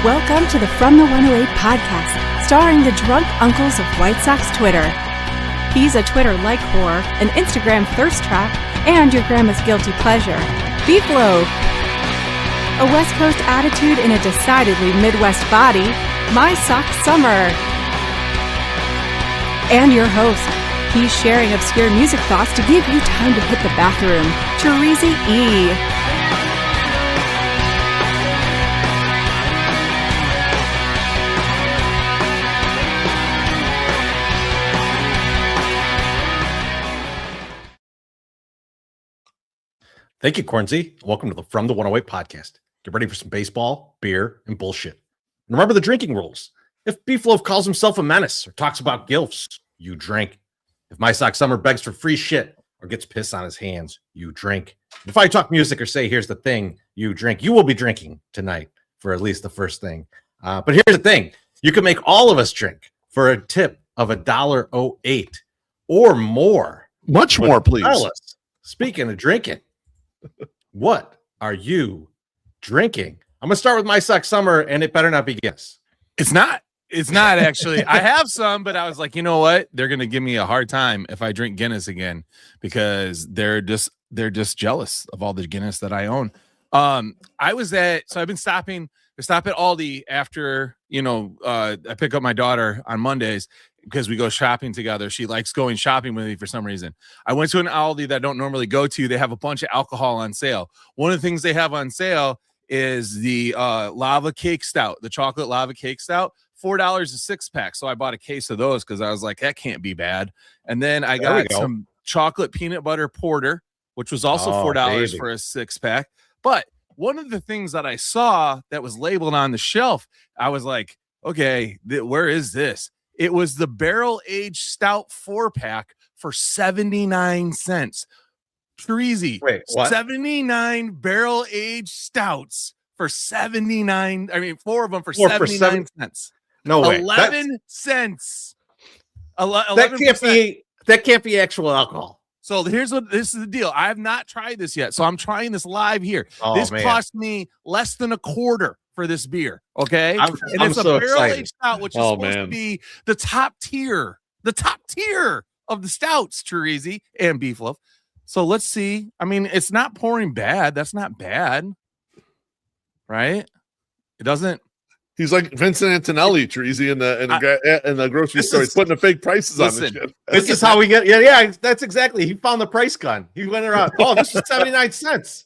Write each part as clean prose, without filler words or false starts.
Welcome to the From the 108 podcast, starring the drunk uncles of White Sox Twitter. He's a Twitter like whore, an Instagram thirst trap, and your grandma's guilty pleasure, BeefLoaf. A West Coast attitude in a decidedly Midwest body, MySoxSummer. And your host, he's sharing obscure music thoughts to give you time to hit the bathroom, Chorizy-E. Thank you, Corgan. Welcome to the From the 108 podcast. Get ready for some baseball, beer, and bullshit. And remember the drinking rules. If BeefLoaf calls himself a menace or talks about gilfs, you drink. If MySoxSummer begs for free shit or gets piss on his hands, you drink. If I talk music or say, here's the thing, you drink. You will be drinking tonight for at least the first thing. But here's the thing. You can make all of us drink for a tip of $1.08 or more. Much more, please. Fellas, speaking of drinking, what are you drinking? I'm gonna start with MySoxSummer, and it better not be Guinness. It's not actually. I have some, but I was like, you know what? They're gonna give me a hard time if I drink Guinness again because they're just jealous of all the Guinness that I own. I've been stopping. I stop at Aldi after I pick up my daughter on Mondays because we go shopping together. She likes going shopping with me for some reason. I went to an Aldi that I don't normally go to. They have a bunch of alcohol on sale. One of the things they have on sale is the lava cake stout, the chocolate lava cake stout, $4 a six pack. So I bought a case of those because I was like, that can't be bad. And then I got some chocolate peanut butter porter, which was also $4 for a six pack. But one of the things that I saw that was labeled on the shelf, I was like, okay, where is this? It was the barrel-aged stout 4-pack for 79 cents. Chorizy. Wait, what? 79 barrel-aged stouts for 79. I mean, 4 of them for 79 cents. No way. 11 cents. 11%. That can't be actual alcohol. So this is the deal. I have not tried this yet. So I'm trying this live here. Oh, this man. cost me less than a quarter for this beer. Okay. I'm it's so a barrel-aged excited. stout, which is supposed to be the top tier of the stouts, Chorizy and BeefLoaf. So let's see. I mean, it's not pouring bad. That's not bad. Right? It doesn't. He's like Vincent Antonelli, Chorizy, in the grocery store. He's putting the fake prices on this shit. This is how we get. Yeah. That's exactly. He found the price gun. He went around. Oh, this is 79 cents.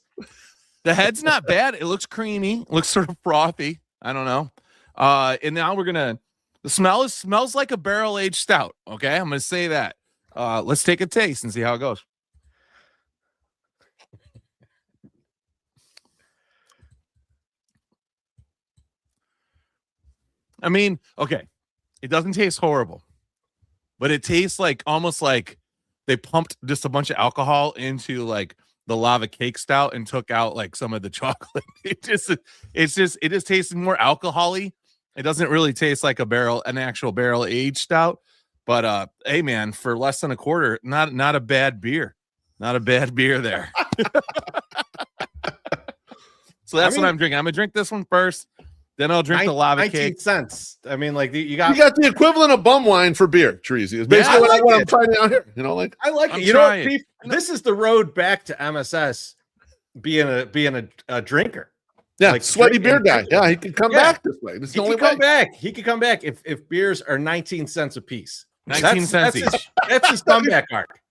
The head's not bad. It looks creamy. It looks sort of frothy. I don't know. And now the smells like a barrel-aged stout. Okay, I'm gonna say that. Let's take a taste and see how it goes. I mean, okay, it doesn't taste horrible, but it tastes like almost like they pumped just a bunch of alcohol into like the lava cake stout and took out like some of the chocolate. It just tastes more alcohol-y. It doesn't really taste like an actual barrel aged stout. But hey man, for less than a quarter, not a bad beer. Not a bad beer there. So that's what I'm drinking. I'm gonna drink this one first. Then I'll drink the lava 19 cake. cents. I mean, like you got the equivalent of bum wine for beer, Chorizy. It's basically what I'm trying out here. I like it. You know what, Beef? This is the road back to MSS being a drinker. Yeah, like sweaty beer guy. Yeah, he can come back this way. He can come back if beers are 19 cents a piece. 19 cents each. That's his comeback arc.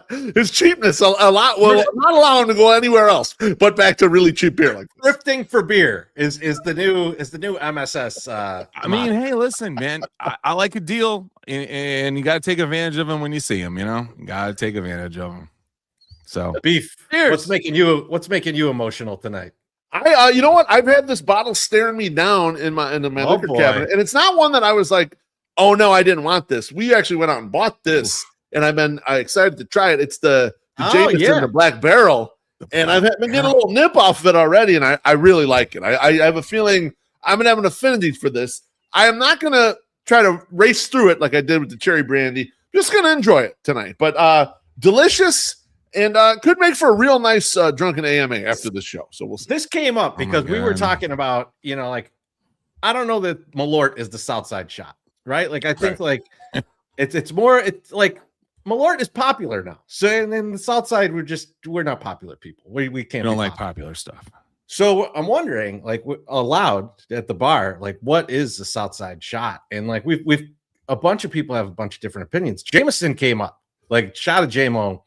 His cheapness a lot will not allow him to go anywhere else but back to really cheap beer. Like thrifting for beer is the new MSS. I mean, hey, listen, man, I like a deal, and you got to take advantage of them when you see them. You got to take advantage of them. So, Beef, what's making you emotional tonight? You know what? I've had this bottle staring me down in my liquor cabinet, and it's not one that I was like, oh no, I didn't want this. We actually went out and bought this. And I've been excited to try it. It's the Jameson, the Black Barrel. And I've been getting a little nip off of it already, and I really like it. I have a feeling I'm going to have an affinity for this. I am not going to try to race through it like I did with the cherry brandy. I'm just going to enjoy it tonight. But delicious, and could make for a real nice drunken AMA after the show. So we'll see. This came up because we were talking about, like I don't know that Malort is the Southside shot, right? Like I think like it's more it's like Malort is popular now. So and then the Southside we're not popular people. We can't don't like popular stuff. So I'm wondering, like, aloud at the bar, like, what is the Southside shot? And like, we've a bunch of people have a bunch of different opinions. Jameson came up, like, shot of JMO.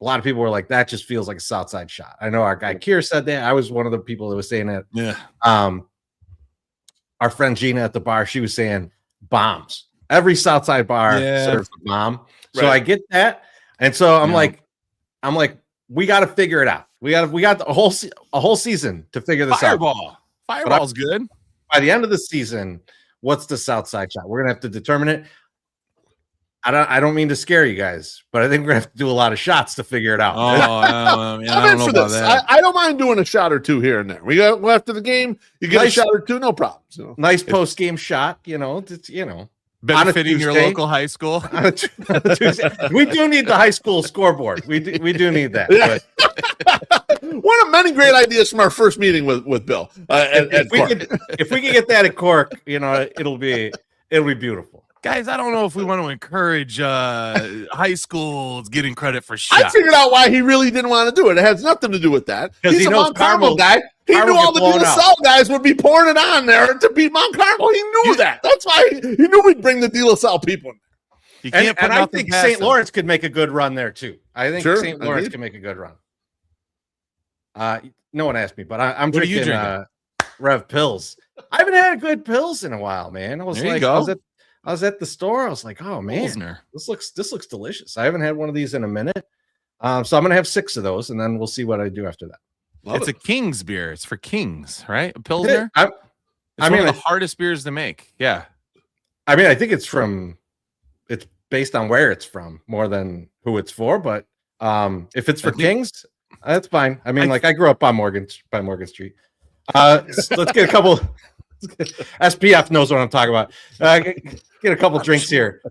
A lot of people were like, that just feels like a Southside shot. I know our guy Kier said that. I was one of the people that was saying that. Yeah. Our friend Gina at the bar, she was saying bombs. Every Southside bar serves a bomb. So I get that, and so I'm like, we got to figure it out. We got a whole season to figure this out. Fireball's good. By the end of the season, what's the Southside shot? We're gonna have to determine it. I don't mean to scare you guys, but I think we're gonna have to do a lot of shots to figure it out. I don't know about that. I don't mind doing a shot or two here and there. We go after the game, you get a shot or two, no problem. So. Nice post game shot, Benefiting your local high school. We do need the high school scoreboard. We do need that. Yeah. One of many great ideas from our first meeting with Bill. If we can get that at Cork, it'll be beautiful. Guys, I don't know if we want to encourage high schools getting credit for shots. I figured out why he really didn't want to do it. It has nothing to do with that. He's a Mount Carmel guy. He knew all the De La Salle guys would be pouring it on there to beat Mount Carmel. He knew that. That's why he knew we'd bring the De La Salle people in. You can't and I think St. Lawrence could make a good run there too. I think St. Lawrence can make a good run. No one asked me, but I'm drinking Rev Pills. I haven't had a good Pills in a while, man. I was at the store. I was like, oh man, Pilsner. This looks delicious. I haven't had one of these in a minute. So I'm gonna have 6 of those, and then we'll see what I do after that. It's a King's beer. It's for Kings, right? A Pilsner. One of the hardest beers to make. Yeah. I mean, I think it's based on where it's from more than who it's for. But if it's for Kings, that's fine. I mean, I grew up on Morgan Street. Let's get a couple. SPF knows what I'm talking about. Get a couple drinks here.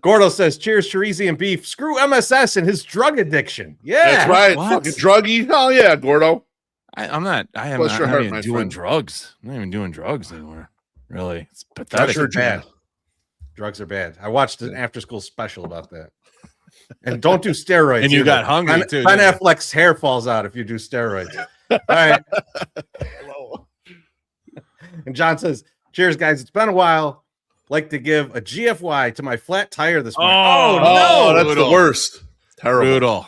Gordo says, cheers, Chorizy and beef. Screw MSS and his drug addiction. Yeah. That's right. Fucking druggy. Oh, yeah, Gordo. I'm not even doing drugs. I'm not even doing drugs anymore. Really. It's pathetic. Drugs are bad. I watched an after-school special about that. And don't do steroids. And you got hungry, too. Ben Affleck's hair falls out if you do steroids. All right. And John says, cheers, guys. It's been a while. Like to give a GFY to my flat tire this morning. Oh no, that's the worst. Terrible. Brutal.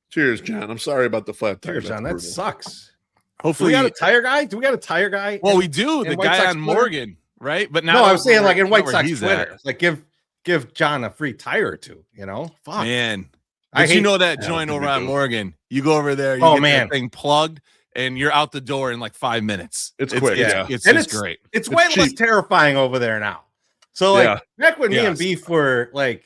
Cheers, John. I'm sorry about the flat tire. Cheers, John. That sucks. Hopefully, we got a tire guy. Do we got a tire guy? Well, we do. The guy on Morgan, right? But now, no, I was saying like in White Sox Twitter, like give John a free tire or two. Fuck, man. But that joint over on Morgan. You go over there. You get that thing plugged. And you're out the door in like 5 minutes. It's quick. It's great. It's way less terrifying over there now. So back when me and Beef were like,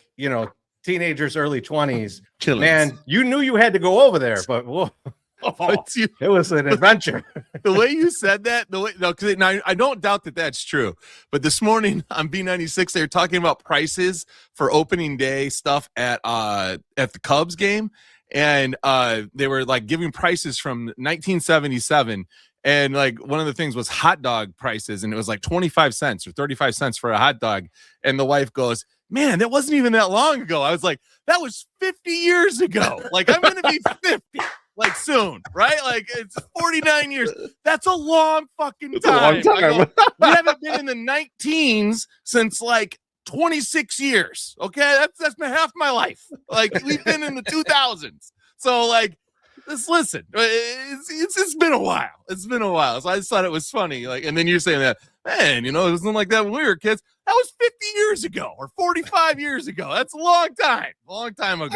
teenagers, early 20s, man, you knew you had to go over there, but it was an adventure. The way you said that, because I don't doubt that that's true. But this morning on B96, they were talking about prices for opening day stuff at the Cubs game. And they were like giving prices from 1977. And like one of the things was hot dog prices. And it was like 25 cents or 35 cents for a hot dog. And the wife goes, man, that wasn't even that long ago. I was like, that was 50 years ago. Like I'm going to be 50 like soon, right? Like it's 49 years. That's a long fucking time. We haven't been in the 19s since like 26 years. Okay, that's been half my life. Like we've been in the 2000s. So like, listen. It's been a while. It's been a while. So I just thought it was funny. Like, and then you're saying that, man, it wasn't like that when we were kids. That was 50 years ago or 45 years ago. That's a long time. A long time ago.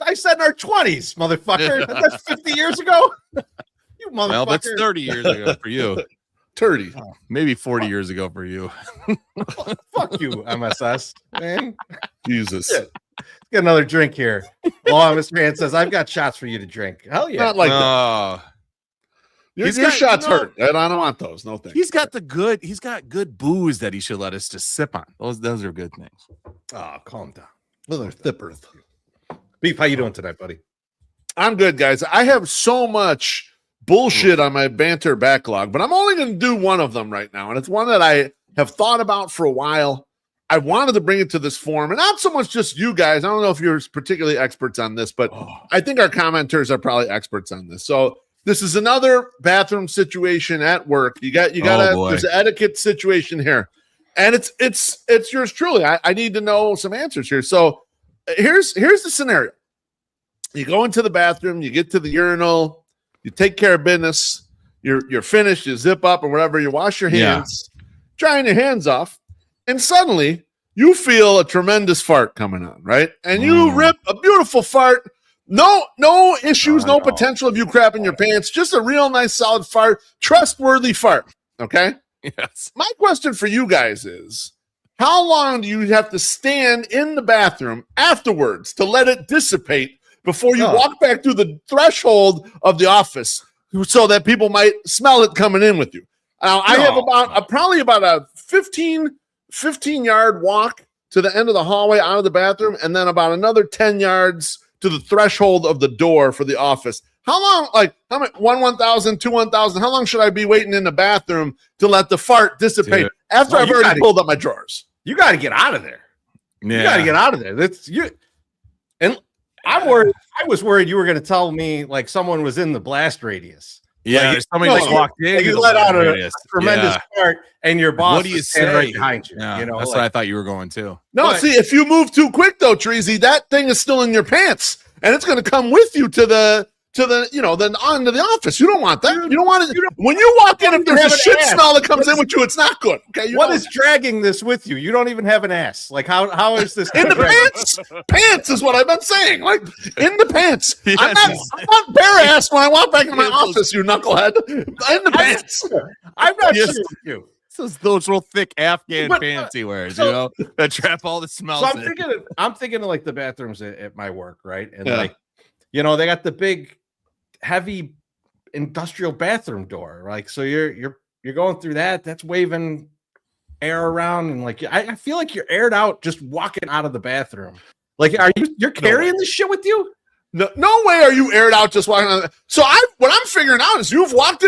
I said in our 20s, motherfucker. That's 50 years ago. You motherfucker. Well, that's 30 years ago for you. 30. Maybe 40 years ago for you. Fuck you, MSS, man. Jesus. Let's get another drink here. Mr. Hand says, I've got shots for you to drink. Hell yeah. Not like that. Your shots hurt. And I don't want those. No thanks. He's got good booze that he should let us just sip on. Those are good things. Oh, calm down. Those are thippers. Beef, how you doing tonight, buddy? I'm good, guys. I have so much bullshit on my banter backlog, but I'm only going to do one of them right now. And it's one that I have thought about for a while. I wanted to bring it to this forum, and not so much just you guys. I don't know if you're particularly experts on this, but I think our commenters are probably experts on this. So this is another bathroom situation at work. You got there's an etiquette situation here, and it's yours truly. I need to know some answers here. So here's the scenario. You go into the bathroom, you get to the urinal, you take care of business, you're finished, you zip up or whatever, you wash your hands, drying your hands off. And suddenly you feel a tremendous fart coming on, right? And you rip a beautiful fart. No issues, no potential of you crapping your pants. Just a real nice solid fart, trustworthy fart. Okay? Yes. My question for you guys is, how long do you have to stand in the bathroom afterwards to let it dissipate before you walk back through the threshold of the office so that people might smell it coming in with you? Now, I have probably about a 15-yard walk to the end of the hallway out of the bathroom, and then about another 10 yards to the threshold of the door for the office. How long, how many, 1,000, 2,000, how long should I be waiting in the bathroom to let the fart dissipate after I've already pulled up my drawers? You got to get out of there. Yeah. You got to get out of there. That's you. And I'm worried. I was worried you were going to tell me like someone was in the blast radius. Yeah, like, somebody just walked in. You let out a tremendous fart, and your boss what do you say? Right behind you. Yeah, you know, that's what I thought you were going to. No, see, if you move too quick though, Chorizy, that thing is still in your pants, and it's going to come with you to the onto the office. You don't want that. You don't want it. When you walk in, if there's a shit smell that comes in with you, it's not good. Okay. What is dragging this with you? You don't even have an ass. Like how is this in the pants? Pants is what I've been saying. Like in the pants. Yes. I'm not bare ass when I walk back into my office. You knucklehead. In the pants. I'm not sure with you. Those real thick Afghan pants he wears, that trap all the smells. So I'm thinking of like the bathrooms at my work, right? And they got the big, heavy industrial bathroom door. Like, so you're going through that. That's waving air around, and like I feel like you're aired out just walking out of the bathroom. Like, you're carrying this shit with you? No way are you aired out just walking on. So what I'm figuring out is you've walked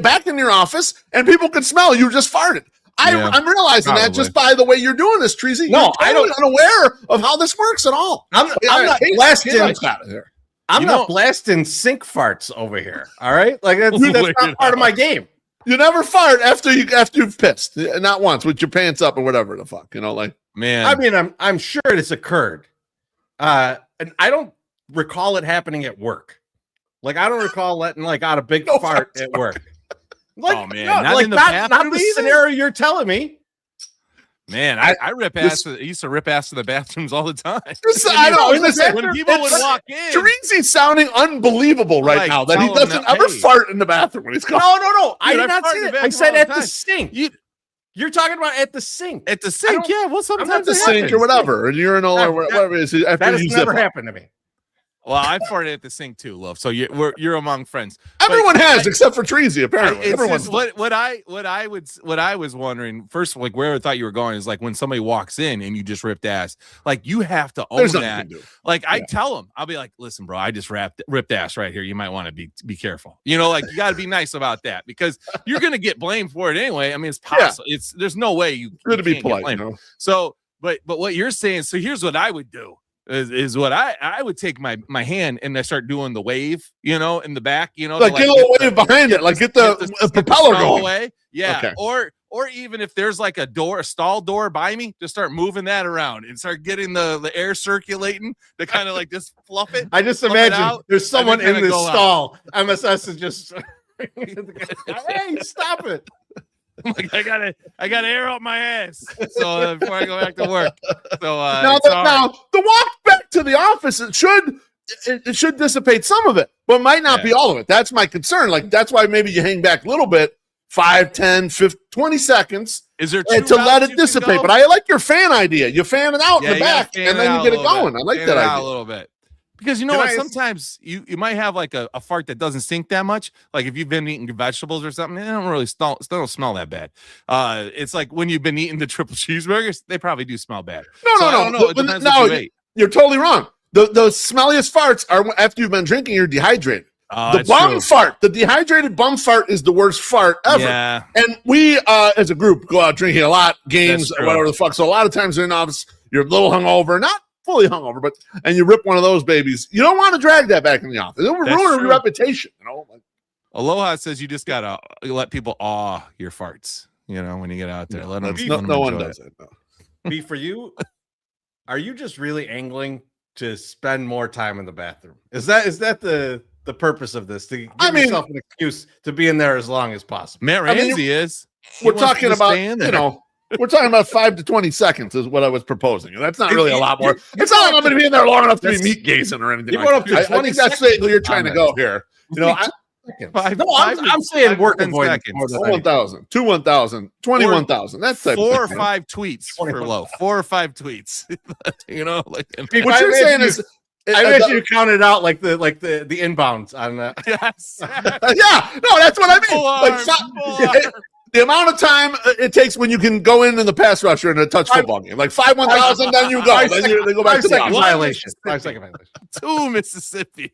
back in your office and people can smell you just farted. I'm realizing that just by the way you're doing this, Chorizy. No, I don't unaware of how this works at all. I'm not blasting. I'm not blasting sink farts over here. All right, like that's not part of my game. You never fart after you've pissed, not once with your pants up or whatever the fuck, like. Man, I mean, I'm sure it's occurred, and I don't recall it happening at work. Like, I don't recall letting out a big fart at work. Like, oh man, not in the bathroom. Not the scenario you're telling me. Man, I rip ass. I used to rip ass to the bathrooms all the time. I know. When people would walk in, Chorizy's sounding unbelievable right now that he doesn't ever fart in the bathroom when he's coming. No. I did not say that. I said at the sink. You're talking about at the sink. At the sink, yeah. Well, sometimes at the sink or whatever, or urinal or whatever it is. That has never happened to me. Well, I farted at the sink too, Loaf. So you're among friends. Everyone has, except for Chorizy, apparently. It's just what I was wondering first, like where I thought you were going is like when somebody walks in and you just ripped ass, like you have to own that. Like I tell them, I'll be like, listen, bro, I just ripped ass right here. You might want to be careful. Like you got to be nice about that because you're gonna get blamed for it anyway. I mean, it's possible. There's no way you to be polite. So, but what you're saying. So here's what I would do. Is what I would take my hand and I start doing the wave, in the back, like get a little wave behind it, like get the propeller going away. Yeah. Okay. Or even if there's like a stall door by me, just start moving that around and start getting the air circulating to kind of like just fluff it. I just imagine there's someone in this stall. MSS is just hey, stop it. Like I gotta air out my ass so before I go back to work. So now the walk back to the office it should dissipate some of it, but might not be all of it. That's my concern. Like that's why maybe you hang back a little bit, 5, 10, 15, 20 seconds. Is there to let it dissipate? But I like your fan idea. You fan it out in the back and then you get it going. I like that idea a little bit. Because sometimes you might have like a fart that doesn't stink that much. Like if you've been eating vegetables or something, they don't really don't smell that bad. It's like when you've been eating the triple cheeseburgers, they probably do smell bad. No, you're totally wrong. The smelliest farts are after you've been drinking, you're dehydrated. The bum fart, the dehydrated bum fart is the worst fart ever. Yeah. And we, as a group, go out drinking a lot, games, whatever the fuck. So a lot of times in office, you're a little hungover, not fully hungover, and you rip one of those babies. You don't want to drag that back in the office. It will ruin your reputation. Aloha says you just gotta let people awe your farts. When you get out there, let them. No one does it. No. B, for you, are you just really angling to spend more time in the bathroom? Is that the purpose of this? To give yourself an excuse to be in there as long as possible. Matt Ramsey is. We're talking about we're talking about 5 to 20 seconds is what I was proposing. And that's not really a lot more. It's not like I'm going to be in there long enough to be meat gazing or anything. Up to 20 I think that's where you're trying to go here. I'm saying work avoidance. 1,000, 1,000, 21,000. That's 4 or 5 tweets for low. 4 or 5 tweets. What you're saying is, I bet you counted out like the inbounds on that. Yes. Yeah. No, that's what I mean. The amount of time it takes when you can go in the pass rusher in a touch football game, like 5-1,000, then you go. Then they go back to the violation. 5 second violation. 2 Mississippi.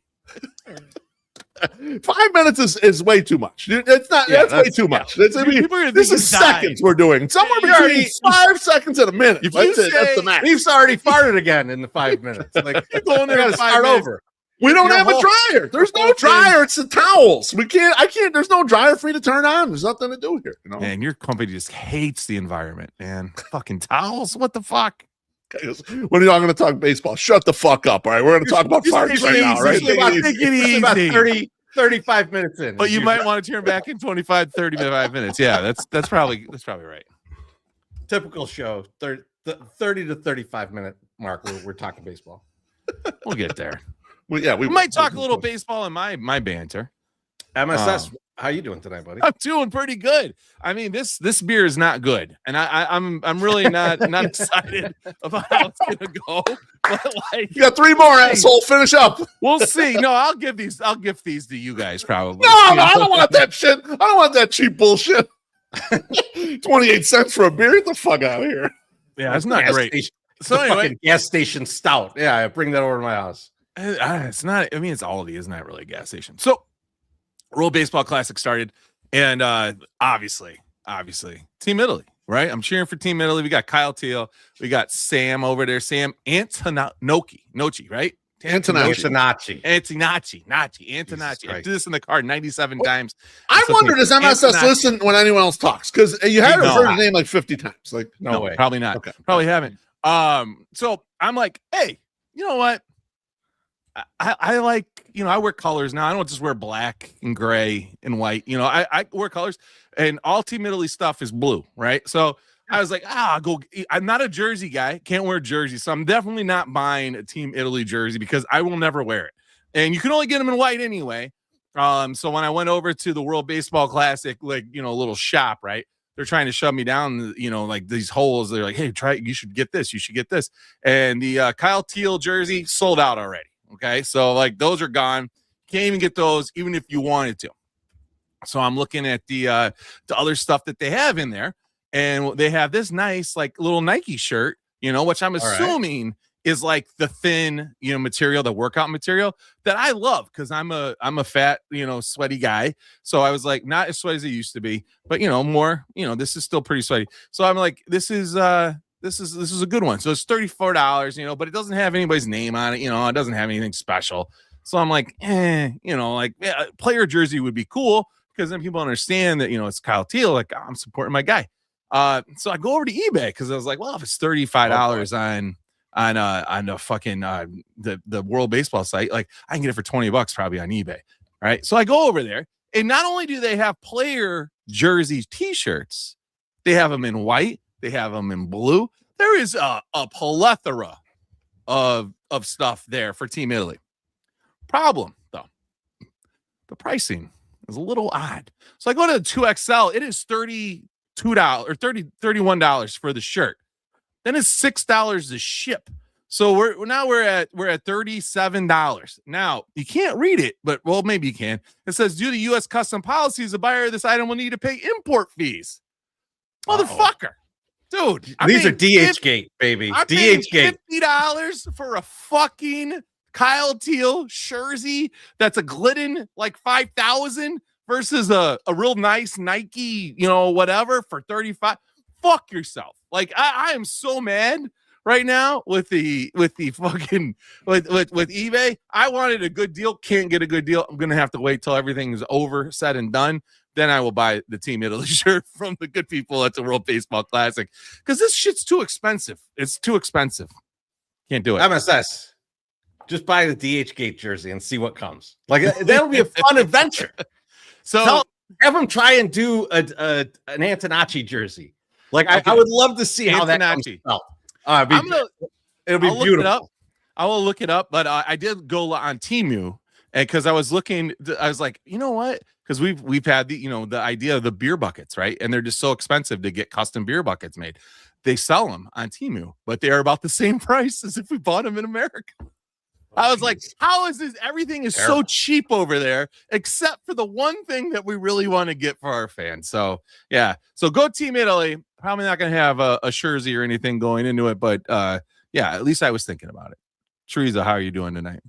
5 minutes is way too much. It's not. That's way too much. This is seconds we're doing. Somewhere between 5 seconds and a minute. That's the max. We've already farted again in the 5 minutes. Like you're going there to start over. We don't have a dryer. There's no dryer. It's the towels. I can't. There's no dryer for you to turn on. There's nothing to do here. Man, your company just hates the environment, man. Fucking towels. What the fuck? When are you going to talk baseball? Shut the fuck up. All right. We're going to talk about farts right now. Right. Take it easy. About 35 minutes in. But you might want to turn back in 25, 35 minutes. Yeah, that's probably right. Typical show. 30 to 35 minute mark. We're talking baseball. We'll get there. Well, we might talk a little baseball in my banter. MSS, how you doing tonight, buddy? I'm doing pretty good. I mean, this beer is not good, and I'm really not excited about how it's gonna go. But you got 3 more, asshole. Finish up. We'll see. No, I'll give these to you guys probably. No, I don't want that shit. I don't want that cheap bullshit. 28 cents for a beer. Get the fuck out of here. Yeah, it's not great. So anyway, gas station stout. Yeah, I bring that over to my house. It's not. I mean, it's Aldi. It's not really a gas station. So, World Baseball Classic started, and obviously, Team Italy, right? I'm cheering for Team Italy. We got Kyle Teal. We got Sam over there. Sam Antonacci, right? Antonacci. I do this in the car 97 times. I wonder, does MSS listen when anyone else talks? Because you had heard his name like 50 times. Like, no way. Probably not. Okay. Probably haven't. So I'm like, hey, you know what? I like, I wear colors now. I don't just wear black and gray and white. I wear colors, and all Team Italy stuff is blue, right? So I was like, I'm not a jersey guy. Can't wear jersey. So I'm definitely not buying a Team Italy jersey because I will never wear it. And you can only get them in white anyway. So when I went over to the World Baseball Classic, like, a little shop, right? They're trying to shove me down, like these holes. They're like, hey, you should get this. You should get this. And the Kyle Teal jersey sold out already. Okay, so like those are gone. Can't even get those, even if you wanted to. So I'm looking at the other stuff that they have in there, and they have this nice like little Nike shirt, which I'm assuming is like the thin, material, the workout material that I love because I'm a fat, sweaty guy. So I was like, not as sweaty as it used to be, but more, this is still pretty sweaty. So I'm like, this is a good one. So it's $34, but it doesn't have anybody's name on it. It doesn't have anything special. So I'm like, player jersey would be cool because then people understand that, it's Kyle Teal. Like, I'm supporting my guy. So I go over to eBay because I was like, well, if it's $35 on the fucking the World Baseball site, like I can get it for $20 probably on eBay. Right. So I go over there, and not only do they have player jersey t-shirts, they have them in white. They have them in blue. There is a plethora of stuff there for Team Italy. Problem, though, the pricing is a little odd. So I go to the 2XL. It is $32 or $31 for the shirt. Then it's $6 to ship. So we're at $37. Now you can't read it, but maybe you can. It says due to U.S. custom policies, the buyer of this item will need to pay import fees. Motherfucker. Dude, these are DH Gate, baby. I DH Gate. $50 for a fucking Kyle Teal, Chorizy-E, that's a Glidden like 5,000 versus a real nice Nike, whatever for 35. Fuck yourself. Like I am so mad right now with the fucking with eBay. I wanted a good deal, can't get a good deal. I'm gonna have to wait till everything's over, said and done. Then I will buy the Team Italy shirt from the good people at the World Baseball Classic because this shit's too expensive. It's too expensive. Can't do it. MSS. Just buy the DH Gate jersey and see what comes. Like that'll be a fun adventure. So have them try and do an Antonacci jersey. Like I would love to see how that comes out. It'll be beautiful. I will look it up, but I did go on Temu because I was looking. I was like, you know what? Because we've had the idea of the beer buckets, right? And they're just so expensive to get custom beer buckets made. They sell them on Temu, but they are about the same price as if we bought them in America. I was like, how is this? Everything is so cheap over there, except for the one thing that we really want to get for our fans. So, yeah. So go Team Italy. Probably not going to have a Chorizy or anything going into it, but yeah, at least I was thinking about it. Chorizy, how are you doing tonight?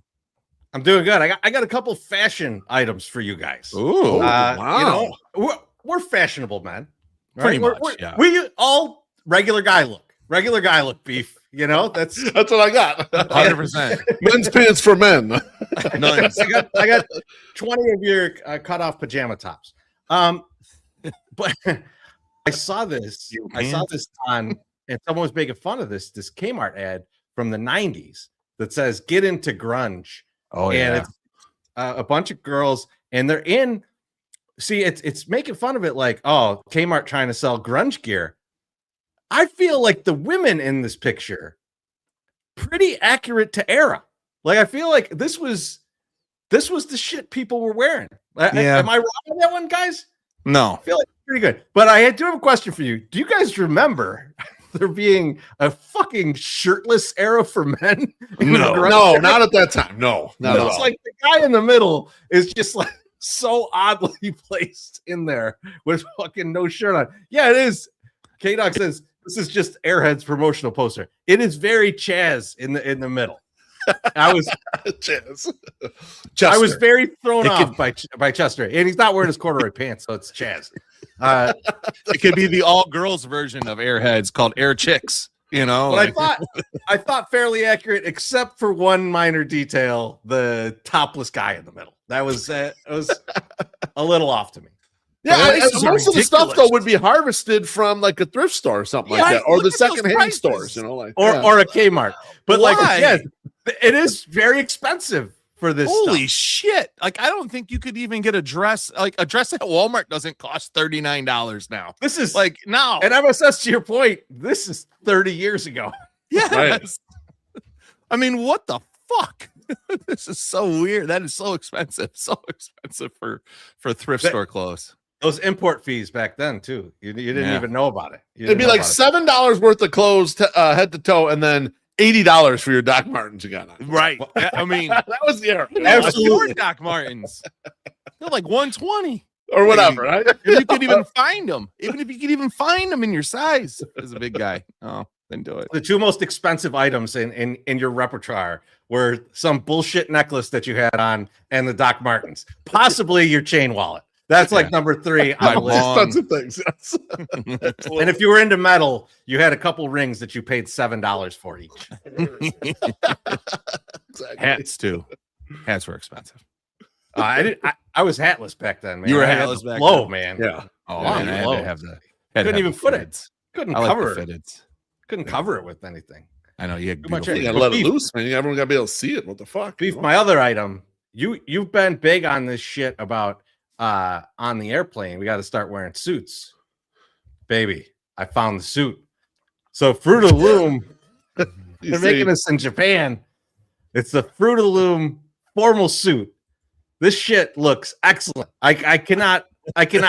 I'm doing good. I got a couple fashion items for you guys. Ooh, wow. We're fashionable, man. Pretty much, yeah. We all regular guy look, Beef. That's what I got. 100%. Men's pants for men. Nice. I got 20 of your cut off pajama tops. But I saw this. On, and someone was making fun of this Kmart ad from the 90s that says "Get into grunge." Oh, and yeah. It's a bunch of girls, and they're in. See, it's making fun of it, like, oh, Kmart trying to sell grunge gear. I feel like the women in this picture pretty accurate to era. Like I feel like this was the shit people were wearing. Yeah. Am I wrong on that one, guys? No. I feel like it's pretty good. But I do have a question for you. Do you guys remember there being a fucking shirtless era for men? No, not at that time. No, not at all. It's like the guy in the middle is just like so oddly placed in there with fucking no shirt on. Yeah, it is. K-Dog says this is just Airhead's promotional poster. It is very Chaz in the middle. I was Chaz. I was very thrown off by Chester, and he's not wearing his corduroy pants, so it's Chaz. It could be the all girls version of Airheads called Air Chicks. But I thought fairly accurate, except for one minor detail: the topless guy in the middle. That was it was a little off to me. Yeah, most of the stuff though would be harvested from like a thrift store or something like that, or the secondhand stores, or a Kmart. But it is very expensive for this. Holy shit! Like I don't think you could even get a dress. Like a dress at Walmart doesn't cost $39 now. This is like now. And MSS, to your point, this is 30 years ago. Yes. Right. I mean, what the fuck? This is so weird. That is so expensive. So expensive for thrift store clothes. Those import fees back then too. You didn't even know about it. It'd be like $7 worth of clothes head to toe, and then $80 for your Doc Martens you got on. Right. I mean, that was the era. Absolutely. Doc Martens. They're like $120 or whatever. Right? If you could even find them, even if you could even find them in your size as a big guy. Oh, then do it. The two most expensive items in your repertoire were some bullshit necklace that you had on and the Doc Martens, possibly your chain wallet. That's like number 3 on the list. Expensive things. Yes. And if you were into metal, you had a couple rings that you paid $7 for each. Exactly. Hats too. Hats were expensive. I was hatless back then, man. You were hatless back then. Man. Yeah. Oh, man, I had to have the. Couldn't even foot it. Couldn't cover it. Couldn't cover it with anything. I know you had too much. You gotta let it loose, man. Everyone gotta be able to see it. What the fuck? Beef. My other item. You've been big on this shit about. On the airplane, we got to start wearing suits, baby. I found the suit. So Fruit of the Loom, they're making this in Japan. It's the Fruit of the Loom formal suit. This shit looks excellent. I cannot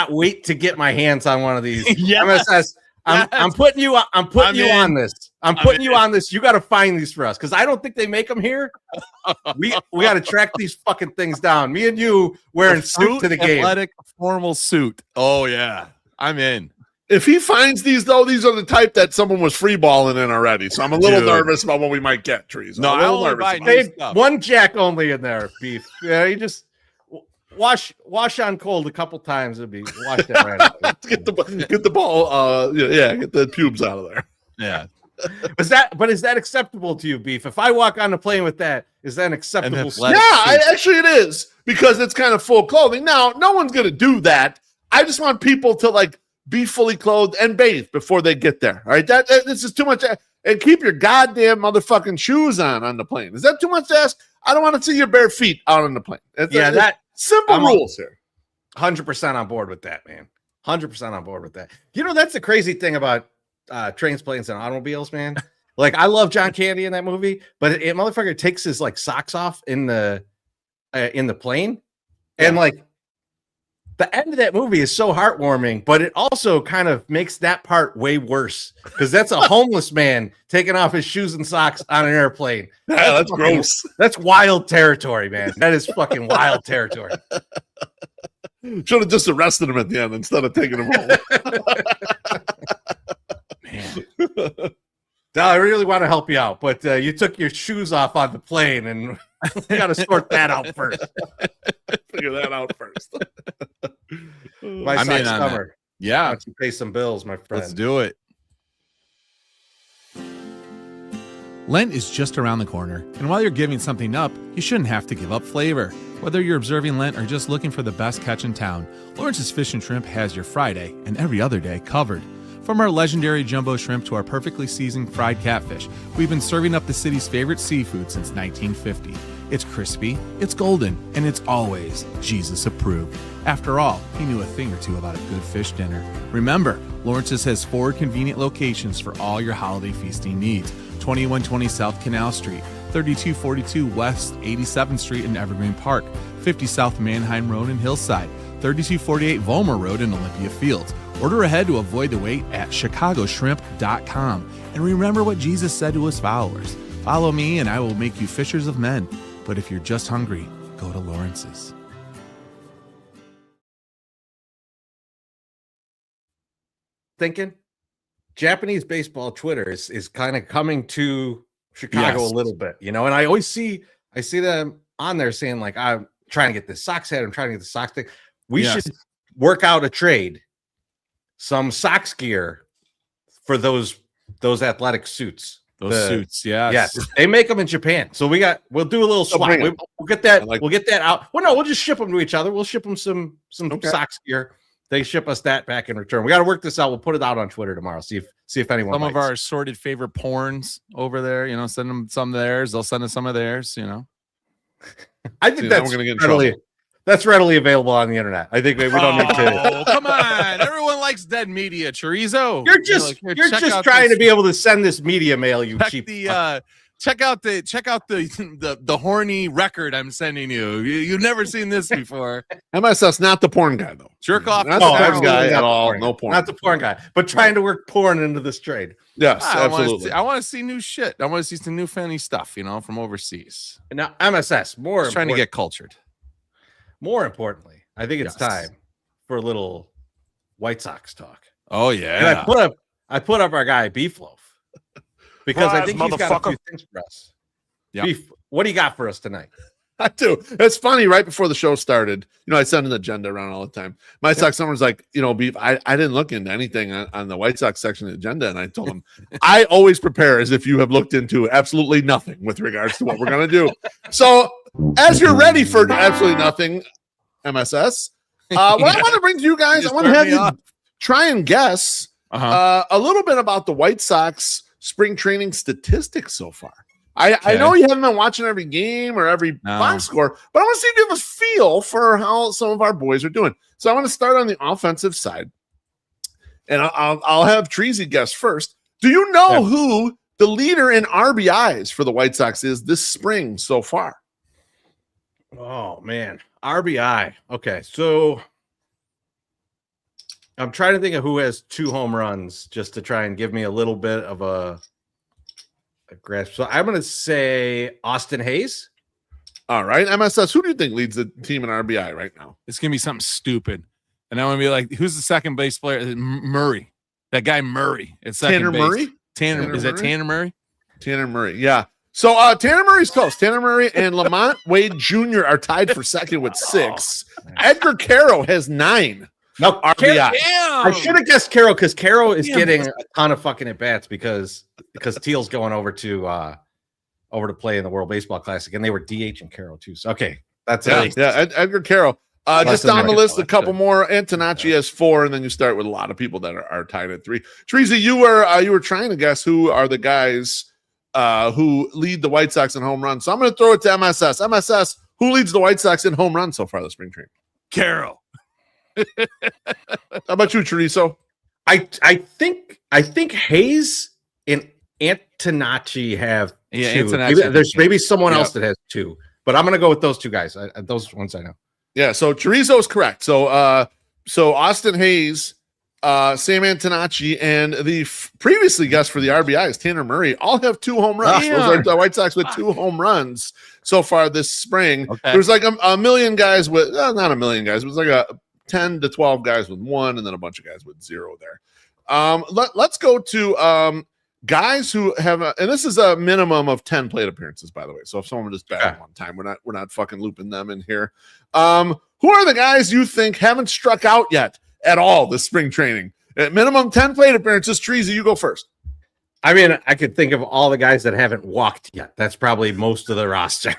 wait to get my hands on one of these. MSS. I'm putting you on this. I'm putting you on this. You got to find these for us because I don't think they make them here. We got to track these fucking things down. Me and you wearing suit to the game. Athletic formal suit. Oh yeah, I'm in. If he finds these, though, these are the type that someone was free balling in already. So I'm a little nervous about what we might get, Trees. No, I only buy new stuff. One jack only in there, Beef. Yeah, you just wash on cold a couple times. It'd be wash that right out. Get the ball. Get the pubes out of there. Yeah. Is that acceptable to you, Beef? If I walk on the plane with that, is that acceptable? Actually it is, because it's kind of full clothing. Now, no one's gonna do that. I just want people to like be fully clothed and bathe before they get there. All right, this is too much. And keep your goddamn motherfucking shoes on the plane. Is that too much to ask? I don't want to see your bare feet out on the plane. That simple rules here. 100% on board with that, man. 100% on board with that. You know, that's the crazy thing about trains, planes, and automobiles, man. Like, I love John Candy in that movie, but it motherfucker takes his like socks off in the plane, and like the end of that movie is so heartwarming, but it also kind of makes that part way worse, because that's a homeless man taking off his shoes and socks on an airplane. Yeah, that's gross. That's wild territory, man. That is fucking wild territory. Should have just arrested him at the end instead of taking him home. Man. No, I really want to help you out, but you took your shoes off on the plane, and we got to sort that out first. Figure that out first. MySoxSummer. Yeah. Why don't you pay some bills, my friend? Let's do it. Lent is just around the corner, and while you're giving something up, you shouldn't have to give up flavor. Whether you're observing Lent or just looking for the best catch in town, Lawrence's Fish and Shrimp has your Friday and every other day covered. From our legendary jumbo shrimp to our perfectly seasoned fried catfish, we've been serving up the city's favorite seafood since 1950. It's crispy, it's golden, and it's always Jesus approved. After all, he knew a thing or two about a good fish dinner. Remember, Lawrence's has 4 convenient locations for all your holiday feasting needs. 2120 South Canal Street, 3242 West 87th Street in Evergreen Park, 50 South Manheim Road in Hillside, 3248 Vollmer Road in Olympia Fields. Order ahead to avoid the wait at chicagoshrimp.com. And remember what Jesus said to his followers: follow me and I will make you fishers of men. But if you're just hungry, go to Lawrence's. Thinking Japanese baseball Twitter is kind of coming to Chicago a little bit, you know, and I see them on there saying like, I'm trying to get this Sox head, I'm trying to get the Sox thing. We should work out a trade, some Sox gear for those athletic suits. Those suits, yes, they make them in Japan. So we'll do a little swap. We'll get that. We'll get that out. Well, no, we'll just ship them to each other. We'll ship them some Sox gear. They ship us that back in return. We got to work this out. We'll put it out on Twitter tomorrow. See if anyone. Some of our assorted favorite porns over there. You know, send them some of theirs. They'll send us some of theirs. You know, I think that's readily available on the internet. I think we don't need to. Oh, come on! Everyone likes dead media, chorizo. You're just trying to be able to send this media mail. You cheap. Check out the horny record I'm sending you. You've never seen this before. MSS, not the porn guy though. Jerk off. Not the porn guy at all. No porn. Not the porn guy, but trying to work porn into this trade. Yes, absolutely. I want to see new shit. I want to see some new funny stuff, you know, from overseas. Now, MSS, trying to get cultured. More importantly, I think it's time for a little White Sox talk. Oh yeah. And I put up our guy BeefLoaf. Because I think he's got a few things for us. Yeah. Beef, what do you got for us tonight? I do. It's funny. Right before the show started, you know, I send an agenda around all the time. MySoxSummer's like, you know, Beef, I didn't look into anything on the White Sox section of the agenda. And I told him, I always prepare as if you have looked into absolutely nothing with regards to what we're going to do. So as you're ready for absolutely nothing, MSS, what I want to bring to you guys, I want to have you try and guess a little bit about the White Sox spring training statistics so far. I know you haven't been watching every game or every box score, but I want to see if you have a feel for how some of our boys are doing. So I want to start on the offensive side, and I'll have Treasy guess first. Do you know who the leader in RBIs for the White Sox is this spring so far? Oh man, RBI. Okay, so I'm trying to think of who has 2 home runs just to try and give me a little bit of a grasp. So I'm going to say Austin Hayes. All right. MSS, who do you think leads the team in RBI right now? It's going to be something stupid. And I'm going to be like, who's the second base player? Murray. That guy Murray. It's Tanner Murray. Tanner is that Tanner Murray? Tanner Murray. Yeah. So Tanner Murray's close. Tanner Murray and Lamont Wade Jr. are tied for second with 6. Edgar Quero has 9. No, RBI. I should have guessed Quero because Quero is getting a ton of fucking at bats because Teal's going over to play in the World Baseball Classic, and they were DH and Quero too. So okay, that's it. Yeah, Edgar Quero. Just on the list, a couple more. Antonacci has 4, and then you start with a lot of people that are tied at 3. Chorizy, you were trying to guess who are the guys who lead the White Sox in home runs. So I'm going to throw it to MSS. MSS, who leads the White Sox in home runs so far this spring training? Quero. How about you, Chorizo? I think Hayes and Antonacci have 2. Maybe someone else that has 2, but I'm going to go with those 2 guys. Those ones I know. Yeah, so Chorizo is correct. So Austin Hayes, Sam Antonacci, and the previously guessed for the RBIs, Tanner Murray, all have 2 home runs. Those are the White Sox with 2 home runs so far this spring. Okay. There's like a million guys with not a million guys, it was like a 10 to 12 guys with 1, and then a bunch of guys with 0 there. Let's go to guys who have and this is a minimum of 10 plate appearances, by the way. So if someone just batted one time, we're not fucking looping them in here. Who are the guys you think haven't struck out yet at all this spring training? At minimum 10 plate appearances. Chorizy, you go first. I mean, I could think of all the guys that haven't walked yet. That's probably most of the roster.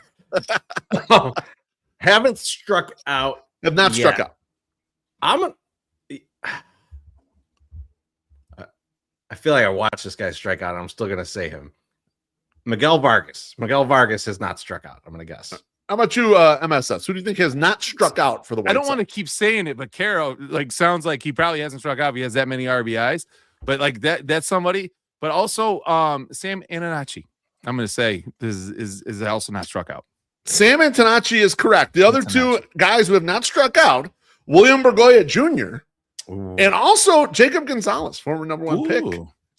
Haven't struck out. Have not struck out. I feel like I watched this guy strike out. I'm still going to say him. Miguel Vargas. Miguel Vargas has not struck out, I'm going to guess. How about you, MSS? Who do you think has not struck out for the White Sox? I don't want to keep saying it, but Quero sounds like he probably hasn't struck out if he has that many RBIs. But that's somebody. But also Sam Antonacci. I'm going to say this is also not struck out. Sam Antonacci is correct. The other 2 guys who have not struck out, William Bergoya Jr. and also Jacob Gonzalez, former number 1 pick.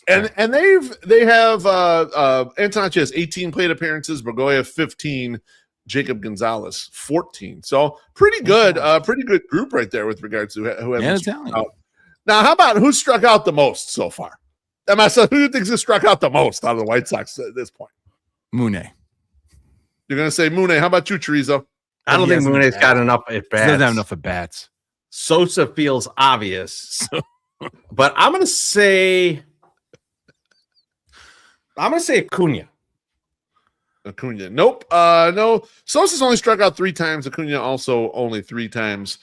And they have Antonacci has 18 plate appearances, Bergoya 15, Jacob Gonzalez 14. So pretty good group right there with regards to who has struck out. Now, how about who struck out the most so far? MSS, who do you think has struck out the most out of the White Sox at this point? Mune. You're going to say Mune. How about you, Chorizo? I don't think Mune's got enough at bats. He doesn't have enough at bats. Sosa feels obvious, but I'm going to say Acuna. Acuna. Nope. No. Sosa's only struck out 3 times. Acuna also only 3 times.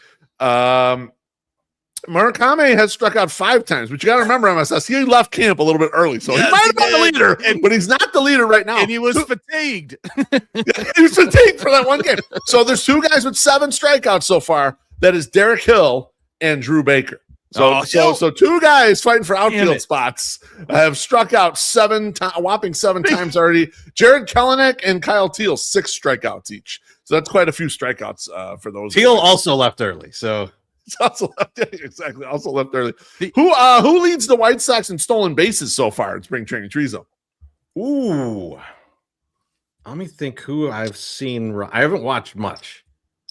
Murakami has struck out 5 times, but you got to remember, MSS, he left camp a little bit early, so he might have been the leader, but he's not the leader right now. And he was fatigued. He was fatigued for that one game. So there's 2 guys with 7 strikeouts so far. That is Derek Hill and Drew Baker. So 2 guys fighting for outfield spots have struck out whopping 7 times already. Jared Kelenic and Kyle Teal, 6 strikeouts each. So that's quite a few strikeouts for those. Teal also left early, so. Also left early. Who leads the White Sox in stolen bases so far in spring training? Chorizo. Ooh. Let me think who I've seen run. I haven't watched much.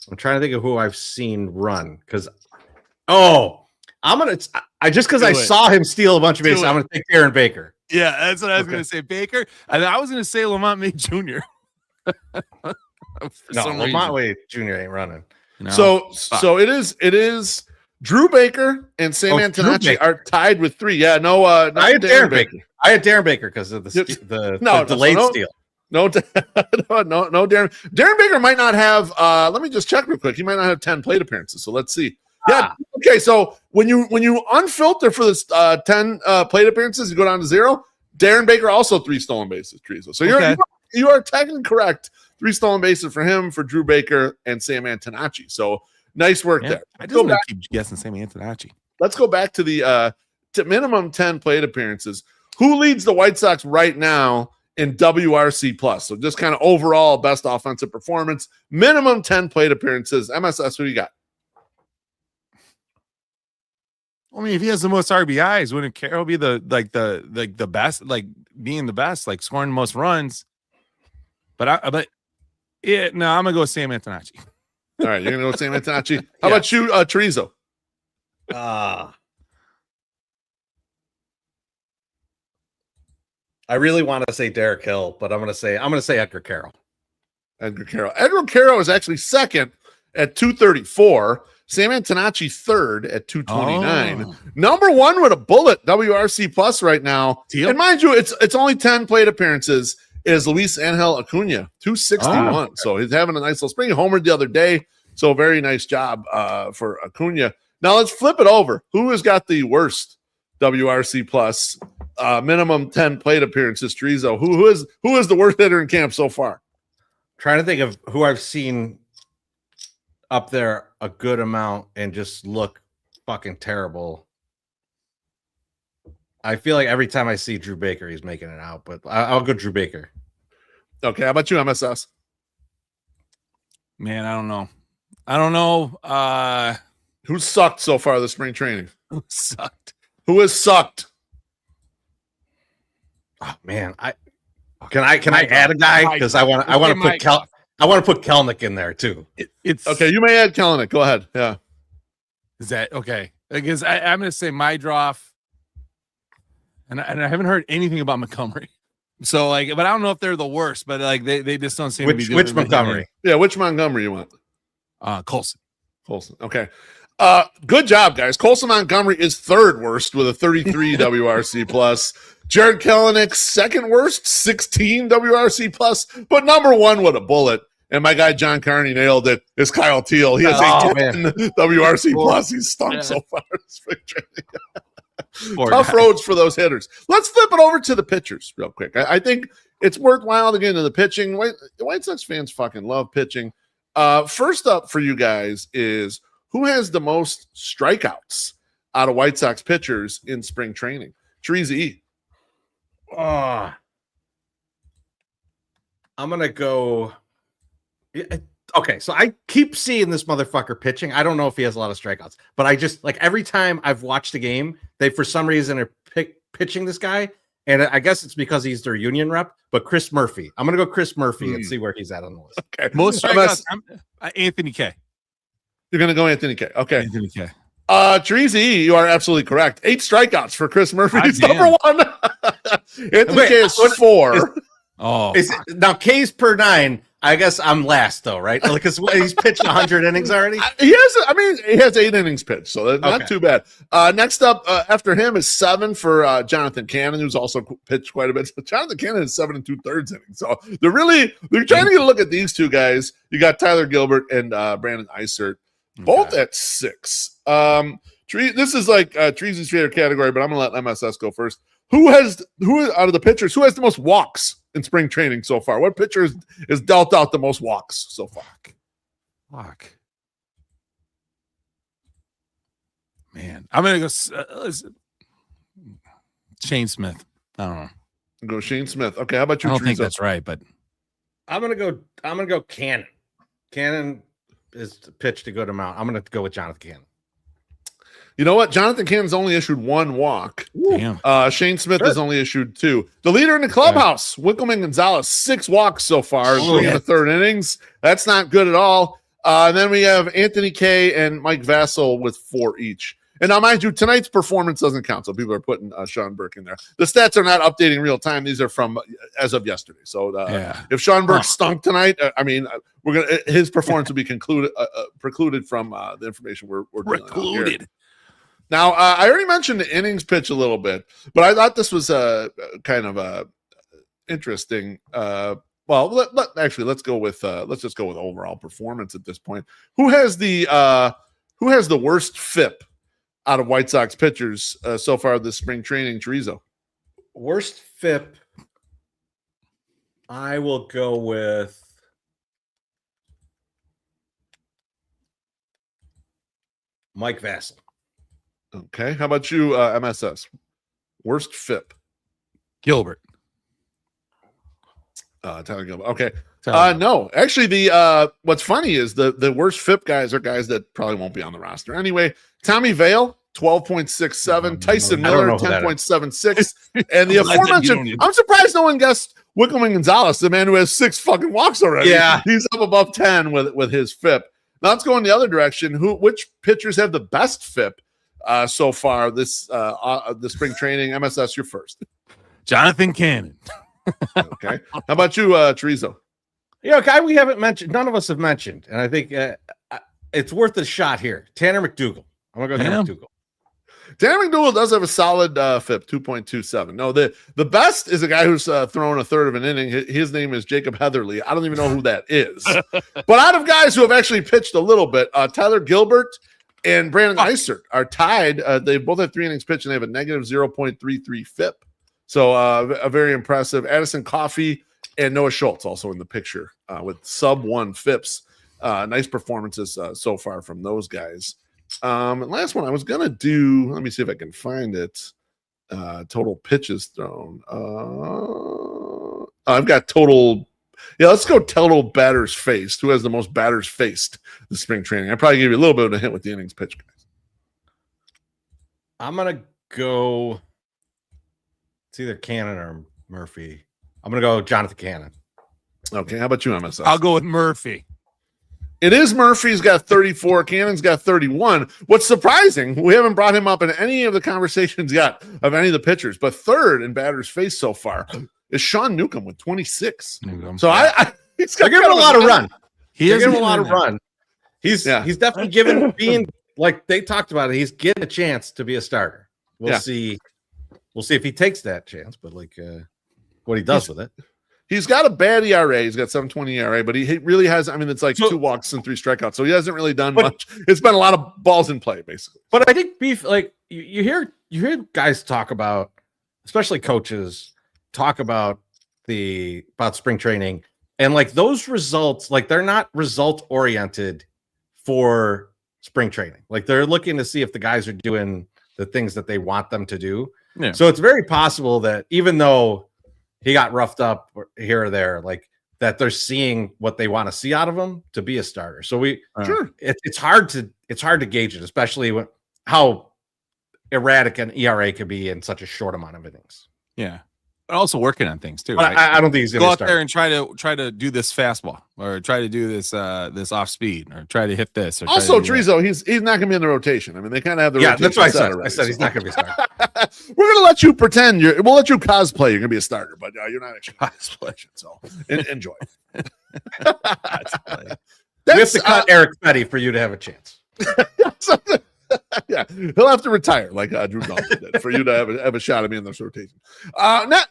I'm trying to think of who I've seen run because I saw him steal a bunch of bases. I'm gonna take Aaron Baker. Yeah, that's what I was gonna say. Baker. And I was gonna say Lamont Wade Jr. Lamont Wade Jr. ain't running. No. So it is Drew Baker and Sam Antonacci are tied with 3. Yeah, no, I had Darren Baker. I had Darren Baker because of the delayed steal. No, Darren. Darren Baker might not have. Let me just check real quick. He might not have 10 plate appearances. So let's see. Yeah. Okay. So when you unfilter for this 10 plate appearances, you go down to 0. Darren Baker also 3 stolen bases. Chorizo. So you are technically correct. 3 stolen bases for him, for Drew Baker, and Sam Antonacci. So nice work there. I just want to keep guessing Sam Antonacci. Let's go back to the to minimum 10 plate appearances. Who leads the White Sox right now in WRC plus? So just kind of overall best offensive performance, minimum 10 plate appearances. MSS, who you got? I mean, if he has the most RBIs, wouldn't Quero be the best, being the best, scoring the most runs? I'm gonna go with Sam Antonacci. All right, you're gonna go with Sam Antonacci. How about you, Chorizo? I really want to say Derek Hill, but I'm gonna say Edgar Quero. Edgar Quero is actually second at 234. Sam Antonacci third at 229. Oh. Number one with a bullet, WRC plus right now. Deal. And mind you, it's only 10 plate appearances. Is Luis Angel Acuna, 261. Oh. So he's having a nice little spring. He homered the other day. So very nice job for Acuna. Now let's flip it over. Who has got the worst WRC plus minimum 10 plate appearances? Chorizo. Who is the worst hitter in camp so far? Trying to think of who I've seen up there a good amount and just look fucking terrible. I feel like every time I see Drew Baker, he's making it out, but I'll go Drew Baker. Okay, how about you, MSS? Man, I don't know. Who sucked so far this spring training? Who sucked? Who has sucked? Oh man, can I add a guy because I want to put Kelnick in there too. It's Okay, you may add Kelenic. Go ahead. Yeah. Is that okay? Because I'm going to say Mydroff, and I haven't heard anything about Montgomery. So like, but I don't know if they're the worst. But like, they just don't seem to be doing which Montgomery. Yeah, which Montgomery you want? Colson. Okay. Good job, guys. Colson Montgomery is third worst with a 33 WRC plus. Jared Kelenic, second worst, 16 WRC plus, but number one with a bullet. And my guy John Carney nailed it. Is Kyle Teal. He has a 10 WRC plus. He's stunk so far. Tough roads for those hitters. Let's flip it over to the pitchers real quick. I think it's worthwhile to get into the pitching. White Sox fans fucking love pitching. First up for you guys is who has the most strikeouts out of White Sox pitchers in spring training? Chorizy-E. I'm gonna go. Okay, so I keep seeing this motherfucker pitching. I don't know if he has a lot of strikeouts, but I just like every time I've watched a game, they for some reason are pitching this guy, and I guess it's because he's their union rep. But Chris Murphy, I'm gonna go Chris Murphy and see where he's at on the list. Okay, Most strikeouts. Anthony K. You're gonna go Anthony K. Okay, Anthony K. Chorizy-E, you are absolutely correct. 8 strikeouts for Chris Murphy. He's number one. Anthony K is 4. Now K's per 9. I guess I'm last though, right? Because he's pitched 100 innings already. He has 8 innings pitched, so that's not too bad. Next up after him is 7 for Jonathan Cannon, who's also pitched quite a bit. So Jonathan Cannon is 7 2/3 innings. So they're trying to get a look at these two guys. You got Tyler Gilbert and Brandon Eisert, both at 6. This is like Chorizy's favorite category, but I'm gonna let MSS go first. Who out of the pitchers, who has the most walks in spring training so far? What pitcher is dealt out the most walks so far? Fuck. Man, I'm gonna go Shane Smith. I don't know. Go Shane Smith. Okay, how about you? I don't think that's right, but I'm gonna go Cannon. Cannon is pitched a good amount. I'm gonna go with Jonathan Cannon. You know what? Jonathan Cannon's only issued 1 walk. Damn. Shane Smith has only issued 2. The leader in the clubhouse, Wickleman Gonzalez, 6 walks so far, 3 in the 3rd innings. That's not good at all. And then we have Anthony K and Mike Vassell with 4 each. And now, mind you, tonight's performance doesn't count, so people are putting Sean Burke in there. The stats are not updating real time; these are from as of yesterday. So, if Sean Burke stunk tonight, his performance will be precluded from the information we're precluded. Now, I already mentioned the innings pitch a little bit, but I thought this was kind of interesting. Let's go with let's just go with overall performance at this point. Who has the worst FIP out of White Sox pitchers so far this spring training? Chorizo. Worst FIP. I will go with Mike Vassell. Okay. How about you, MSS? Worst FIP? Gilbert. Tyler Gilbert. Okay. No, actually, what's funny is the worst FIP guys are guys that probably won't be on the roster anyway. Tommy Vale, 12.67. Tyson Miller, 10.76. And the aforementioned, I'm surprised no one guessed Wickleman Gonzalez, the man who has 6 fucking walks already. Yeah. He's up above 10 with his FIP. Now let's go in the other direction. Which pitchers have the best FIP so far this spring training? MSS, you're first. Jonathan Cannon. Okay. How about you, Chorizo? Yeah, guy we haven't mentioned. None of us have mentioned, and I think it's worth a shot here. Tanner McDougal. I'm gonna go Tanner McDougal. Tanner McDougal does have a solid FIP, 2.27. No, the best is a guy who's thrown a third of an inning. His name is Jacob Heatherly. I don't even know who that is. But out of guys who have actually pitched a little bit, Tyler Gilbert and Brandon Eisert are tied. They both have 3 innings pitched, and they have a negative 0.33 FIP. So a very impressive. Addison Coffey and Noah Schultz also in the picture with sub 1 FIPs. Nice performances so far from those guys. And last one I was gonna do, let me see if I can find it. Total pitches thrown. I've got total. Yeah, let's go total batters faced. Who has the most batters faced this spring training? I probably give you a little bit of a hint with the innings pitch, guys. I'm gonna go. It's either Cannon or Murphy. I'm gonna go Jonathan Cannon. Okay, how about you, MSS? I'll go with Murphy. It is Murphy's got 34. Cannon's got 31. What's surprising, we haven't brought him up in any of the conversations yet of any of the pitchers, but third in batters faced so far is Sean Newcomb with 26. So he's got giving him a lot of run. He's giving him a lot of run. He's definitely given being like they talked about it. He's getting a chance to be a starter. We'll see. We'll see if he takes that chance, but what he does with it. He's got a bad ERA. He's got 7.20 ERA, but he really has. I mean, it's like 2 walks and 3 strikeouts. So he hasn't really done much. It's been a lot of balls in play, basically. But I think Beef, like you hear guys talk about, especially coaches, talk about spring training, and like those results, like they're not result oriented for spring training. Like they're looking to see if the guys are doing the things that they want them to do. Yeah. So it's very possible that even though he got roughed up here or there, like that they're seeing what they want to see out of him to be a starter. So it's hard to gauge it, especially when how erratic an ERA could be in such a short amount of innings. Yeah. But also working on things too. Right? I don't think he's going to go out there and try to do this fastball or try to do this off speed or try to hit this. Or also, Chorizo, he's not going to be in the rotation. I mean, they kind of have the rotation. That's what I said. I said he's not going to be a starter. We're going to let you pretend we'll let you cosplay. You're going to be a starter, but you're not actually cosplaying. So enjoy. We have to cut Eric Petty for you to have a chance. Yeah, he'll have to retire like Drew Dalton did for you to have a shot at me in this rotation.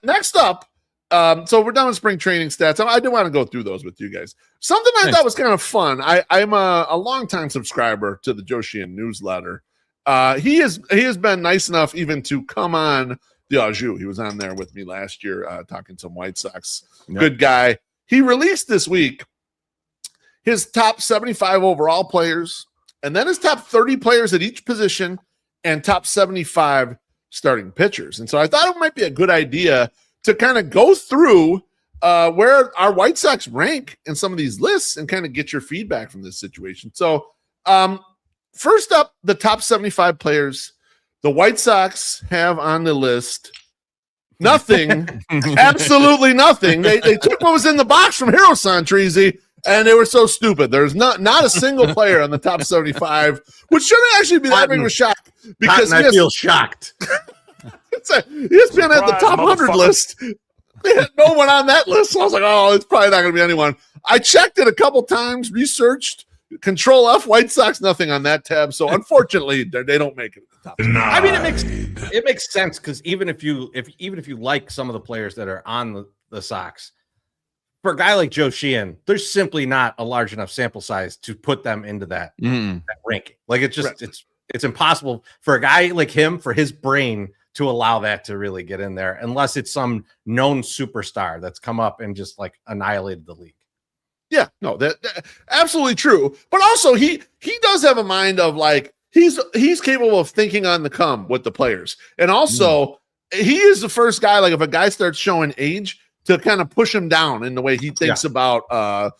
Next up, so we're done with spring training stats. I do want to go through those with you guys. Something I thought was kind of fun. I'm a longtime subscriber to the Joe Sheehan newsletter. He has been nice enough even to come on the Au Jus. He was on there with me last year talking some White Sox. Yep. Good guy. He released this week his top 75 overall players, and then his top 30 players at each position and top 75 starting pitchers. And so I thought it might be a good idea to kind of go through where our White Sox rank in some of these lists and kind of get your feedback from this situation. So first up, the top 75 players the White Sox have on the list. Nothing, absolutely nothing. They took what was in the box from Hero-san, Chorizy, and they were so stupid. There's not a single player on the top 75, which shouldn't actually be that big of a shock. Because I feel shocked. ESPN had the top 100 list. They had no one on that list. So I was like, oh, it's probably not going to be anyone. I checked it a couple times, researched, Control F, White Sox, nothing on that tab. So unfortunately, they don't make it at the top. I mean, it makes sense because even if you like some of the players that are on the Sox, for a guy like Joe Sheehan, there's simply not a large enough sample size to put them into that ranking. Like it's just it's impossible for a guy like him, for his brain to allow that to really get in there, unless it's some known superstar that's come up and just like annihilated the league. Yeah, no, that absolutely true. But also he does have a mind of like he's capable of thinking on the come with the players. And also he is the first guy, like if a guy starts showing age, to kind of push him down in the way he thinks about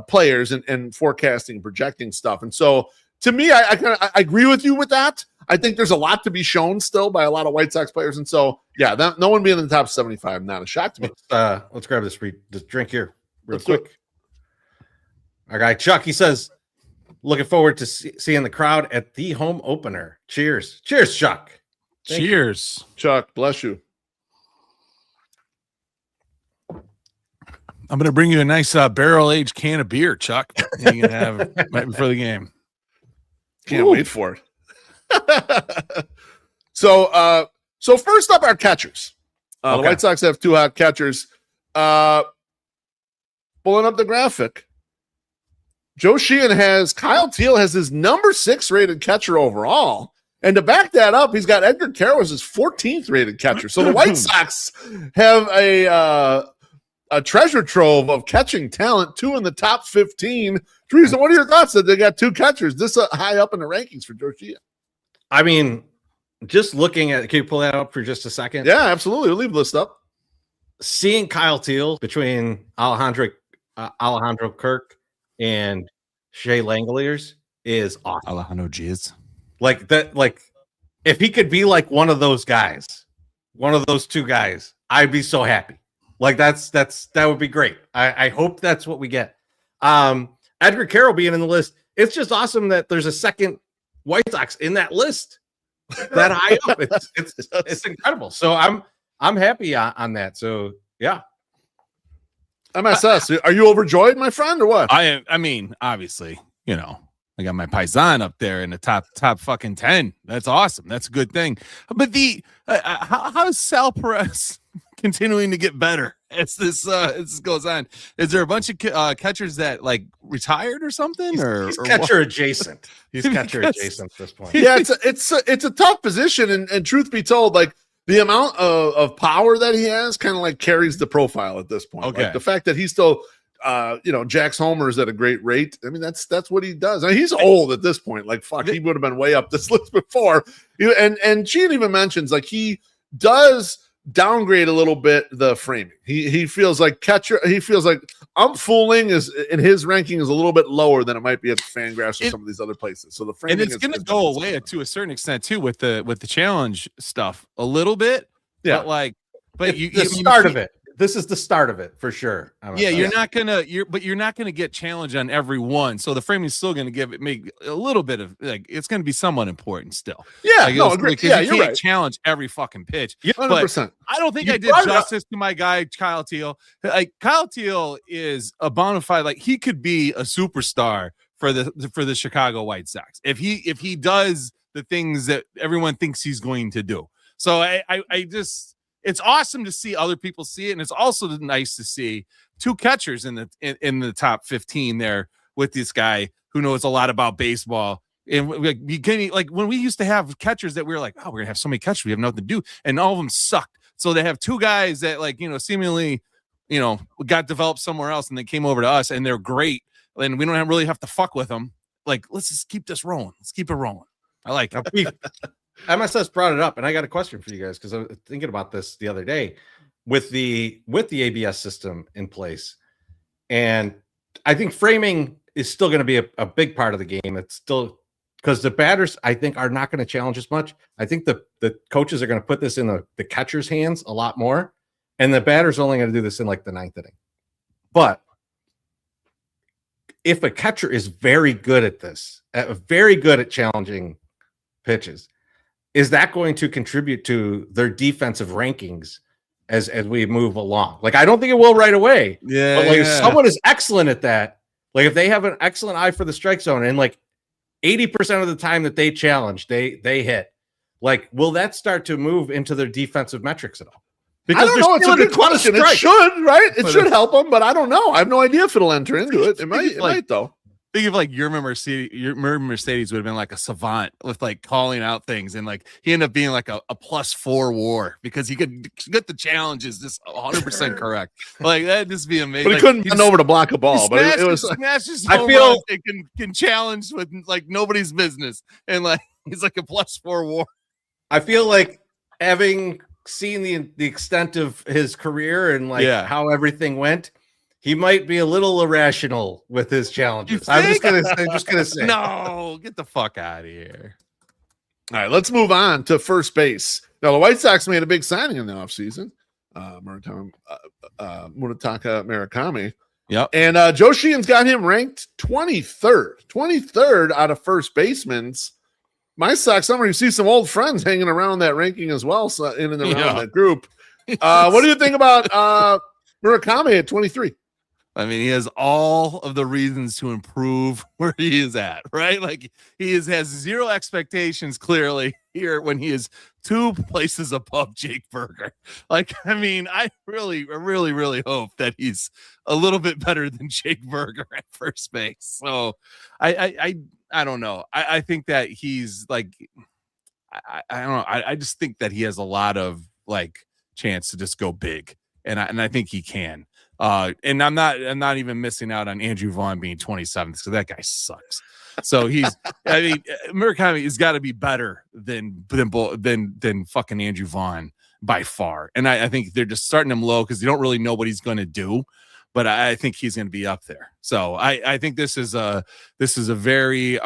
players and forecasting, projecting stuff. And so to me, I agree with you with that. I think there's a lot to be shown still by a lot of White Sox players. And so, yeah, no one being in the top 75, not a shock to me. Let's grab this drink here real quick. Our guy Chuck, he says, looking forward to seeing the crowd at the home opener. Cheers. Cheers, Chuck. Cheers. Chuck, bless you. I'm going to bring you a nice barrel-aged can of beer, Chuck. You can have right before the game. Can't wait for it. So first up, our catchers. The White Sox have 2 hot catchers. Pulling up the graphic, Joe Sheehan has Kyle Teel has his number 6 rated catcher overall. And to back that up, he's got Edgar Quero as his 14th rated catcher. So the White Sox have a treasure trove of catching talent, 2 in the top 15. Teresa, what are your thoughts that they got 2 catchers this high up in the rankings for Joe Sheehan? I mean, just looking at, can you pull that up for just a second? Yeah, absolutely. We'll leave the list up. Seeing Kyle Teel between Alejandro Kirk and Shea Langoliers is awesome. Alejandro Jizz. Like that, like if he could be like one of those guys, one of those 2 guys, I'd be so happy. Like that would be great. I hope that's what we get. Edgar Quero being in the list, it's just awesome that there's a second White Sox in that list that high up. It's incredible. So I'm happy on that. So yeah. MSS, are you overjoyed, my friend, or what? I mean, obviously, you know, I got my Paisan up there in the top fucking 10. That's awesome. That's a good thing. But the how is Sal Perez continuing to get better as this goes on? Is there a bunch of catchers that like retired or something? He's catcher adjacent. He's catcher adjacent at this point. Yeah, it's a tough position, and truth be told, like the amount of power that he has kind of like carries the profile at this point. Okay. Like the fact that he's still jacks homers at a great rate. I mean, that's what he does. I mean, he's old at this point. Like, fuck, he would have been way up this list before. And Sheehan even mentions like he does downgrade a little bit the framing. He feels like catcher. He feels like fooling is in his ranking is a little bit lower than it might be at Fangraphs or some of these other places. So the framing and it's going to go away to a certain extent too with the challenge stuff a little bit. Yeah, but the start of it. This is the start of it for sure. Yeah, you're not gonna get challenged on every one. So the framing is still gonna make a little bit of like it's gonna be somewhat important still. Yeah, like, no, agree. Yeah, you you're can't right. challenge every fucking pitch. 100%. I don't think I did justice to my guy Kyle Teel. Like Kyle Teel is a bona fide, like he could be a superstar for the Chicago White Sox if he does the things that everyone thinks he's going to do. So I just. It's awesome to see other people see it, and it's also nice to see 2 catchers in the top 15 there with this guy who knows a lot about baseball. And like when we used to have catchers that we were like, oh, we're gonna have so many catchers, we have nothing to do, and all of them sucked. So they have 2 guys that seemingly got developed somewhere else, and they came over to us, and they're great, and we don't really have to fuck with them. Like, let's just keep this rolling. Let's keep it rolling. I like it. MSS brought it up, and I got a question for you guys because I was thinking about this the other day with the ABS system in place, and I think framing is still going to be a big part of the game. It's still because the batters I think are not going to challenge as much. I think the coaches are going to put this in the catcher's hands a lot more, and the batters are only going to do this in like the 9th inning. But if a catcher is very good at this, very good at challenging pitches, is that going to contribute to their defensive rankings as we move along? Like, I don't think it will right away. Yeah. But like, if someone is excellent at that, like if they have an excellent eye for the strike zone and like 80% of the time that they challenge, they hit, like, will that start to move into their defensive metrics at all? Because I don't know. It's a good question. It should, right? It should help them, but I don't know. I have no idea if it'll enter into it. It might though. Think of like your Mercedes would have been like a savant with like calling out things, and like he ended up being like a +4 WAR because he could get the challenges just 100% correct. Like that'd just be amazing. But he couldn't bend over to block a ball. But it was. I feel it can challenge with like nobody's business, and like he's like a +4 WAR. I feel like having seen the extent of his career and like how everything went, he might be a little irrational with his challenges. I'm just gonna say. No, get the fuck out of here. All right, let's move on to first base. Now, the White Sox made a big signing in the offseason. Munetaka Murakami. Yep. And Joe Sheehan's got him ranked 23rd out of first basemans. MySoxSummer, you see some old friends hanging around that ranking as well, so in and around that group. What do you think about Murakami at 23? I mean, he has all of the reasons to improve where he is at, right? Like has zero expectations clearly here when he is 2 places above Jake Berger. Like, I mean, I really hope that he's a little bit better than Jake Berger at first base. So I don't know. I think that he's like, I don't know. I just think that he has a lot of like chance to just go big. And I think he can. And I'm not even missing out on Andrew Vaughn being 27th because that guy sucks. So I mean, Murakami has got to be better than fucking Andrew Vaughn by far. And I think they're just starting him low because they don't really know what he's going to do. But I think he's going to be up there. So I think this is a very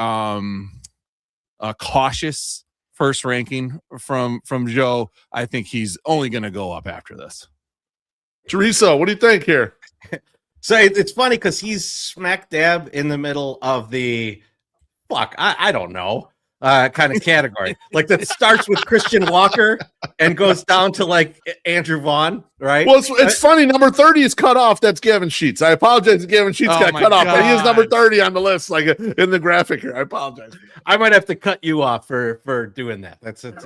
cautious first ranking from Joe. I think he's only going to go up after this. Teresa, what do you think here? So it's funny because he's smack dab in the middle of the I don't know kind of category. Like that starts with Christian Walker and goes down to like Andrew Vaughn, right? Well, it's funny. Number 30 is cut off. That's Gavin Sheets. I apologize. Gavin Sheets got cut off, but he is number 30 on the list, like in the graphic here. I apologize. I might have to cut you off for doing that. That's it.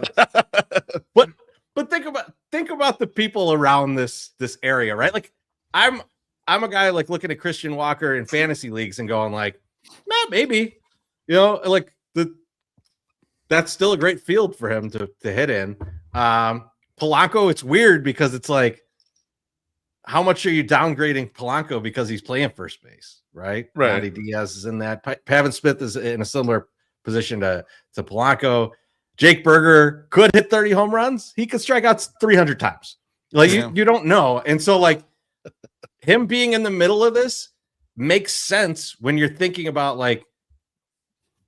But think about the people around this area, right? Like I'm a guy like looking at Christian Walker in fantasy leagues and going like, maybe, like that's still a great field for him to hit in. Polanco, it's weird because it's like, how much are you downgrading Polanco because he's playing first base, right? Right. Yandy Diaz is in that. Pavin Smith is in a similar position to Polanco. Jake Berger could hit 30 home runs. He could strike out 300 times. Like you don't know. And so like him being in the middle of this makes sense when you're thinking about like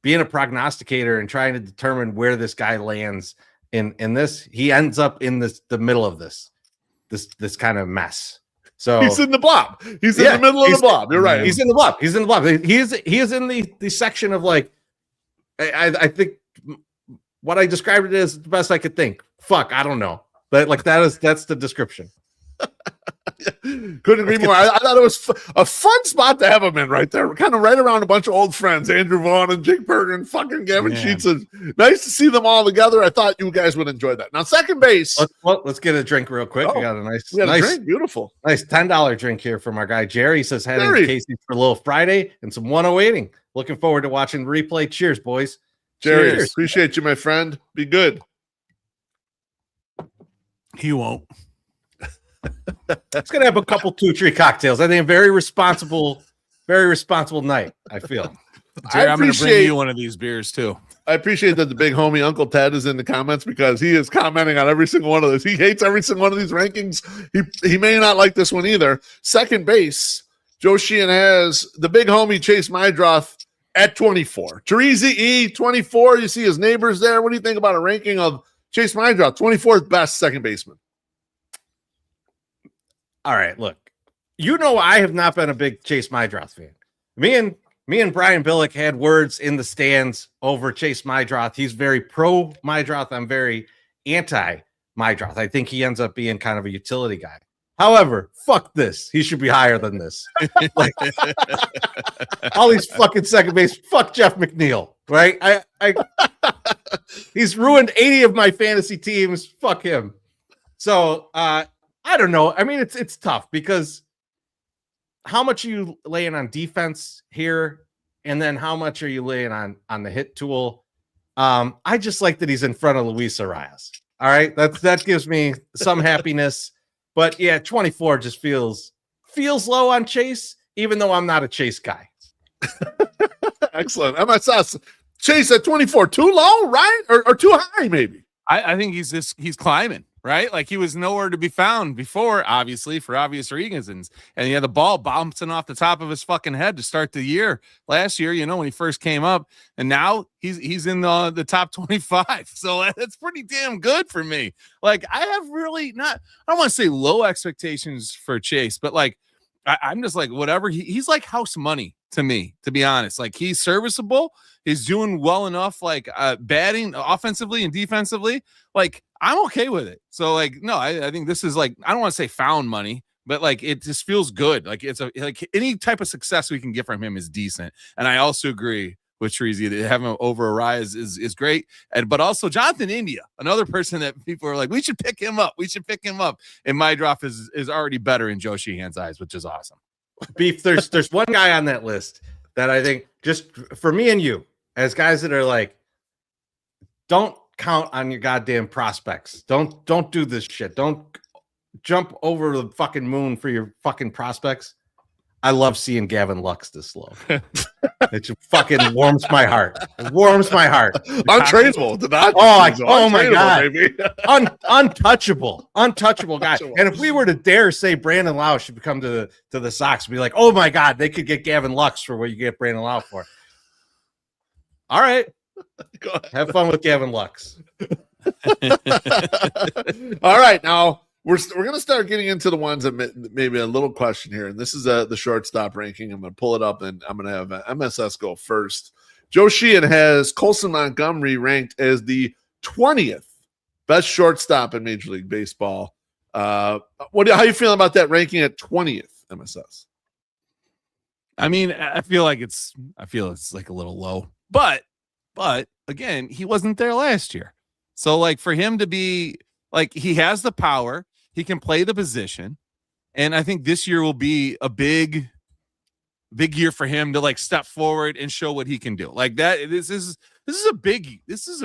being a prognosticator and trying to determine where this guy lands in this. He ends up in the middle of this kind of mess. So he's in the blob. He's in the middle of the blob. You're right. He's in the blob. He is in the section of like, I think what I described it as the best I could think. I don't know. But like that's the description. Couldn't agree more. I thought it was a fun spot to have him in right there. Kind of right around a bunch of old friends, Andrew Vaughn and Jake Berger and fucking Gavin Sheets. Nice to see them all together. I thought you guys would enjoy that. Now, second base. Let's get a drink real quick. We got a nice drink. Beautiful. Nice $10 drink here from our guy Jerry. Says heading to Casey for a little Friday and some 108ing. Looking forward to watching the replay. Cheers, boys. Jerry, Cheers. Appreciate you, my friend. Be good. He won't. It's gonna have a couple 2-3 cocktails. I think a very responsible night. I feel. Jerry, I'm gonna bring you one of these beers too. I appreciate that the big homie Uncle Ted is in the comments because he is commenting on every single one of those. He hates every single one of these rankings. He may not like this one either. Second base, Joe Sheehan has the big homie Chase Mydroth at 24. Chorizy-E 24. You see his neighbors there. What do you think about a ranking of Chase Mydroth, 24th best second baseman? All right, look. I have not been a big Chase Mydroth fan. Me and Brian Billick had words in the stands over Chase Mydroth. He's very pro Mydroth. I'm very anti Mydroth. I think he ends up being kind of a utility guy. However, fuck this. He should be higher than this. Like, all these fucking second base. Fuck Jeff McNeil, right? He's ruined 80 of my fantasy teams. Fuck him. So I don't know. I mean, it's tough because how much are you laying on defense here, and then how much are you laying on the hit tool? I just like that he's in front of Luis Arias. All right, that gives me some happiness. But yeah, 24 just feels low on Chase, even though I'm not a Chase guy. Excellent. MSS Chase at 24, too low, right? Or too high, maybe. I think he's climbing, right? Like he was nowhere to be found before, obviously, for obvious reasons. And he had the ball bouncing off the top of his fucking head to start the year last year, when he first came up. And now he's in the top 25. So that's pretty damn good for me. Like I have really I don't want to say low expectations for Chase, but like I'm just like, whatever. He's like house money to me, to be honest. Like he's serviceable. He's doing well enough, like batting offensively and defensively. Like I'm okay with it. So like, no, I think this is like, I don't want to say found money, but like it just feels good. Like it's like any type of success we can get from him is decent. And I also agree with Chorizy that having him over Araya is great. But also Jonathan India, another person that people are like, we should pick him up. We should pick him up. And my drop is already better in Joe Sheehan's eyes, which is awesome. Beef, there's one guy on that list that I think, just for me and you, as guys that are like, don't count on your goddamn prospects. Don't do this shit. Don't jump over the fucking moon for your fucking prospects. I love seeing Gavin Lux this slow. It just fucking warms my heart. It warms my heart. Untradeable. Oh my God. Untouchable guy. And if we were to dare say Brandon Lau should come to the Sox, be like, oh my God, they could get Gavin Lux for what you get Brandon Lau for. All right. Have fun with Gavin Lux. All right. Now we're going to start getting into the ones that maybe a little question here. And this is the shortstop ranking. I'm going to pull it up and I'm going to have MSS go first. Joe Sheehan has Colson Montgomery ranked as the 20th best shortstop in Major League Baseball. How you feeling about that ranking at 20th, MSS? I mean, I feel it's like a little low, but again, he wasn't there last year. So like for him to be like, he has the power, he can play the position. And I think this year will be a big year for him to like step forward and show what he can do. Like that. This is a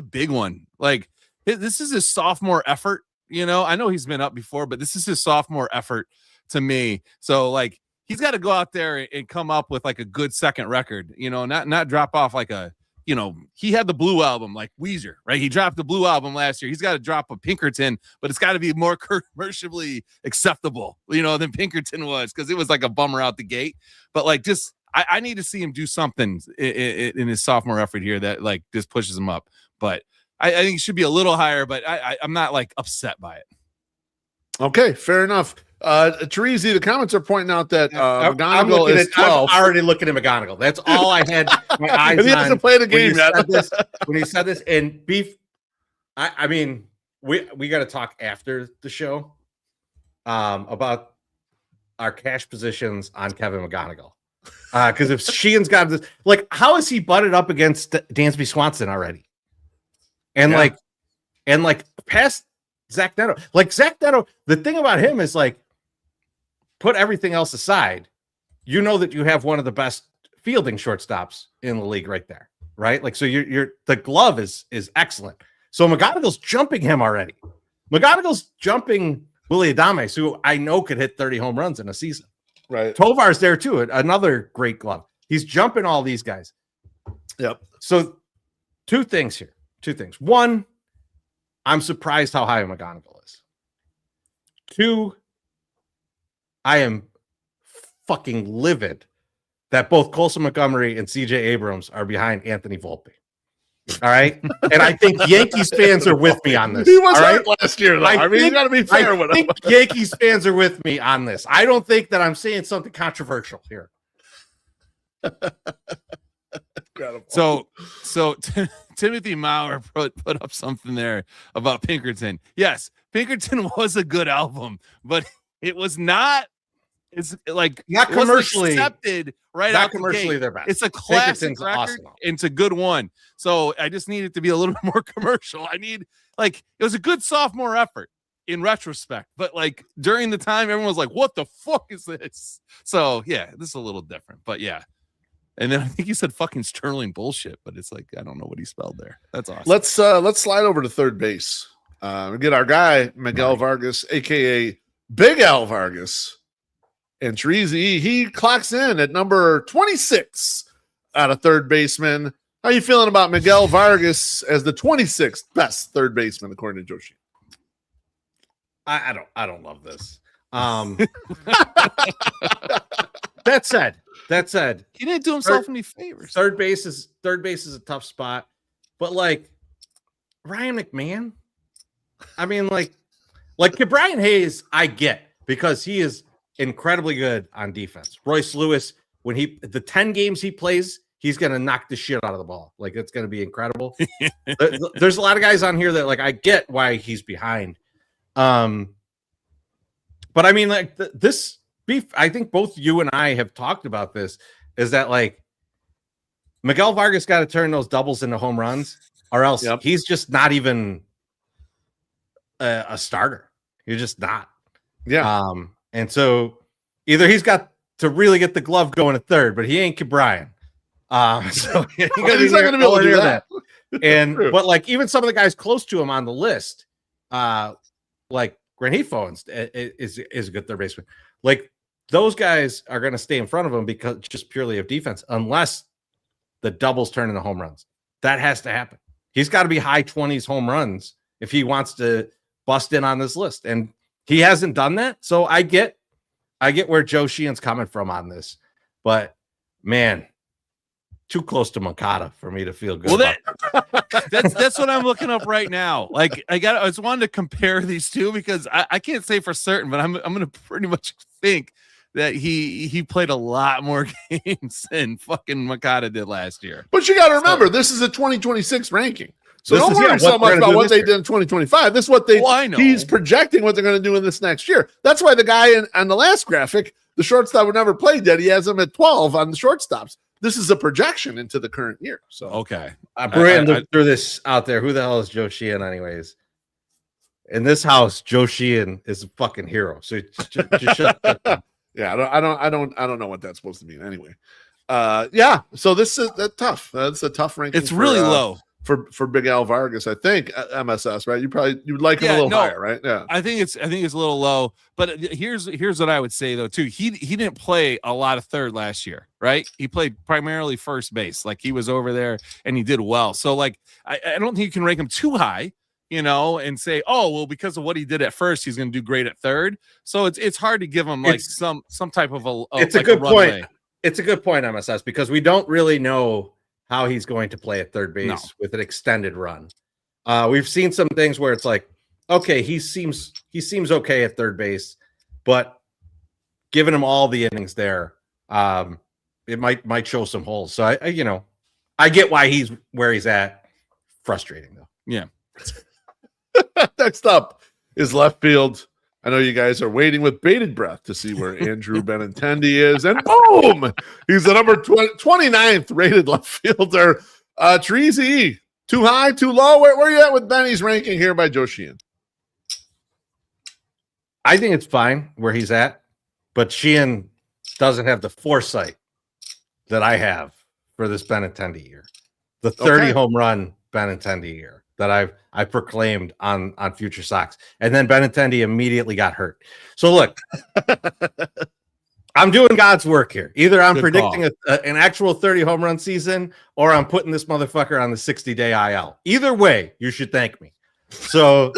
big one. Like this is his sophomore effort. You know, I know he's been up before, but this is his sophomore effort to me. So like, he's got to go out there and come up with like a good second record, you know, not drop off like a, you know, he had the Blue album like Weezer, right? He dropped the Blue album last year. He's got to drop a Pinkerton, but it's got to be more commercially acceptable, you know, than Pinkerton was, because it was like a bummer out the gate. But like, just I need to see him do something in his sophomore effort here that like just pushes him up. But I think it should be a little higher, but I'm not like upset by it. Okay, fair enough. Chorizy, the comments are pointing out that McGonigal is 12. I'm already looking at McGonigal. That's all I had my eyes on. He hasn't played a game yet. When he said this, and Beef, I mean, we got to talk after the show about our cash positions on Kevin McGonigal. Because if Sheehan's got this, like, how is he butted up against Dansby Swanson already? And like past Zach Neto. Like Zach Neto, the thing about him is like, put everything else aside, you know that you have one of the best fielding shortstops in the league right there, right? Like, so you're the glove is excellent. So McGonigal's jumping him already. McGonigal's jumping Willie Adames, who I know could hit 30 home runs in a season. Right. Tovar's there too, another great glove. He's jumping all these guys. Yep. So two things here. One, I'm surprised how high McGonigal is. Two, I am fucking livid that both Colson Montgomery and CJ Abrams are behind Anthony Volpe. All right. And I think Yankees fans are with me on this. He was hurt last year, though. I mean, you got to be fair with him. I think Yankees fans are with me on this. I don't think that I'm saying something controversial here. Incredible. So Timothy Maurer put up something there about Pinkerton. Yes, Pinkerton was a good album, but it was not. It's like not commercially accepted right not out commercially. The They're best. It's a classic record. Awesome. And it's a good one. So I just need it to be a little bit more commercial. I need it was a good sophomore effort in retrospect, but like during the time, everyone was like, "What the fuck is this?" So yeah, this is a little different, but yeah. And then I think he said fucking Sterling bullshit, but it's like I don't know what he spelled there. That's awesome. Let's slide over to third base. We get our guy Miguel Vargas, aka Big Al Vargas, and Chorizy-E. He clocks in at number 26 out of third baseman. How you feeling about Miguel Vargas as the 26th best third baseman according to Joshi? I don't love this. That said, he didn't do himself any favors. Third base is a tough spot, but like Ryan McMahon, I mean, like Brian Hayes, I get because he is incredibly good on defense. Royce Lewis, when the 10 games he plays, he's gonna knock the shit out of the ball. Like it's gonna be incredible. There's a lot of guys on here that like I get why he's behind. But I mean, like this beef, I think both you and I have talked about this, is that like Miguel Vargas got to turn those doubles into home runs, or else he's just not even a starter. You're just not. Yeah. And so either he's got to really get the glove going at third, but he ain't Cabrian. So he's not going to be able to do that. And but like even some of the guys close to him on the list, like Granifo is a good third baseman. Like those guys are going to stay in front of him because just purely of defense, unless the doubles turn into home runs. That has to happen. He's got to be high 20s home runs if he wants to bust in on this list, and he hasn't done that. So I get where Joe Sheehan's coming from on this, but man, too close to Moncada for me to feel good. Well, that's what I'm looking up right now. Like I just wanted to compare these two because I can't say for certain, but I'm going to pretty much think that he played a lot more games than fucking Moncada did last year. But you got to remember, this is a 2026 ranking. So don't worry so much about what they did in 2025. This is what he's projecting what they're going to do in this next year. That's why the guy on the last graphic, the shortstop who never played yet, he has him at 12 on the shortstops. This is a projection into the current year. So okay, Brian, look through this out there. Who the hell is Joe Sheehan, anyways? In this house, Joe Sheehan is a fucking hero. So just shut up. Yeah, I don't know what that's supposed to mean. Anyway, yeah. So this is tough. That's a tough ranking. It's really low for Big Al Vargas, I think. MSS, right? You'd like him a little higher, right? Yeah. I think it's a little low. But here's what I would say though too. He didn't play a lot of third last year, right? He played primarily first base. Like he was over there and he did well. So like I don't think you can rank him too high, and say, oh well, because of what he did at first, he's going to do great at third. So it's hard to give him like some type of a. It's like a good point. It's a good point, MSS, because we don't really know how he's going to play at third base with an extended run. We've seen some things where it's like, okay, he seems okay at third base, but giving him all the innings there, it might show some holes. So I get why he's where he's at. Frustrating though. Yeah. Next up is left field. I know you guys are waiting with bated breath to see where Andrew Benintendi is, and boom, he's the number 29th rated left fielder. Chorizy-E, too high, too low? Where are you at with Benny's ranking here by Joe Sheehan? I think it's fine where he's at, but Sheehan doesn't have the foresight that I have for this Benintendi year. The 30 home run Benintendi year that I proclaimed on Future Sox. And then Benintendi immediately got hurt. So look, I'm doing God's work here. Either I'm predicting an actual 30 home run season, or I'm putting this motherfucker on the 60-day IL. Either way, you should thank me. So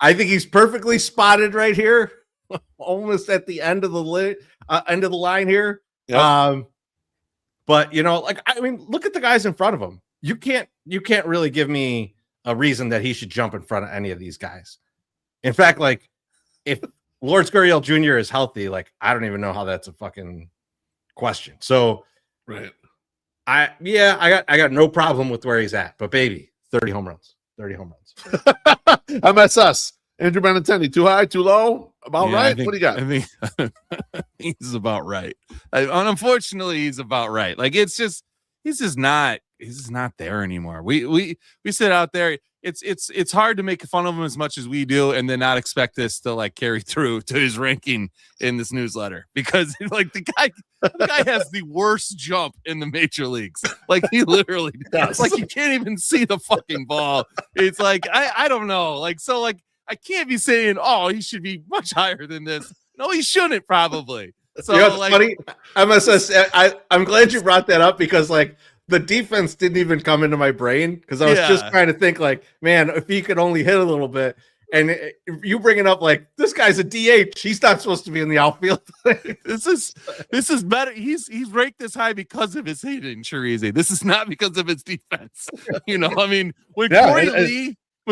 I think he's perfectly spotted right here, almost at the end of the line here. Yep. But look at the guys in front of him. You can't really give me a reason that he should jump in front of any of these guys. In fact, like if Lord Gurriel Jr. is healthy, like I don't even know how that's a fucking question. So right. I got no problem with where he's at, but baby, 30 home runs. MSS. Andrew Benintendi, too high, too low? About right? What do you got? I think he's about right. Unfortunately, he's about right. Like he's just not there anymore. We sit out there. It's hard to make fun of him as much as we do, and then not expect this to like carry through to his ranking in this newsletter, because like the guy has the worst jump in the major leagues. Like he literally does. Like you can't even see the fucking ball. It's like I don't know. Like so like I can't be saying he should be much higher than this. No, he shouldn't probably. So like funny. MSS. I'm glad you brought that up, because like the defense didn't even come into my brain, because I was just trying to think like, man, if he could only hit a little bit. And if you bring it up like this guy's a DH, he's not supposed to be in the outfield. This is better. He's ranked this high because of his hitting, Chorizy. This is not because of his defense. I mean, when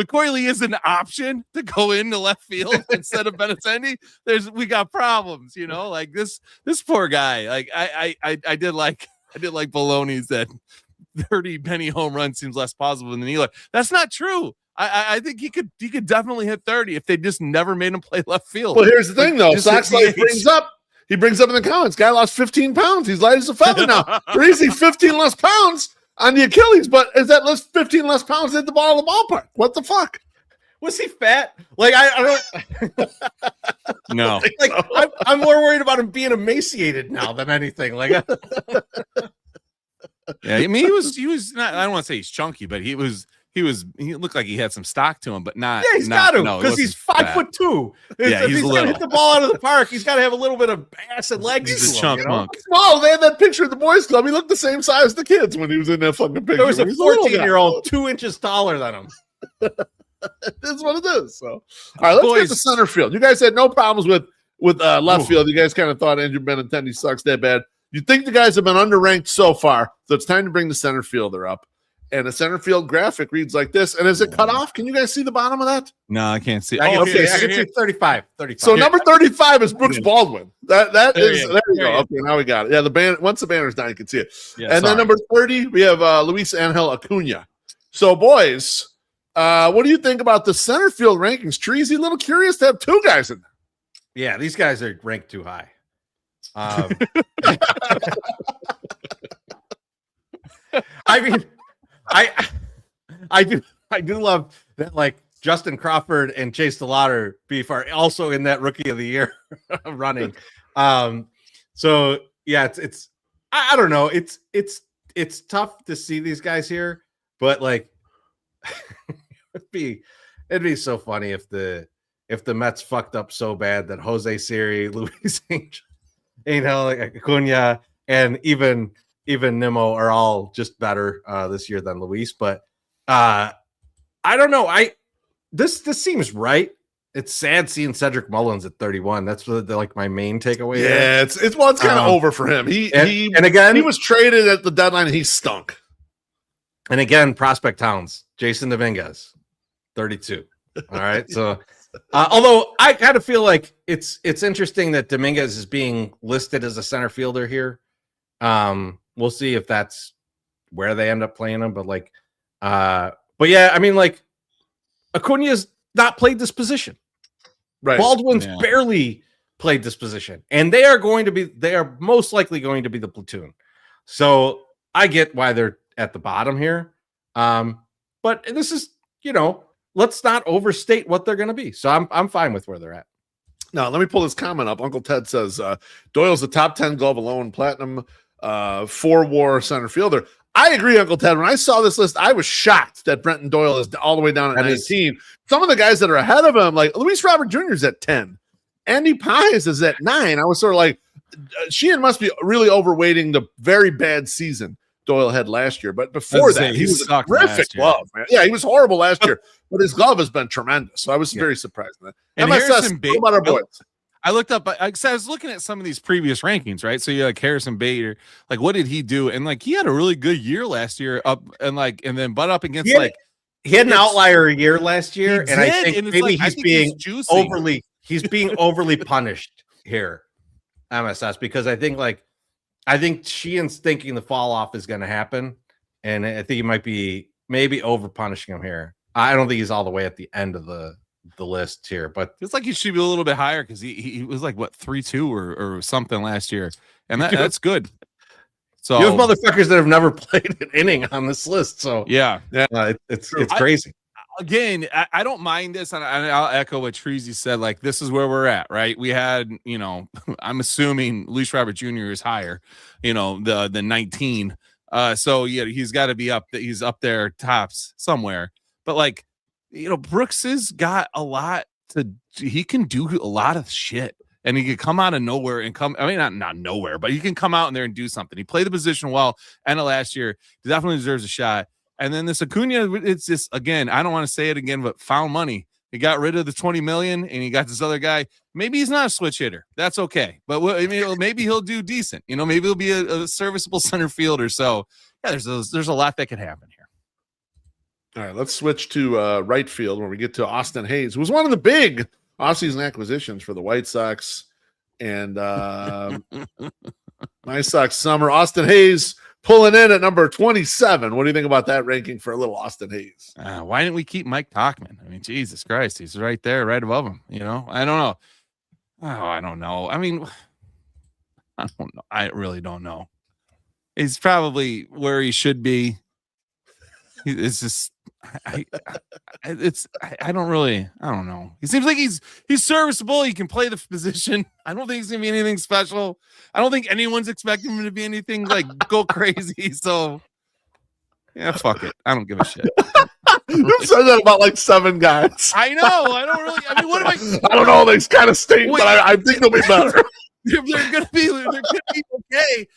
Corey Lee is an option to go into left field instead of Benintendi, we got problems. Like this poor guy. Like I did like Baloney's that 30 Benny home run seems less possible than Eli. That's not true. I think he could definitely hit 30 if they just never made him play left field. Well, here's the thing, though. Sox Life brings up in the comments. Guy lost 15 pounds. He's light as a feather now. Crazy 15 less pounds on the Achilles, but is that 15 less pounds hit the ball of the ballpark? What the fuck? Was he fat? Like I don't. No. Like I'm more worried about him being emaciated now than anything. Like, yeah, I mean, he was not. I don't want to say he's chunky, but he looked like he had some stock to him, but not. Yeah, he's got to because he's 5'2". Yeah, if he's gonna little. hit the ball out of the park, he's got to have a little bit of ass and legs. He's a chunk monk. Small. They had that picture at the boys' club. He looked the same size as the kids when he was in that fucking picture. There was a 14-year-old 2 inches taller than him. That's what it is. So, all right, let's get to center field. You guys had no problems with left field. You guys kind of thought Andrew Benetti sucks that bad. You think the guys have been underranked so far, so it's time to bring the center fielder up. And the center field graphic reads like this. And is it cut off? Can you guys see the bottom of that? No, I can't see. I can see 35. So number 35 is Brooks Baldwin. There you go. Okay, now we got it. Yeah, the banner. Once the banner's down, you can see it. Yeah, and then number 30, we have Luis Angel Acuna. So, boys, what do you think about the center field rankings? Chorizy, a little curious to have two guys in there. Yeah, these guys are ranked too high. I mean, I do love that, like, Justin Crawford and Chase DeLauder Beef are also in that Rookie of the Year running. So yeah, it's I don't know. It's tough to see these guys here, but like it'd be so funny if the Mets fucked up so bad that Jose Siri, Luis Angel, like Acuna, and even Nimmo are all just better this year than Luis. But I don't know. This seems right. It's sad seeing Cedric Mullins at 31. That's like my main takeaway. Yeah, it's kind of over for him. He was traded at the deadline and he stunk. And again, prospect towns, Jason Dominguez, 32. All right. So although I kind of feel like it's interesting that Dominguez is being listed as a center fielder here. We'll see if that's where they end up playing him. But but yeah, I mean, like, Acuna's not played this position. Right. Baldwin's barely played this position, and they are most likely going to be the platoon. So I get why they're at the bottom here. But this is, let's not overstate what they're going to be. So I'm fine with where they're at. Now, let me pull this comment up. Uncle Ted says, Doyle's the top 10 glove alone, platinum 4-WAR center fielder. I agree, Uncle Ted. When I saw this list, I was shocked that Brenton Doyle is all the way down at 19. Some of the guys that are ahead of him, like Luis Robert Jr. is at 10. Andy Pies is at 9. I was sort of like, Sheehan must be really overweighting the very bad season Doyle had last year. But before that, he was a terrific glove, man. Yeah, he was horrible last year, but his glove has been tremendous. So I was very surprised by that. And MSS, what about our boys? I looked up, I was looking at some of these previous rankings, right? So you like Harrison Bader, like what did he do? And like he had a really good year last year, and then butt up against he had an outlier year last year, and I think maybe he's being overly punished here, MSS, because I think Sheehan's thinking the fall off is going to happen, and I think he might be maybe over punishing him here. I don't think he's all the way at the end of the list here, but it's like he should be a little bit higher because he was like 3-2 or something last year, and that's good. So you have motherfuckers that have never played an inning on this list. So yeah, it's crazy. Again, I don't mind this, and I'll echo what Chorizy said. Like, this is where we're at, right? We had, I'm assuming Luis Robert Jr. is higher, the 19. So yeah, he's got to be up. He's up there tops somewhere. But like, Brooks has got a lot he can do a lot of shit, and he can come out of nowhere and not nowhere, but he can come out in there and do something. He played the position well, end of last year, definitely deserves a shot. And then this Acuna, it's just, again, I don't want to say it again, but found money. He got rid of the $20 million, and he got this other guy. Maybe he's not a switch hitter. That's okay. But maybe he'll do decent. Maybe he'll be a serviceable center fielder. So yeah, there's a lot that could happen here. All right, let's switch to right field when we get to Austin Hayes, who was one of the big offseason acquisitions for the White Sox and MySoxSummer. Austin Hayes pulling in at number 27. What do you think about that ranking for a little Austin Hayes? Why didn't we keep Mike Tauchman? I mean, Jesus Christ, he's right there, right above him. You know, I don't know. Oh, I don't know. I mean, I don't know. I really don't know. He's probably where he should be. It's just, I don't know. He seems like he's serviceable. He can play the position. I don't think he's gonna be anything special. I don't think anyone's expecting him to be anything like go crazy. So yeah, fuck it. I don't give a shit. You've said that about like 7 guys. I know. I don't really. I mean, what am I? I don't know. They kind of stink, but I think they'll be better. They're gonna be okay.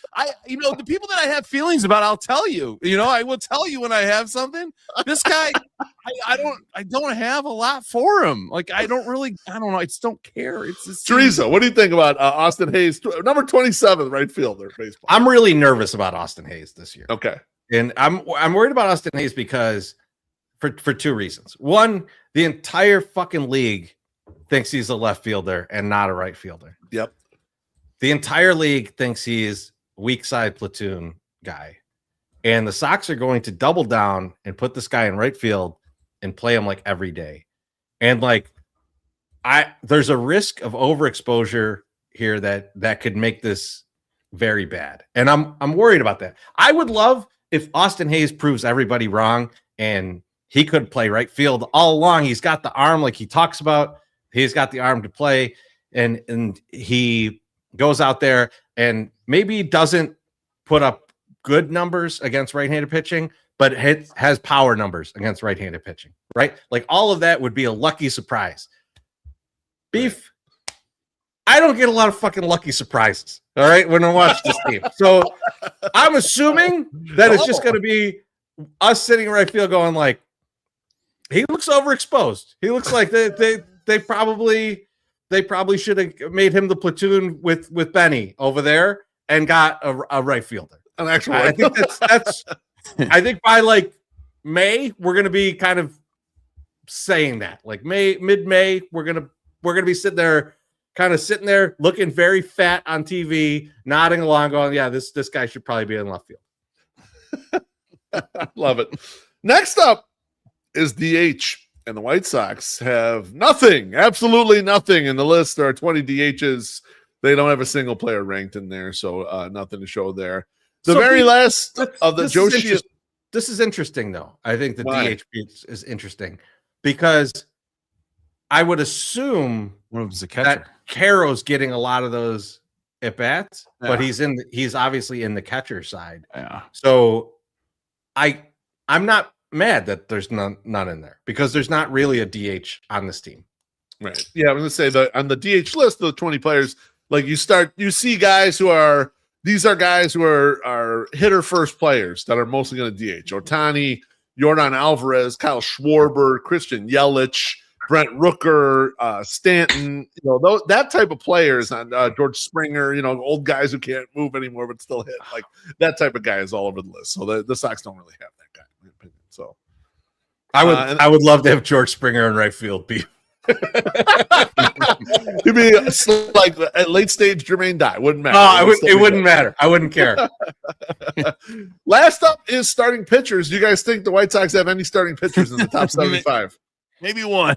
The people that I have feelings about, I'll tell you. I will tell you when I have something. This guy, I don't have a lot for him. Like I don't know. I just don't care. It's just Teresa, what do you think about Austin Hayes, number 27 right fielder baseball? I'm really nervous about Austin Hayes this year. Okay, and I'm worried about Austin Hayes because for 2 reasons. One, the entire fucking league thinks he's a left fielder and not a right fielder. Yep. The entire league thinks he's weak side platoon guy. And the Sox are going to double down and put this guy in right field and play him like every day. And like there's a risk of overexposure here that could make this very bad. And I'm worried about that. I would love if Austin Hayes proves everybody wrong and he could play right field all along. He's got the arm like he talks about. He's got the arm to play and he goes out there and maybe doesn't put up good numbers against right-handed pitching, but has power numbers against right-handed pitching, right? Like all of that would be a lucky surprise. Beef, I don't get a lot of fucking lucky surprises, all right, when I watch this team. So I'm assuming that it's just going to be us sitting in right field going like, he looks overexposed. He looks like they probably should have made him the platoon with Benny over there and got a right fielder. An actual. I think that's. I think by like May we're gonna be kind of saying that. Like mid-May we're gonna be sitting there looking very fat on TV, nodding along, going, "Yeah, this guy should probably be in left field." Love it. Next up is DH. And the White Sox have nothing, absolutely nothing in the list. There are 20 DHs. They don't have a single player ranked in there, so nothing to show there. The very last of the Joshi. This is interesting, though. I think the DH piece is interesting because I would assume that Quero's getting a lot of those at bats, but he's obviously in the catcher side. Yeah. So I'm not mad that there's none in there because there's not really a DH on this team. Right. Yeah, I'm going to say that on the DH list, the 20 players, like you see guys who are hitter first players that are mostly going to DH. Ohtani, Yordan Alvarez, Kyle Schwarber, Christian Yelich, Brent Rooker, Stanton, that type of players on George Springer, old guys who can't move anymore but still hit. Like that type of guy is all over the list. So the Sox don't really have that guy, in my opinion. So I would love to have George Springer in right field. He'd be like at late stage Jermaine Dye. Wouldn't matter. It wouldn't matter. I wouldn't care. Last up is starting pitchers. Do you guys think the White Sox have any starting pitchers in the top 75? Maybe one.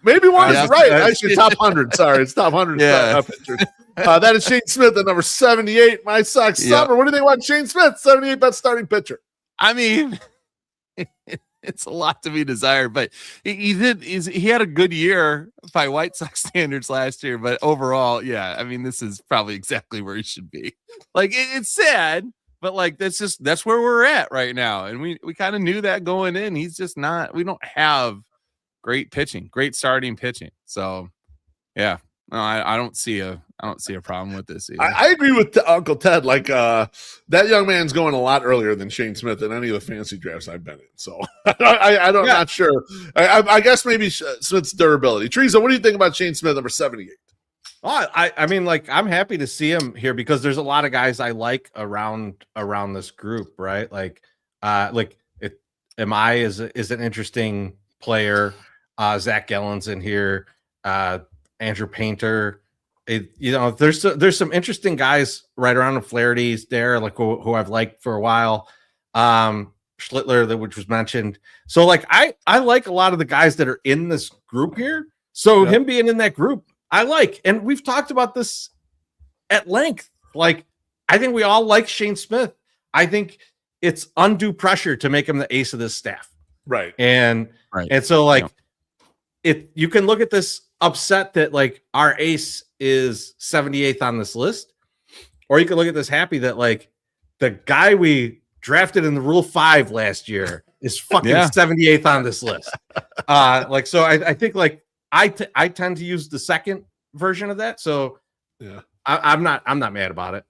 Maybe one is right. Actually, top 100. Sorry, it's top 100 pitchers. That is Shane Smith at number 78. MySoxSummer. What do you think about Shane Smith? 78 best starting pitcher. I mean, it's a lot to be desired, but he had a good year by White Sox standards last year. But overall, yeah, I mean, this is probably exactly where he should be. Like it's sad, but like that's where we're at right now, and we kind of knew that going in. He's just not. We don't have great starting pitching. So, yeah, no, I don't see a problem with this either. I agree with Uncle Ted. Like that young man's going a lot earlier than Shane Smith in any of the fantasy drafts I've been in. So I'm not sure. I guess maybe Smith's durability. Teresa, what do you think about Shane Smith, number 78? Oh, I mean, like I'm happy to see him here because there's a lot of guys I like around this group, right? Like MI is an interesting player. Zach Gallen's in here. Andrew Painter. there's some interesting guys right around the Flaherty's there, like who I've liked for a while. Schlittler, which was mentioned. So like I like a lot of the guys that are in this group here. So him being in that group, I like, and we've talked about this at length. Like, I think we all like Shane Smith. I think it's undue pressure to make him the ace of this staff. Right. And so like you can look at this upset that like our ace is 78th on this list, or you can look at this happy that like the guy we drafted in the Rule 5 last year is fucking 78th on this list. Like, so I think like I tend to use the second version of that. So I'm not mad about it.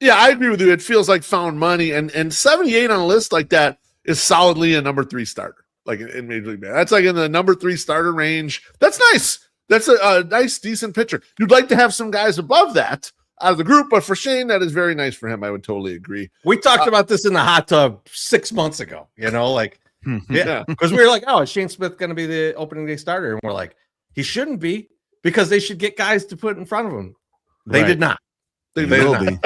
Yeah, I agree with you. It feels like found money, and 78 on a list like that is solidly a number 3 starter, like in Major League Baseball. That's like in the number 3 starter range. That's nice. That's a nice, decent pitcher. You'd like to have some guys above that out of the group, but for Shane, that is very nice for him. I would totally agree. We talked about this in the hot tub 6 months ago, like, because we were like, oh, is Shane Smith going to be the opening day starter? And we're like, he shouldn't be, because they should get guys to put in front of him. They did not. They will be.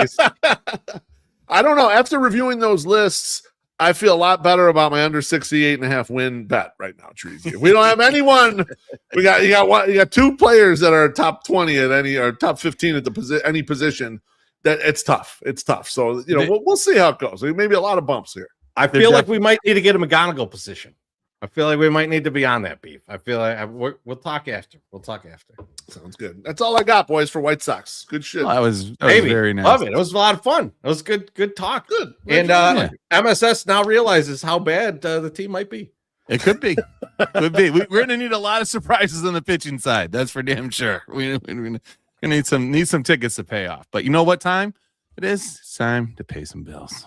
I don't know. After reviewing those lists, I feel a lot better about my under 68.5 win bet right now, Chorizy. If we don't have anyone, you got 2 players that are top 20 at any, or top 15 at any position. That it's tough. It's tough. So we'll see how it goes. Maybe a lot of bumps here. I feel like we might need to get a McGonigal position. I feel like we might need to be on that, Beef. I feel like we'll talk after. Sounds good. That's all I got, boys, for White Sox. Good shit. That was very nice. Love it. It was a lot of fun. It was good talk. Good. And MSS now realizes how bad the team might be. It could be. Could be. We're going to need a lot of surprises on the pitching side. That's for damn sure. We're going to need some tickets to pay off. But you know what time it is? It's time to pay some bills.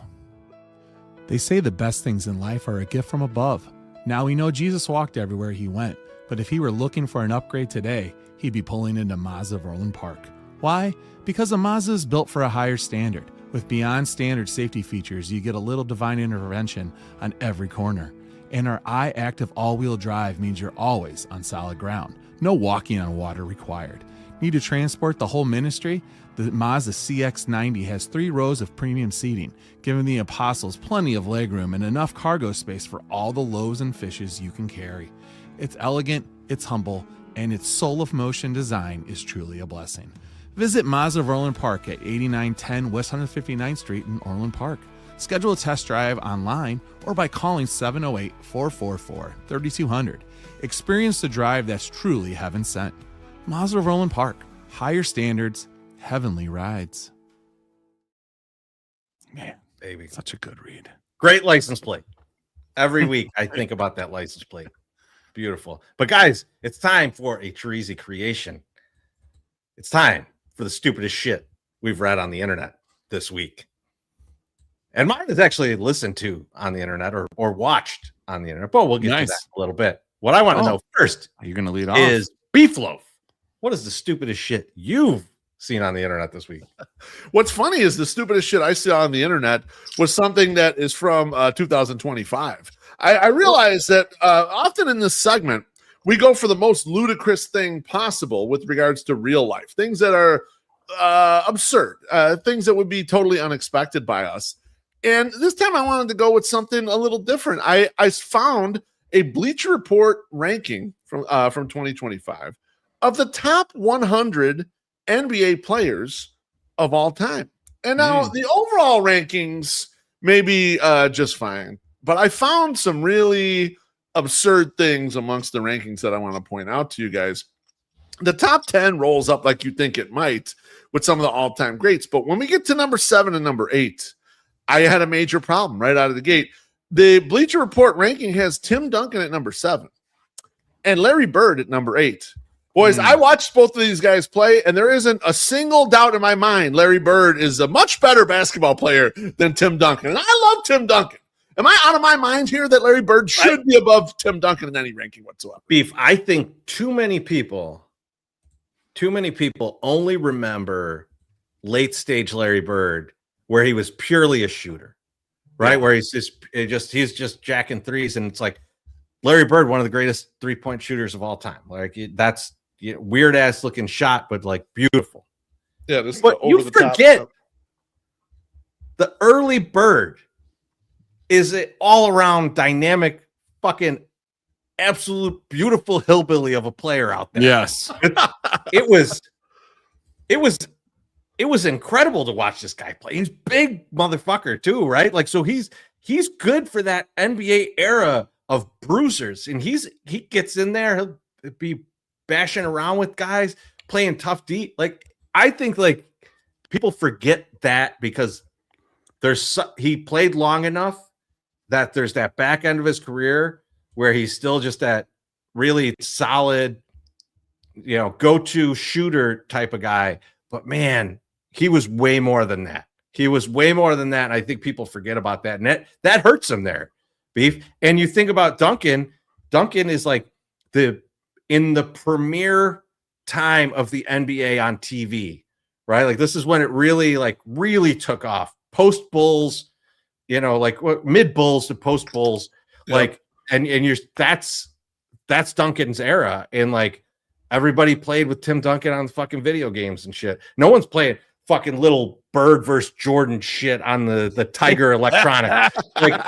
They say the best things in life are a gift from above. Now we know Jesus walked everywhere he went, but if he were looking for an upgrade today, he'd be pulling into Mazda of Orland Park. Why? Because a Mazda is built for a higher standard. With beyond standard safety features, you get a little divine intervention on every corner. And our iActive all-wheel drive means you're always on solid ground. No walking on water required. Need to transport the whole ministry? The Mazda CX-90 has 3 rows of premium seating, giving the apostles plenty of legroom and enough cargo space for all the loaves and fishes you can carry. It's elegant, it's humble, and its soul of motion design is truly a blessing. Visit Mazda of Orland Park at 8910 West 159th Street in Orland Park. Schedule a test drive online or by calling 708-444-3200. Experience the drive that's truly heaven sent. Mazda of Orland Park. Higher standards, heavenly rides. Man, baby, such a good read. Great license plate. Every week I think about that license plate. Beautiful. But guys, it's time for a Chorizy creation. It's time for the stupidest shit we've read on the internet this week. And mine is actually listened to on the internet or watched on the internet, but we'll get to that in a little bit. What I want to know first, you're going to lead off, is BeefLoaf. What is the stupidest shit you've seen on the internet this week? What's funny is the stupidest shit I saw on the internet was something that is from 2025. I realize that often in this segment, we go for the most ludicrous thing possible with regards to real life, things that are absurd, things that would be totally unexpected by us. And this time I wanted to go with something a little different. I found a Bleacher Report ranking from 2025 of the top 100 NBA players of all time. And now the overall rankings may be just fine, but I found some really absurd things amongst the rankings that I want to point out to you guys. The top 10 rolls up like you think it might with some of the all-time greats, but when we get to number 7 and number 8, I had a major problem right out of the gate. The Bleacher Report ranking has Tim Duncan at number 7 and Larry Bird at number 8. Boys, I watched both of these guys play, and there isn't a single doubt in my mind Larry Bird is a much better basketball player than Tim Duncan. And I love Tim Duncan. Am I out of my mind here that Larry Bird should be above Tim Duncan in any ranking whatsoever? Beef, I think too many people only remember late stage Larry Bird where he was purely a shooter, right? Yeah. Where he's just jacking threes, and it's like Larry Bird, one of the greatest 3-point shooters of all time. Like weird ass looking shot, but like beautiful. Yeah, this but you forget the early Bird is an all around dynamic, fucking absolute beautiful hillbilly of a player out there. Yes, it was incredible to watch this guy play. He's big motherfucker too, right? Like, so he's good for that NBA era of bruisers, and he gets in there, he'll be bashing around with guys, playing tough D. Like, I think like people forget that because he played long enough that there's that back end of his career where he's still just that really solid, go-to shooter type of guy. But man, he was way more than that. And I think people forget about that. And that hurts him there, Beef. And you think about Duncan. Duncan is like in the premier time of the NBA on TV, right? Like this is when it really took off. Post Bulls, mid Bulls to post Bulls, like, and that's Duncan's era. And like everybody played with Tim Duncan on the fucking video games and shit. No one's playing fucking little Bird versus Jordan shit on the Tiger Electronic. Like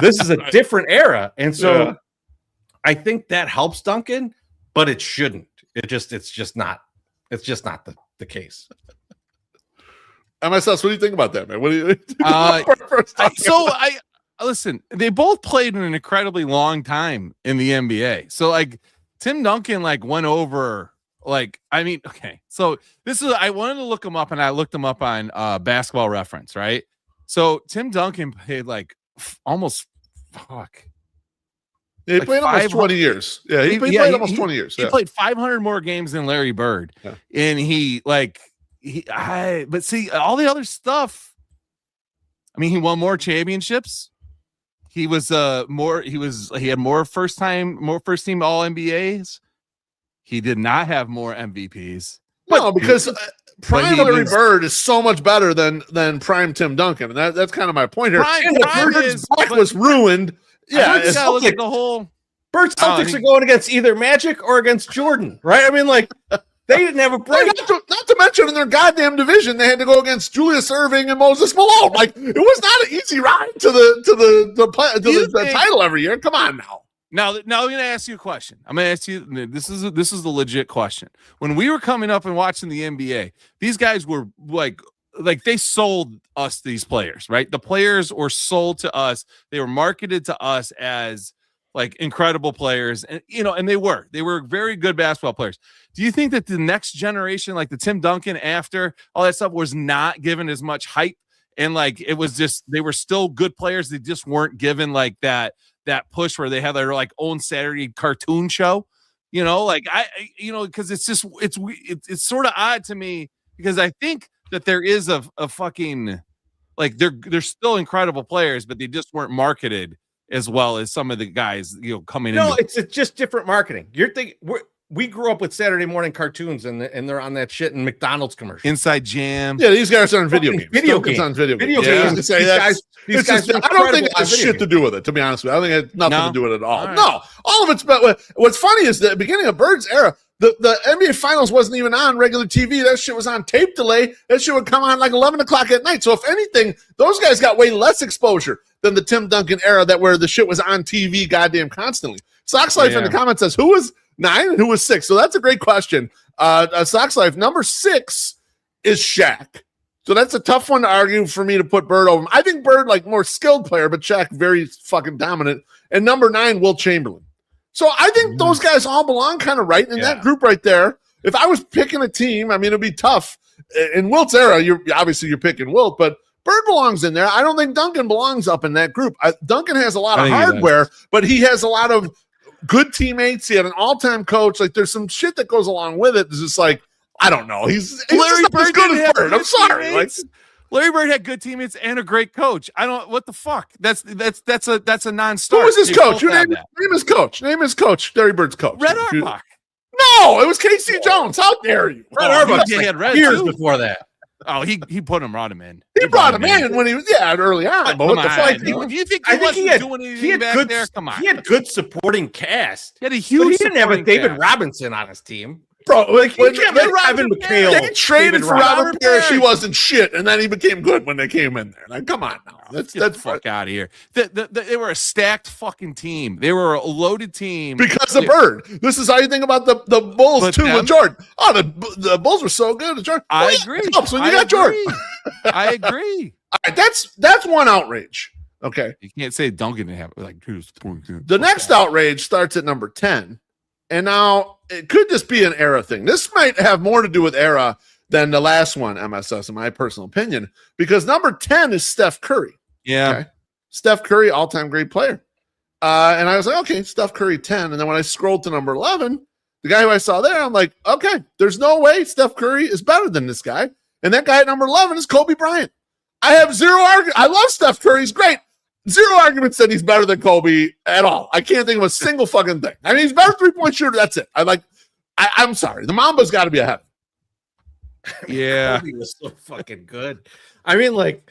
this is a different era. And so I think that helps Duncan, but it shouldn't. It's just not the case. MSS, what do you think about that, man? What do you listen, they both played an incredibly long time in the NBA. So like Tim Duncan went over okay. So I wanted to look him up, and I looked him up on Basketball Reference, right? So Tim Duncan played almost he played almost 20 years. Yeah, he played almost 20 years. He played 500 more games than Larry Bird. Yeah. And but see all the other stuff. I mean, he won more championships. He was he had more first team All NBAs. He did not have more MVPs. No, because prime Larry Bird is so much better than prime Tim Duncan, and that's kind of my point here. Bird's back was ruined. Yeah, it's look at the whole Bird Celtics are going against either Magic or against Jordan, right? I mean, like they didn't have a break. Not to mention in their goddamn division, they had to go against Julius Erving and Moses Malone. Like it was not an easy ride to the title every year. Come on now. Now I'm going to ask you a question. I'm going to ask you. This is the legit question. When we were coming up and watching the NBA, these guys were like they sold us these players, right? The players were sold to us. They were marketed to us as incredible players, and and they were very good basketball players. Do you think that the next generation, like the Tim Duncan after all that stuff, was not given as much hype, and it was just they were still good players? They just weren't given that push where they have their own Saturday cartoon show, because it's sort of odd to me, because I think that there is a fucking they're still incredible players, but they just weren't marketed as well as some of the guys coming in. No, it's just different marketing. You're thinking we grew up with Saturday morning cartoons, and they're on that shit in McDonald's commercials. Inside Jam. Yeah, these guys are on video games. Video games. These guys. I don't think it has shit to do with it, to be honest with you. I think it has nothing to do with it at all. Right. No, all of it's. But what's funny is the beginning of Bird's era, the NBA Finals wasn't even on regular TV. That shit was on tape delay. That shit would come on 11 o'clock at night. So if anything, those guys got way less exposure than the Tim Duncan era, where the shit was on TV goddamn constantly. Sox Life in the comments says, who was 9 and who was 6? So that's a great question. Sox Life, number 6 is Shaq. So that's a tough one to argue for me to put Bird over him. I think Bird more skilled player, but Shaq very fucking dominant. And number 9, Wilt Chamberlain. So I think those guys all belong kind of right in that group right there. If I was picking a team, I mean, it'd be tough. In Wilt's era, you're picking Wilt, but Bird belongs in there. I don't think Duncan belongs up in that group. Duncan has a lot of hardware, but he has a lot of good teammates. He had an all-time coach. There's some shit that goes along with it. It's just I don't know. He's Larry Bird as good as Bird. I'm sorry. Larry Bird had good teammates and a great coach. I don't. What the fuck? That's a non-starter. Who was his coach? Name his coach. Name his coach. Larry Bird's coach. Red Auerbach. No, it was Casey Jones. How dare you? Red Auerbach had years before that. Oh, he brought him in. He brought him in when he was early on. But what the fuck? If you think he wasn't doing anything back there, come on. He had good supporting cast. He had a huge. He didn't have a David Robinson on his team. Bro, like you can't make Evan McHale. They traded for Robert Parrish. He wasn't shit, and then he became good when they came in there. Like, come on now. That's the fuck out of here. They were a stacked fucking team. They were a loaded team because of Bird. This is how you think about the Bulls too with Jordan. Oh, the Bulls were so good with Jordan. I agree. So you got Jordan. I agree. All right, that's one outrage. Okay, you can't say Duncan didn't have like the next outrage starts at number 10, and now it could just be an era thing. This might have more to do with era than the last one, MSS, in my personal opinion, because number 10 is Steph Curry. Yeah, okay? Steph Curry, all-time great player. And I was like, okay, Steph Curry 10, and then when I scrolled to number 11, the guy who I saw there, I'm like, okay, there's no way Steph Curry is better than this guy, and that guy at number 11 is Kobe Bryant. I have zero argument. I love Steph Curry. He's great. Zero arguments that he's better than Kobe at all. I can't think of a single fucking thing. I mean, he's better three-point shooter. That's it. I'm sorry. The Mamba's got to be ahead. Yeah. Kobe was so fucking good. I mean, like,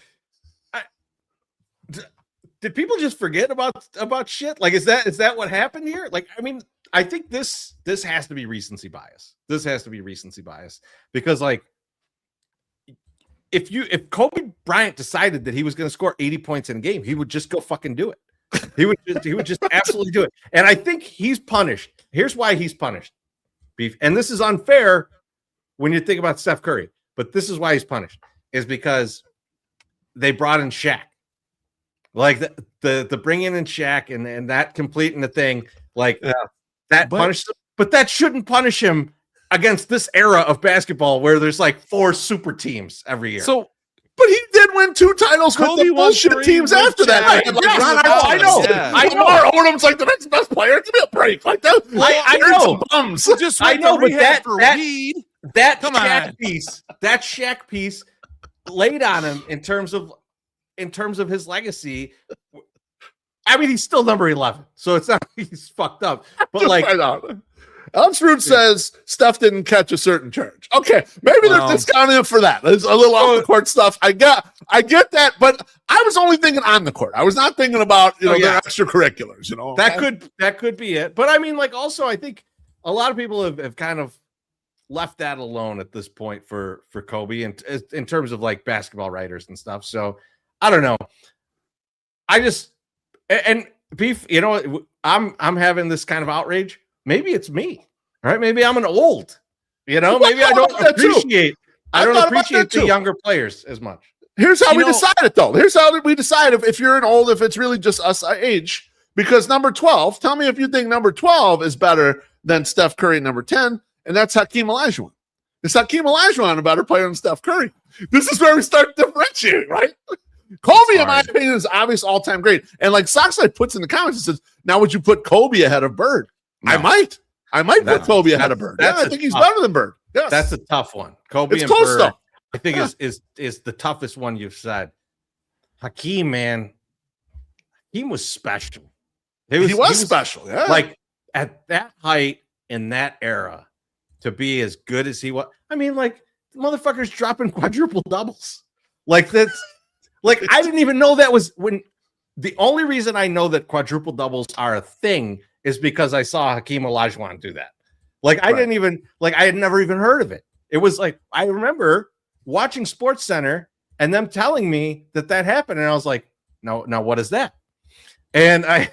did people just forget about shit? Like, is that what happened here? Like, I mean, I think this has to be recency bias. This has to be recency bias because, like, if Kobe Bryant decided that he was going to score 80 points in a game, he would just go fucking do it. He would just absolutely do it. And I think he's punished. Here's why he's punished, Beef. And this is unfair when you think about Steph Curry, but this is why he's punished is because they brought in Shaq. Like the bringing in Shaq and that completing the thing, like that punished him, but that shouldn't punish him against this era of basketball where there's like 4 super teams every year. So, but he did win 2 titles with the bullshit teams after that. Right. I know. I know. Lamar Odom's like the next best player. Give me a break. Like that. I know. Bums. I know, but that Shaq piece laid on him in terms of his legacy. I mean, he's still number 11, so it's not he's fucked up. But like, Alex Root says Steph didn't catch a certain charge. Okay, maybe they're discounting him for that. There's a little off the court stuff. I get that, but I was only thinking on the court. I was not thinking about their extracurriculars. That could be it. But I mean, like, also, I think a lot of people have kind of left that alone at this point for Kobe and in terms of like basketball writers and stuff. So I don't know. And Beef, I'm having this kind of outrage. Maybe it's me, right? Maybe I'm an old, maybe I don't appreciate the younger players as much. Here's how we decide it, though. Here's how we decide if you're an old, if it's really just us age. Because number 12, tell me if you think number 12 is better than Steph Curry number 10, and that's Hakeem Olajuwon. Is Hakeem Olajuwon a better player than Steph Curry? This is where we start differentiating, right? Kobe, in my opinion, is obvious all-time great. And like Southside puts in the comments, it says, now would you put Kobe ahead of Bird? No. I might put Kobe ahead of Bird. I think he's better than Bird. Yes. That's a tough one. Kobe it's and close, Bird, though. I think is the toughest one you've said. Hakeem, man, he was special. He was special. Yeah. Like at that height in that era to be as good as he was. I mean, like the motherfucker's dropping quadruple doubles. Like that's like I didn't even know that was when. The only reason I know that quadruple doubles are a thing is because I saw Hakeem Olajuwon do that. Like I didn't even I had never even heard of it. It was like I remember watching Sports Center and them telling me that happened, and I was like, "No, what is that?" And I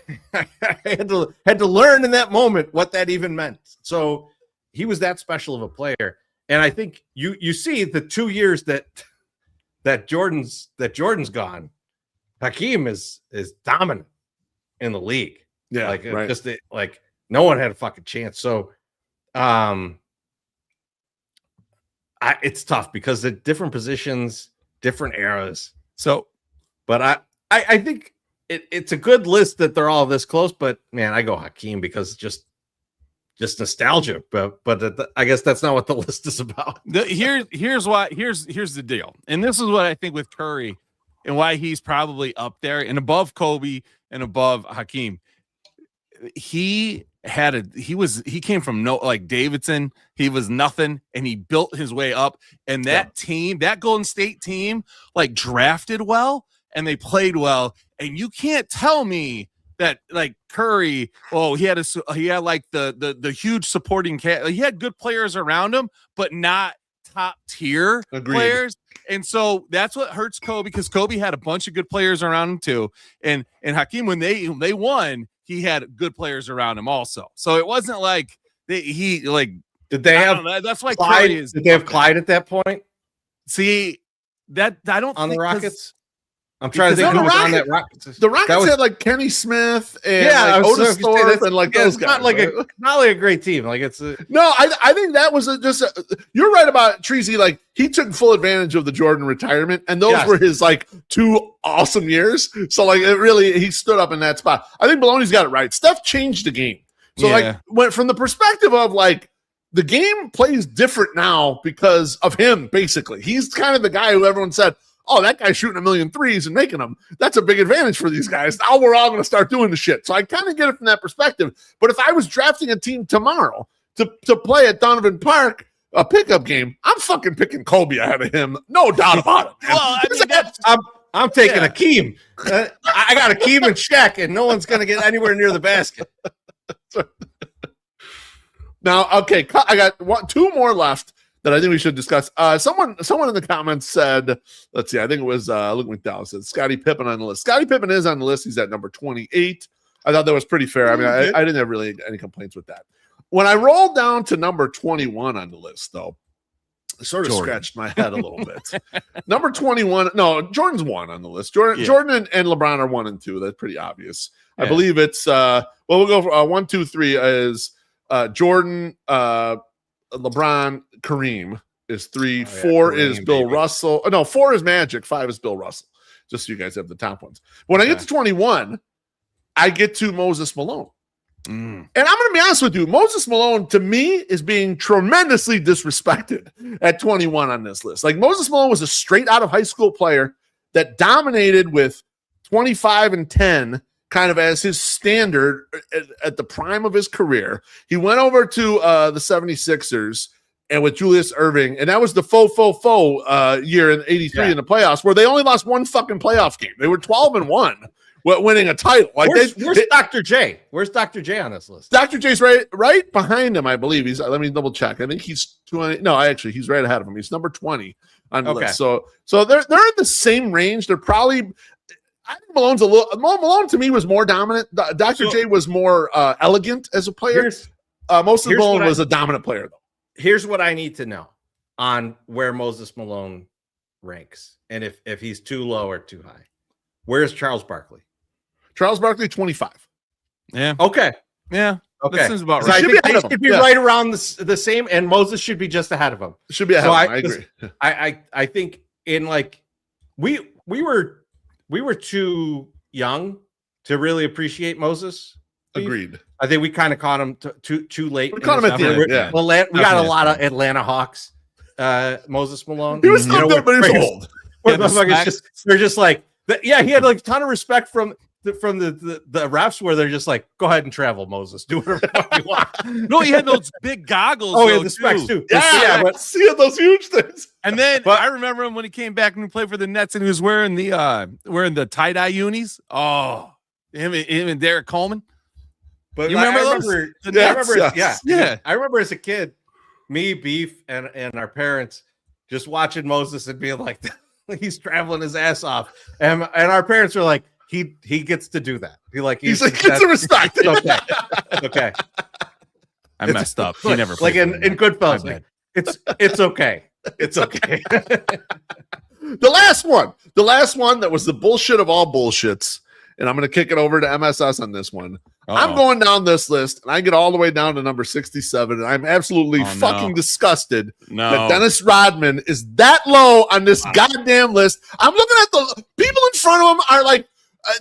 had to learn in that moment what that even meant. So he was that special of a player, and I think you see the 2 years that Jordan's gone. Hakeem is dominant in the league. Yeah, just like no one had a fucking chance. So, it's tough because the different positions, different eras. So, but I think it's a good list that they're all this close. But man, I go Hakeem because just nostalgia. But I guess that's not what the list is about. Here's the deal, and this is what I think with Curry. And why he's probably up there and above Kobe and above Hakeem. He came from like Davidson. He was nothing and he built his way up. And that team, that Golden State team, like drafted well and they played well. And you can't tell me that like Curry. Oh, he had like the huge supporting cat. He had good players around him, but not top tier players. And so that's what hurts Kobe, because Kobe had a bunch of good players around him too. And Hakeem, when they won, he had good players around him also. So it wasn't like did they have that's why Clyde, Curry is. Did they have Clyde at that point? See, that I don't on think the Rockets. I'm trying to think who was on that Rockets. The Rockets had like Kenny Smith and Otis Thorpe and like those guys. Not like a great team. Like it's no. I think that was you're right about Chorizy. Like he took full advantage of the Jordan retirement, and those were his like 2 awesome years. So like he stood up in that spot. I think Maloney's got it right. Steph changed the game. So like went from the perspective of like the game plays different now because of him. Basically, he's kind of the guy who everyone said, oh, that guy's shooting 1,000,000 threes and making them. That's a big advantage for these guys. Now we're all going to start doing the shit. So I kind of get it from that perspective. But if I was drafting a team tomorrow to play at Donovan Park, a pickup game, I'm fucking picking Kobe ahead of him. No doubt about it. Well, I mean, I'm taking Akeem. I got Akeem and Shaq, and no one's going to get anywhere near the basket. Now, okay, I got 2 more left that I think we should discuss. Someone in the comments said, let's see, I think it was Luke McDowell said Scottie Pippen on the list. Scottie Pippen is on the list. He's at number 28. I thought that was pretty fair. I mean, I didn't have really any complaints with that. When I rolled down to number 21 on the list, though, I sort of scratched my head a little bit. Number 21, no, Jordan's 1 on the list. Jordan and LeBron are 1 and 2. That's pretty obvious. Yeah. I believe it's, we'll go for 1, 2, 3 is Jordan, LeBron, Kareem is 3. 4 is Bill Russell. No, 4 is Magic. 5 is Bill Russell. Just so you guys have the top ones. When I get to 21, I get to Moses Malone. And I'm going to be honest with you. Moses Malone, to me, is being tremendously disrespected at 21 on this list. Like, Moses Malone was a straight out of high school player that dominated with 25 and 10 kind of as his standard at the prime of his career. He went over to the 76ers and with Julius Erving, and that was the faux year in 83 in the playoffs, where they only lost 1 fucking playoff game. They were 12-1, winning a title. Like, where's Dr. J? Where's Dr. J on this list? Dr. J's right behind him, I believe. Let me double check. I think he's 20. No, actually, he's right ahead of him. He's number 20 on the list. So they're in the same range. They're probably. I think Malone to me was more dominant. Dr. J was more elegant as a player. Moses Malone was a dominant player, though. Here's what I need to know on where Moses Malone ranks, and if he's too low or too high. Where's Charles Barkley? Charles Barkley, 25. Yeah. Okay. Yeah. Okay. That seems about right. I think he should be right around the same, and Moses should be just ahead of him. Should be ahead of him. I agree. I think in like we were too young to really appreciate Moses. Agreed. I think we kind of caught him too late. We caught him at the end. Yeah. Well, we got a lot of Atlanta Hawks. Moses Malone. He was still good, but he was old. They're just like, he had like a ton of respect from the refs, where they're just like, go ahead and travel, Moses. Do whatever you want. No, he had those big goggles. Oh, yeah, the specs too. Yeah, but seeing those huge things. And then I remember him when he came back and he played for the Nets, and he was wearing the tie-dye unis. Oh, him and Derek Coleman. But you remember those? I remember as a kid, me, Beef, and our parents just watching Moses and being like, he's traveling his ass off, and our parents were like, he gets to do that. He's like, gets a respect. Okay. I messed up. He never like in Goodfellas. Like, it's okay. It's okay. The last one that was the bullshit of all bullshits. And I'm going to kick it over to MSS on this one. I'm going down this list, and I get all the way down to number 67, and I'm absolutely disgusted that Dennis Rodman is that low on this goddamn list. I'm looking at the people in front of him are like,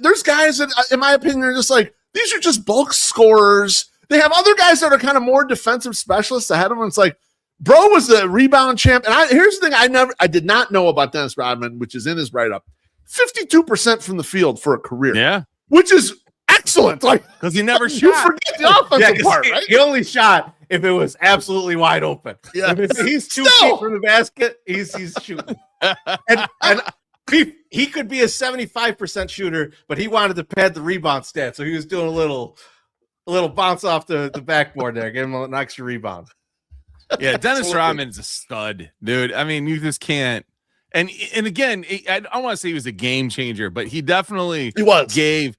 there's guys that, in my opinion, are just like, these are just bulk scorers. They have other guys that are kind of more defensive specialists ahead of them. It's like, bro was the rebound champ. And here's the thing I did not know about Dennis Rodman, which is in his write-up. 52% from the field for a career. Yeah. Which is excellent. Like, because he never shot. You forget the offensive part, right? He only shot if it was absolutely wide open. Yeah. If he's 2 feet from the basket, he's shooting. And he could be a 75% shooter, but he wanted to pad the rebound stat, so he was doing a little bounce off the backboard there, give him an extra rebound. Yeah, Dennis Rodman's a stud, dude. I mean, you just can't. And again, I don't want to say he was a game changer, but he definitely gave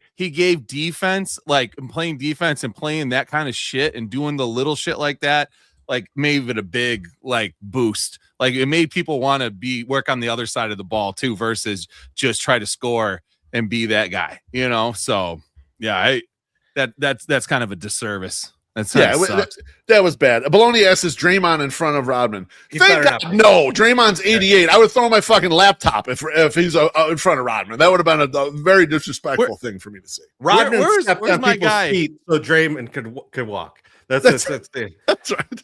defense, like playing defense and playing that kind of shit and doing the little shit like that, like made it a big like boost. Like it made people want to work on the other side of the ball too, versus just try to score and be that guy, you know? So yeah, that's kind of a disservice. That was bad. Baloney asks, is Draymond in front of Rodman? Thank God, no. Draymond's 88. I would throw my fucking laptop if he's in front of Rodman. That would have been a very disrespectful thing for me to say. Rodman stepped on people's feet so Draymond could walk. That's right.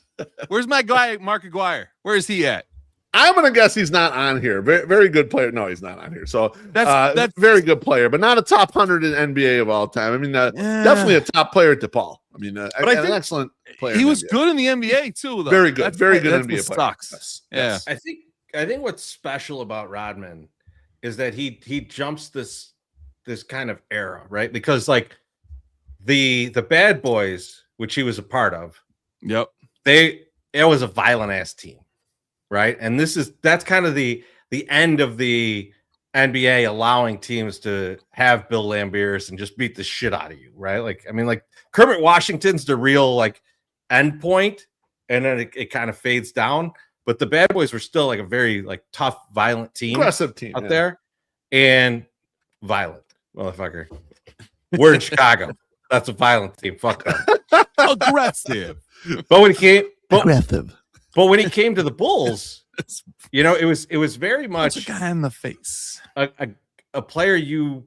Where's my guy, Mark Aguirre? Where is he at? I'm gonna guess he's not on here. Very, very good player. No, he's not on here. So that's very good player, but not a top 100 in NBA of all time. I mean, definitely a top player at DePaul. I mean, but I think an excellent player. He was good in the NBA too, though. Very good, very good NBA player. Sucks. Yeah, I think what's special about Rodman is that he jumps this kind of era, right? Because like the Bad Boys, which he was a part of, it was a violent ass team. Right. And that's kind of the end of the NBA allowing teams to have Bill Lambiers and just beat the shit out of you. Right. Like, I mean, like Kermit Washington's the real like end point, and then it kind of fades down. But the Bad Boys were still like a very like tough, violent team, aggressive team out there, and violent motherfucker. We're in Chicago. That's a violent team. Fuck them. Aggressive. But when he came, aggressive. But when he came to the Bulls, you know, it was very much a guy in the face, a player you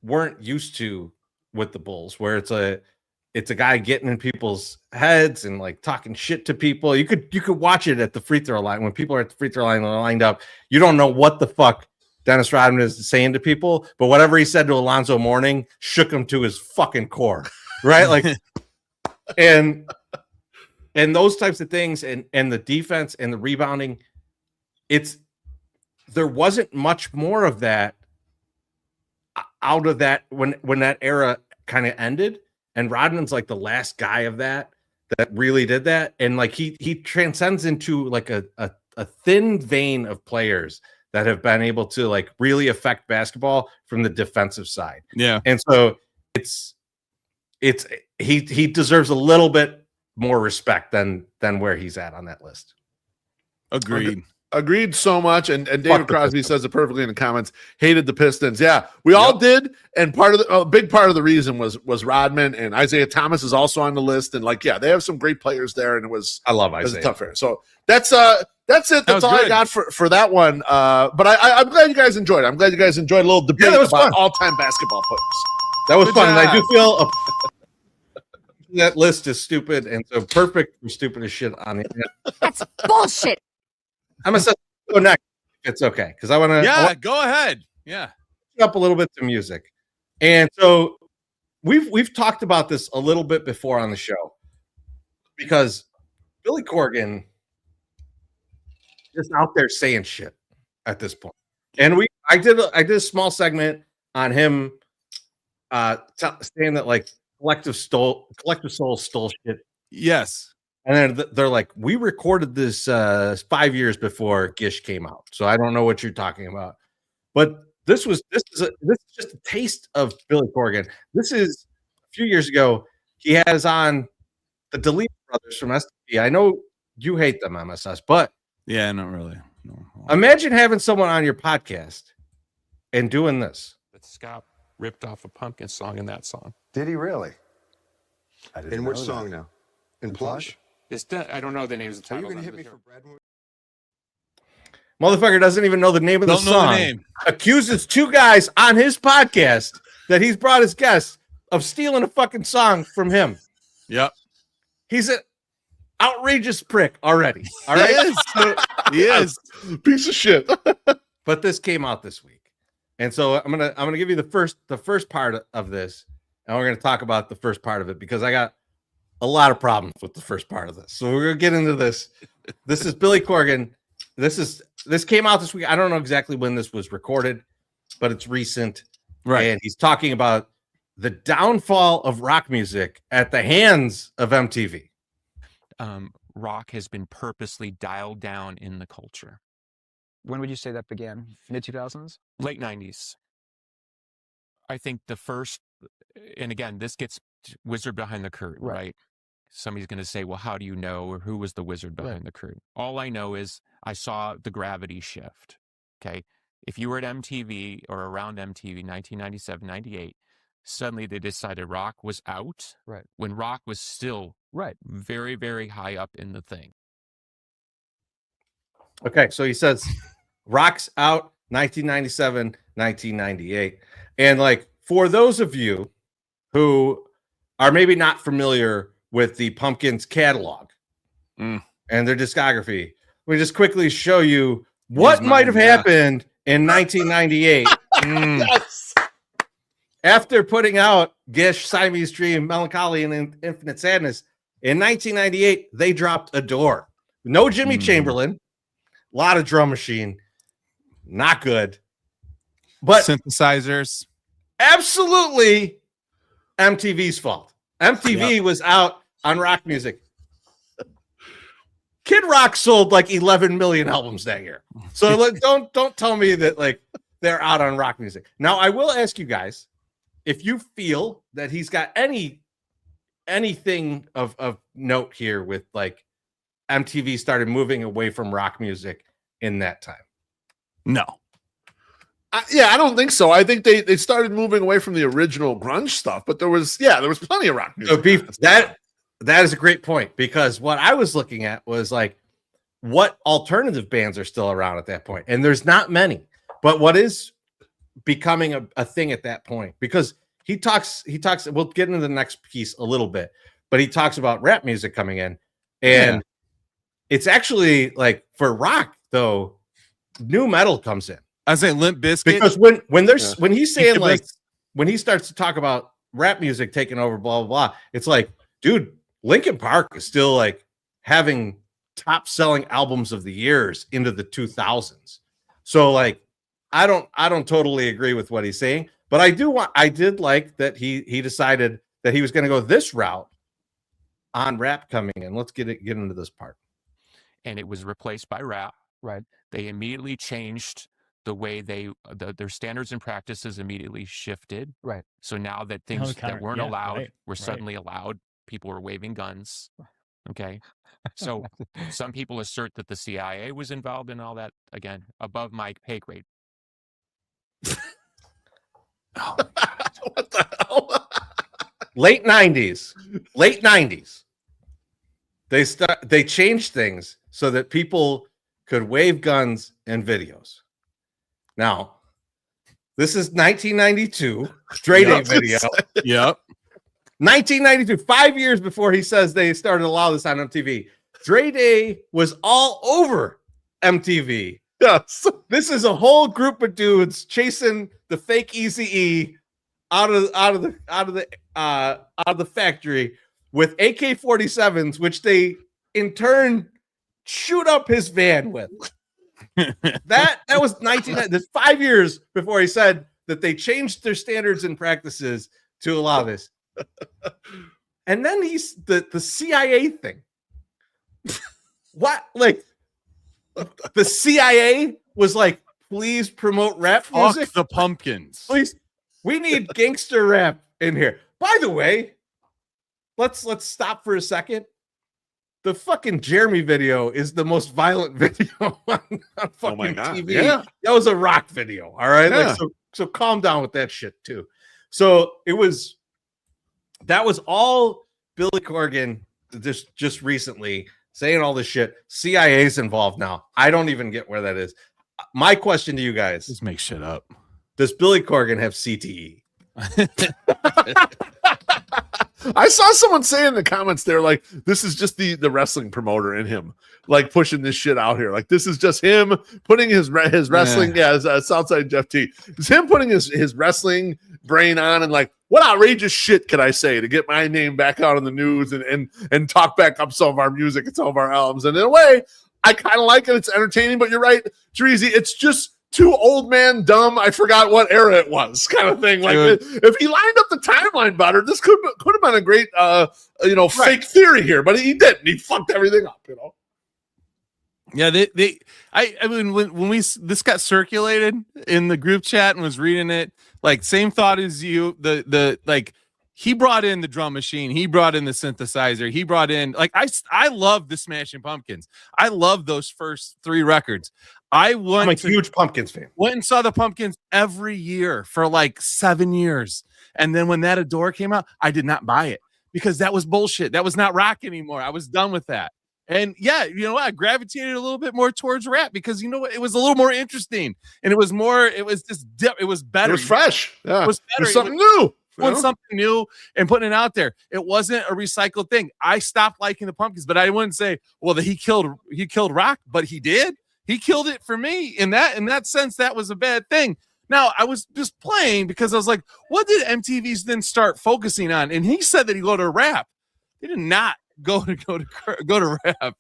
weren't used to with the Bulls, where it's a guy getting in people's heads and like talking shit to people. You could watch it at the free throw line when people are at the free throw line lined up. You don't know what the fuck Dennis Rodman is saying to people, but whatever he said to Alonzo Mourning shook him to his fucking core, right? Like, and those types of things, and the defense and the rebounding, there wasn't much more of that out of that when that era kind of ended. And Rodman's like the last guy of that really did that. And like he transcends into like a thin vein of players that have been able to like really affect basketball from the defensive side. Yeah. And so he deserves a little bit more respect than where he's at on that list. Agreed so much. And David Crosby says it perfectly in the comments. Hated the Pistons. Yeah, we all did. And a big part of the reason was Rodman, and Isaiah Thomas is also on the list. And like, yeah, they have some great players there. And I love Isaiah. It was a tough era. So that's it. That's all good. I got for that one. But I'm glad you guys enjoyed it. I'm glad you guys enjoyed a little debate about all-time basketball players. That was fun. And I do feel that list is stupid, and so perfect for stupid as shit on the internet. That's bullshit. I'm gonna go next. It's okay because I want to. Yeah, go ahead. Yeah, up a little bit to music, and so we've talked about this a little bit before on the show because Billy Corgan just out there saying shit at this point, and I did a small segment on him saying that like. Collective Soul stole shit. Yes. And then they're like, we recorded this 5 years before Gish came out. So I don't know what you're talking about. But this is just a taste of Billy Corgan. This is a few years ago. He has on the Delete brothers from STP. I know you hate them, MSS, but yeah, not really. No. Imagine having someone on your podcast and doing this. But Scott ripped off a Pumpkin song in that song. Did he really? In which song now? In Plush? I don't know the names of the titles. Are you going to hit me for bread? Motherfucker doesn't even know the name of the song. Know the name. Accuses two guys on his podcast that he's brought as guests of stealing a fucking song from him. Yep. He's an outrageous prick already. All right. He is. Piece of shit. But this came out this week. And so I'm gonna give you the first part of this, and we're gonna talk about the first part of it because I got a lot of problems with the first part of this. So we're gonna get into this. This is Billy Corgan. This is this came out this week. I don't know exactly when this was recorded, but it's recent. Right. And he's talking about the downfall of rock music at the hands of MTV. Rock has been purposely dialed down in the culture. When would you say that began? Mid 2000s? Late 90s. I think the first, and again, this gets wizard behind the curtain, right? Somebody's going to say, well, how do you know, or who was the wizard behind the curtain? All I know is I saw the gravity shift. Okay. If you were at MTV or around MTV, 1997, 98, suddenly they decided rock was out. Right. When rock was still very, very high up in the thing. Okay. So he says rock's out 1997, 1998. And like, for those of you who are maybe not familiar with the Pumpkins catalog and their discography, let me just quickly show you what might have happened in 1998. Yes. After putting out Gish, Siamese Dream, Melancholy, and Infinite Sadness, in 1998, they dropped Adore. No Jimmy Chamberlain, a lot of drum machine, not good. But synthesizers. Absolutely MTV's fault. MTV was out on rock music. Kid Rock sold like 11 million albums that year. So don't tell me that like they're out on rock music. Now I will ask you guys if you feel that he's got anything of note here with like MTV started moving away from rock music in that time. No. I don't think so. I think they started moving away from the original grunge stuff, but there was plenty of rock music. So Beef, that is a great point, because what I was looking at was like what alternative bands are still around at that point, and there's not many. But what is becoming a thing at that point, because he talks. We'll get into the next piece a little bit, but he talks about rap music coming in, and it's actually like for rock though, new metal comes in. I say Limp Bizkit, because when he's saying like when he starts to talk about rap music taking over, blah blah blah, it's like, dude, Linkin Park is still like having top selling albums of the years into the 2000s. So like, I don't totally agree with what he's saying, but I did like that he decided that he was going to go this route on rap coming in. Let's get into this part. And it was replaced by rap. Right. They immediately changed the way their standards and practices immediately shifted. Right. So now that things that weren't allowed were suddenly allowed, people were waving guns. Okay. So some people assert that the CIA was involved in all that, again, above my pay grade. What the hell? Late 90s. They changed things so that people could wave guns in videos. Now, this is 1992, Dre Day video. Yep. 1992, 5 years before he says they started to allow this on MTV. Dre Day was all over MTV. Yes. This is a whole group of dudes chasing the fake Eazy-E out of the factory with AK-47s, which they in turn shoot up his van with. that was 1990. That's 5 years before he said that they changed their standards and practices to allow this. And then he's the CIA thing. What? Like the CIA was like, please promote rap music. Fuck the Pumpkins. Please, we need gangster rap in here. By the way, let's stop for a second. The fucking Jeremy video is the most violent video on fucking TV. Yeah. That was a rock video. All right. Yeah. Like, so calm down with that shit too. So that was all Billy Corgan just recently saying all this shit. CIA's involved now. I don't even get where that is. My question to you guys: Just make shit up. does Billy Corgan have CTE? I saw someone say in the comments, they're like, this is just the wrestling promoter in him, like pushing this shit out here. Like, this is just him putting his wrestling, Southside Jeff T. It's him putting his wrestling brain on and like, what outrageous shit can I say to get my name back out in the news and talk back up some of our music and some of our albums? And in a way, I kind of like it. It's entertaining, but you're right, Chorizy. It's just too old man dumb. I forgot what era it was, kind of thing. Like if he lined up the timeline better, this could have been a great, fake theory here. But he didn't. He fucked everything up. Yeah, I mean, when this got circulated in the group chat and was reading it, like same thought as you. The like he brought in the drum machine, he brought in the synthesizer, he brought in like I love the Smashing Pumpkins. I love those first 3 records. I'm a huge Pumpkins fan. Went and saw the Pumpkins every year for like 7 years, and then when that Adore came out, I did not buy it because that was bullshit. That was not rock anymore. I was done with that. And yeah, you know what? I gravitated a little bit more towards rap because you know what? It was a little more interesting, and it was better. It was better. It was fresh. Yeah, it was better. It was something new. Doing something new and putting it out there. It wasn't a recycled thing. I stopped liking the Pumpkins, but I wouldn't say, well, that he killed rock, but he did. He killed it for me. In that sense, that was a bad thing. Now, I was just playing because I was like, what did MTV's then start focusing on? And he said that he go to rap. They did not go to rap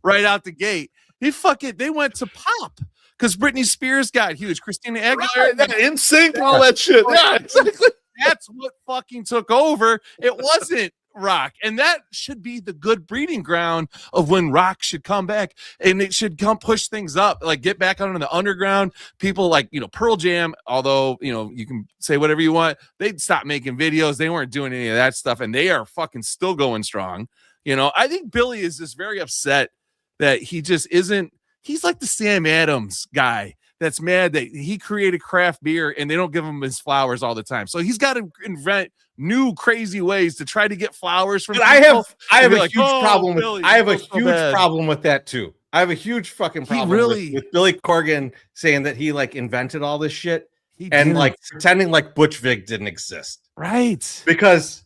right out the gate. They went to pop because Britney Spears got huge. Christina Aguilera, NSYNC, all that shit. Yeah, exactly. That's what fucking took over. It wasn't rock, and that should be the good breeding ground of when rock should come back, and it should come push things up, like get back out into the underground. People like Pearl Jam, although you can say whatever you want, they'd stop making videos. They weren't doing any of that stuff, and they are fucking still going strong. I think Billy is just very upset that he just isn't. He's like the Sam Adams guy that's mad that he created craft beer and they don't give him his flowers all the time. So he's got to invent new crazy ways to try to get flowers from people. I have a huge problem with I have a huge problem with that too. I have a huge fucking problem with Billy Corgan saying that he like invented all this shit and like pretending like Butch Vig didn't exist. Right. Because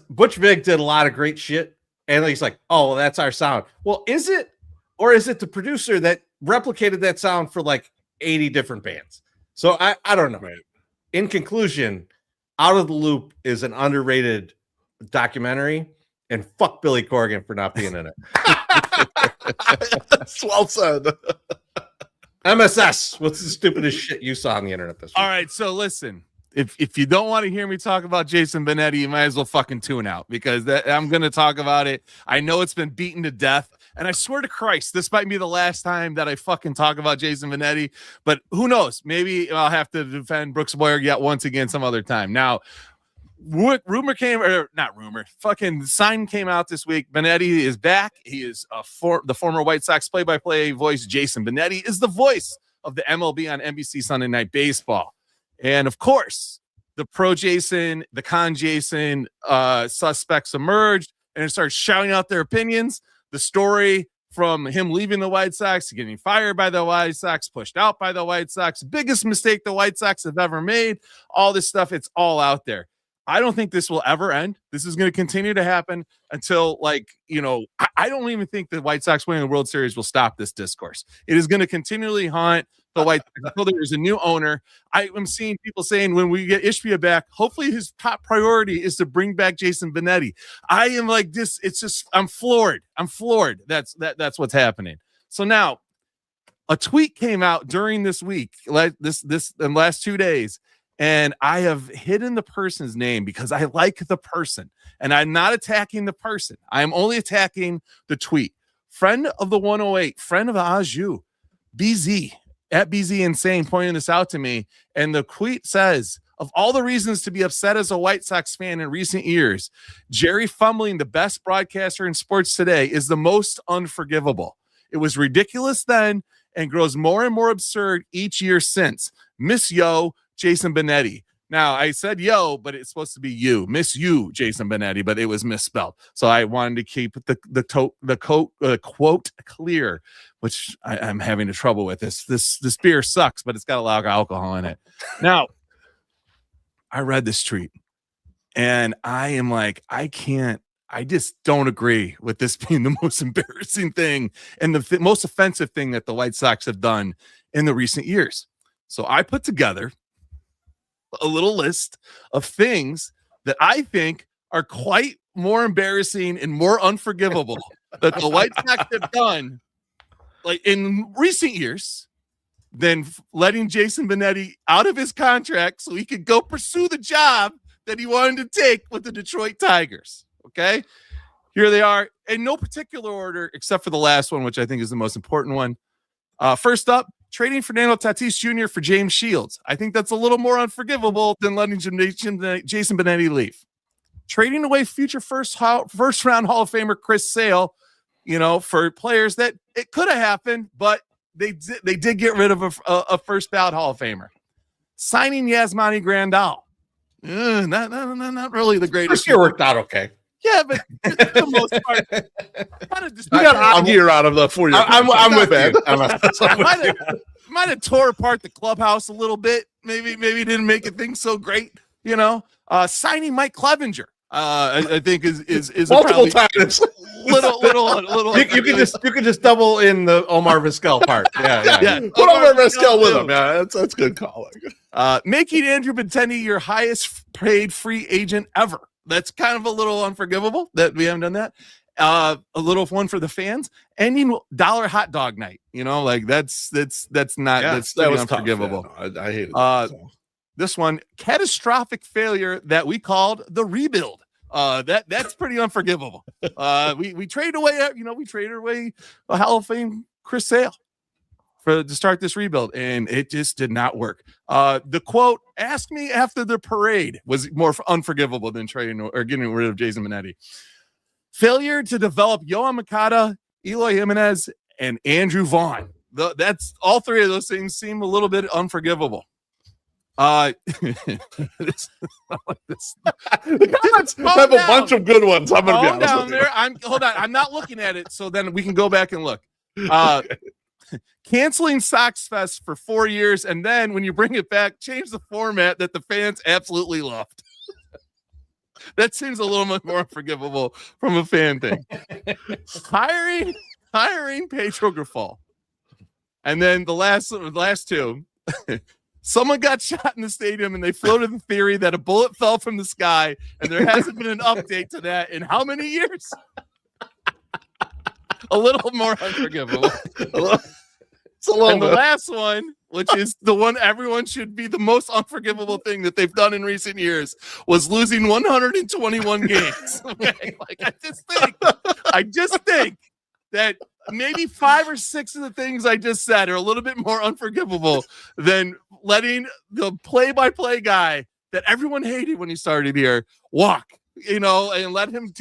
Butch Vig did a lot of great shit and he's like, oh, well, that's our sound. Well, is it? Or is it the producer that replicated that sound for like 80 different bands? So I don't know. Right. In conclusion, Out of the Loop is an underrated documentary, and fuck Billy Corgan for not being in it. That's well said. MSS, what's the stupidest shit you saw on the internet this week? All right, so listen. If you don't want to hear me talk about Jason Benetti, you might as well fucking tune out because I'm going to talk about it. I know it's been beaten to death. And I swear to Christ, this might be the last time that I fucking talk about Jason Benetti, but who knows? Maybe I'll have to defend Brooks Boyer yet once again some other time. Now, fucking sign came out this week. Benetti is back. He is the former White Sox play-by-play voice. Jason Benetti is the voice of the MLB on NBC Sunday Night Baseball. And of course, the pro Jason, the con Jason suspects emerged and started shouting out their opinions. The story from him leaving the White Sox to getting fired by the White Sox, pushed out by the White Sox, biggest mistake the White Sox have ever made, all this stuff, it's all out there. I don't think this will ever end. This is going to continue to happen until, I don't even think the White Sox winning the World Series will stop this discourse. It is going to continually haunt the White Sox until there's a new owner. I am seeing people saying when we get Ishbia back, hopefully his top priority is to bring back Jason Benetti. I am like this. It's just, I'm floored. That's what's happening. So now a tweet came out during this week, like this in the last 2 days. And I have hidden the person's name because I like the person and I'm not attacking the person. I'm only attacking the tweet. Friend of the 108, friend of the Aju, BZ at BZ Insane pointing this out to me. And the tweet says, of all the reasons to be upset as a White Sox fan in recent years, Jerry fumbling the best broadcaster in sports today is the most unforgivable. It was ridiculous then and grows more and more absurd each year since. Miss Yo, Jason Benetti. Now, I said yo, but it's supposed to be you. Miss you, Jason Benetti, but it was misspelled. So I wanted to keep the quote clear, which I'm having trouble with. This beer sucks, but it's got a lot of alcohol in it. Now, I read this tweet, and I am like, I just don't agree with this being the most embarrassing thing and the most offensive thing that the White Sox have done in the recent years. So I put together a little list of things that I think are quite more embarrassing and more unforgivable that the White Sox have done like in recent years than letting Jason Benetti out of his contract so he could go pursue the job that he wanted to take with the Detroit Tigers. Okay, here they are in no particular order except for the last one, which I think is the most important one. First up, trading Fernando Tatis Jr. for James Shields. I think that's a little more unforgivable than letting Jason Benetti leave. Trading away future first round Hall of Famer Chris Sale, for players that it could have happened, but they did get rid of a first ballot Hall of Famer. Signing Yasmani Grandal. Not really the greatest. First year worked out okay. Yeah, but for the most part, you got Edgar out of the 4 year. I'm with you. Might have tore apart the clubhouse a little bit. Maybe didn't make it things so great. Signing Mike Clevenger, I think is multiple times. Little. You can just double in the Omar Vizquel part. Yeah. Put Omar Vizquel with him. Yeah, that's good calling. Making Andrew Benetti your highest paid free agent ever. That's kind of a little unforgivable that we haven't done that. A little one for the fans. Ending dollar hot dog night. That's unforgivable. Tough, yeah. I hate it. This one, catastrophic failure that we called the rebuild. That's pretty unforgivable. We traded away, a Hall of Fame Chris Sale to start this rebuild, and it just did not work. The quote, "Ask me after the parade," was more unforgivable than trading or getting rid of Jason Benetti. Failure to develop Yohan Moncada, Eloy Jimenez, and Andrew Vaughn. That's all three of those things seem a little bit unforgivable. I have a bunch of good ones. I'm going to be honest with you. Hold on. I'm not looking at it, so then we can go back and look. Canceling Sox Fest for 4 years, and then when you bring it back, change the format that the fans absolutely loved. That seems a little much more unforgivable from a fan thing. Hiring Pedro Grifol. And then the last two. Someone got shot in the stadium and they floated the theory that a bullet fell from the sky, and there hasn't been an update to that in how many years? A little more unforgivable. And the last one, which is the one everyone should be the most unforgivable thing that they've done in recent years, was losing 121 games. Okay, I just think that maybe 5 or 6 of the things I just said are a little bit more unforgivable than letting the play-by-play guy that everyone hated when he started here walk, and let him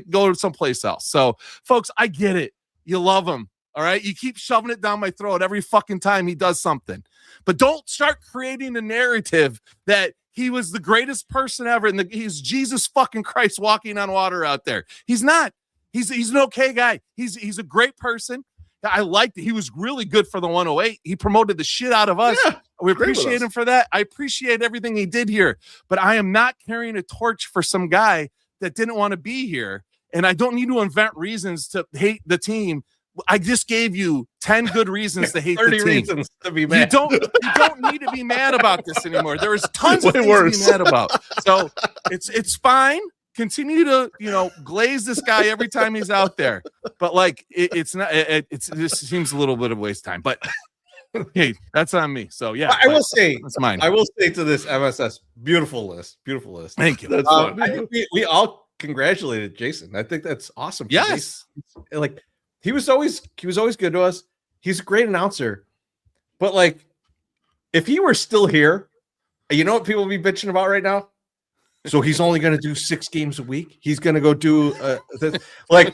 go someplace else. So, folks, I get it. You love him. All right. You keep shoving it down my throat every fucking time he does something, but don't start creating a narrative that he was the greatest person ever. And he's Jesus fucking Christ walking on water out there. He's not. He's an okay guy. He's a great person. I liked it. He was really good for the 108. He promoted the shit out of us. Yeah, we appreciate him for that. I appreciate everything he did here, but I am not carrying a torch for some guy that didn't want to be here. And I don't need to invent reasons to hate the team. I just gave you 10 good reasons to hate the team. 30 reasons to be mad. You don't need to be mad about this anymore. There is tons of things to be mad about. So it's fine. Continue to glaze this guy every time he's out there. But it's not. It seems a little bit of waste time. But hey, that's on me. So yeah, I will say that's mine. I will say to this MSS, beautiful list. Thank you. I think we all congratulated Jason. I think that's awesome. Yes, Jason. He was always good to us. He's a great announcer. But if he were still here, you know what people be bitching about right now? So he's only going to do 6 games a week. He's going to go do this. Right.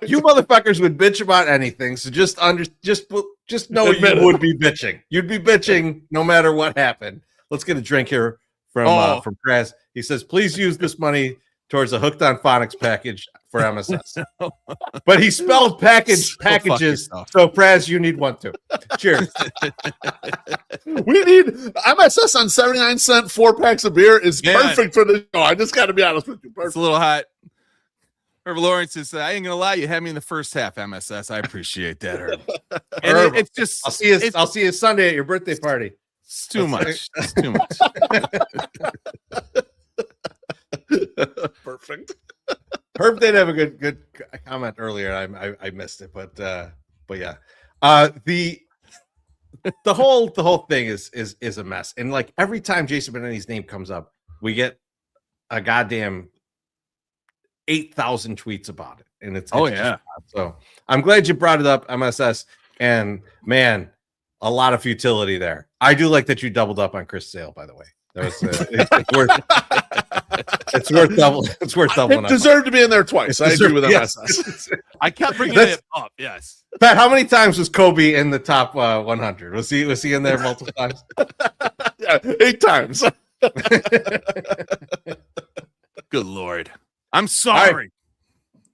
You motherfuckers would bitch about anything. So just know you would be bitching. You'd be bitching no matter what happened. Let's get a drink here from Kraz. He says, please use this money towards a Hooked on Phonics package for MSS. But he spelled packages. So Praz, you need one too. Cheers. We need MSS on 79-cent 4 packs of beer is perfect for the show. I just got to be honest with you. Perfect. It's a little hot. Herb Lawrence is, I ain't gonna lie, you had me in the first half, MSS. I appreciate that, Herb. And Herb, it's just I'll see you Sunday at your birthday party. It's too much. It's too much. Perfect. Herb did have a good comment earlier. I missed it, but yeah. The whole thing is a mess. And like every time Jason Benetti's name comes up, we get a goddamn 8,000 tweets about it. And it's so I'm glad you brought it up, MSS. And man, a lot of futility there. I do like that you doubled up on Chris Sale, by the way. That was it's worth double. It's worth doubling. It deserved to be in there twice. I agree with MSS. Yes. I kept bringing it up. Yes, Pat. How many times was Kobe in the top 100? Was he in there multiple times? Yeah, 8 times. Good Lord. I'm sorry.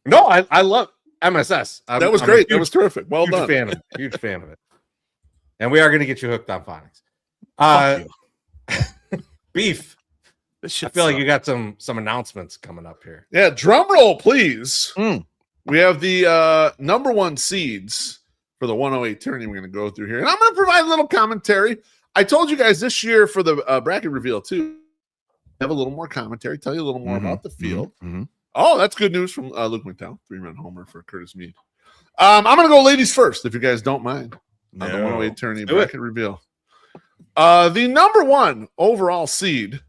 No, I love MSS. That was great. That was terrific. Well done. Huge fan of it. And we are going to get you hooked on phonics. Beef. I feel like you got some announcements coming up here. Yeah, drum roll, please. We have the number 1 seeds for the 108 tourney we're going to go through here. And I'm going to provide a little commentary. I told you guys this year for the bracket reveal, too. Have a little more commentary, tell you a little more about the field. Oh, that's good news from Luke McDowell. 3-run homer for Curtis Mead. I'm going to go ladies first, if you guys don't mind. On the 108 tourney bracket reveal. The number 1 overall seed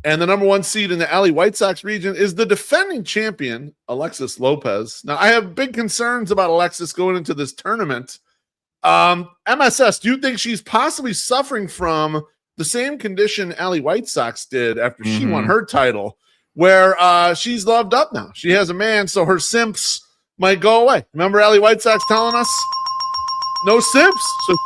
and the number 1 seed in the LA White Sox region is the defending champion, Alexis Lopez. Now, I have big concerns about Alexis going into this tournament. MSS, do you think she's possibly suffering from the same condition LA White Sox did after she won her title, where she's loved up now? She has a man, so her simps might go away. Remember LA White Sox telling us no simps? So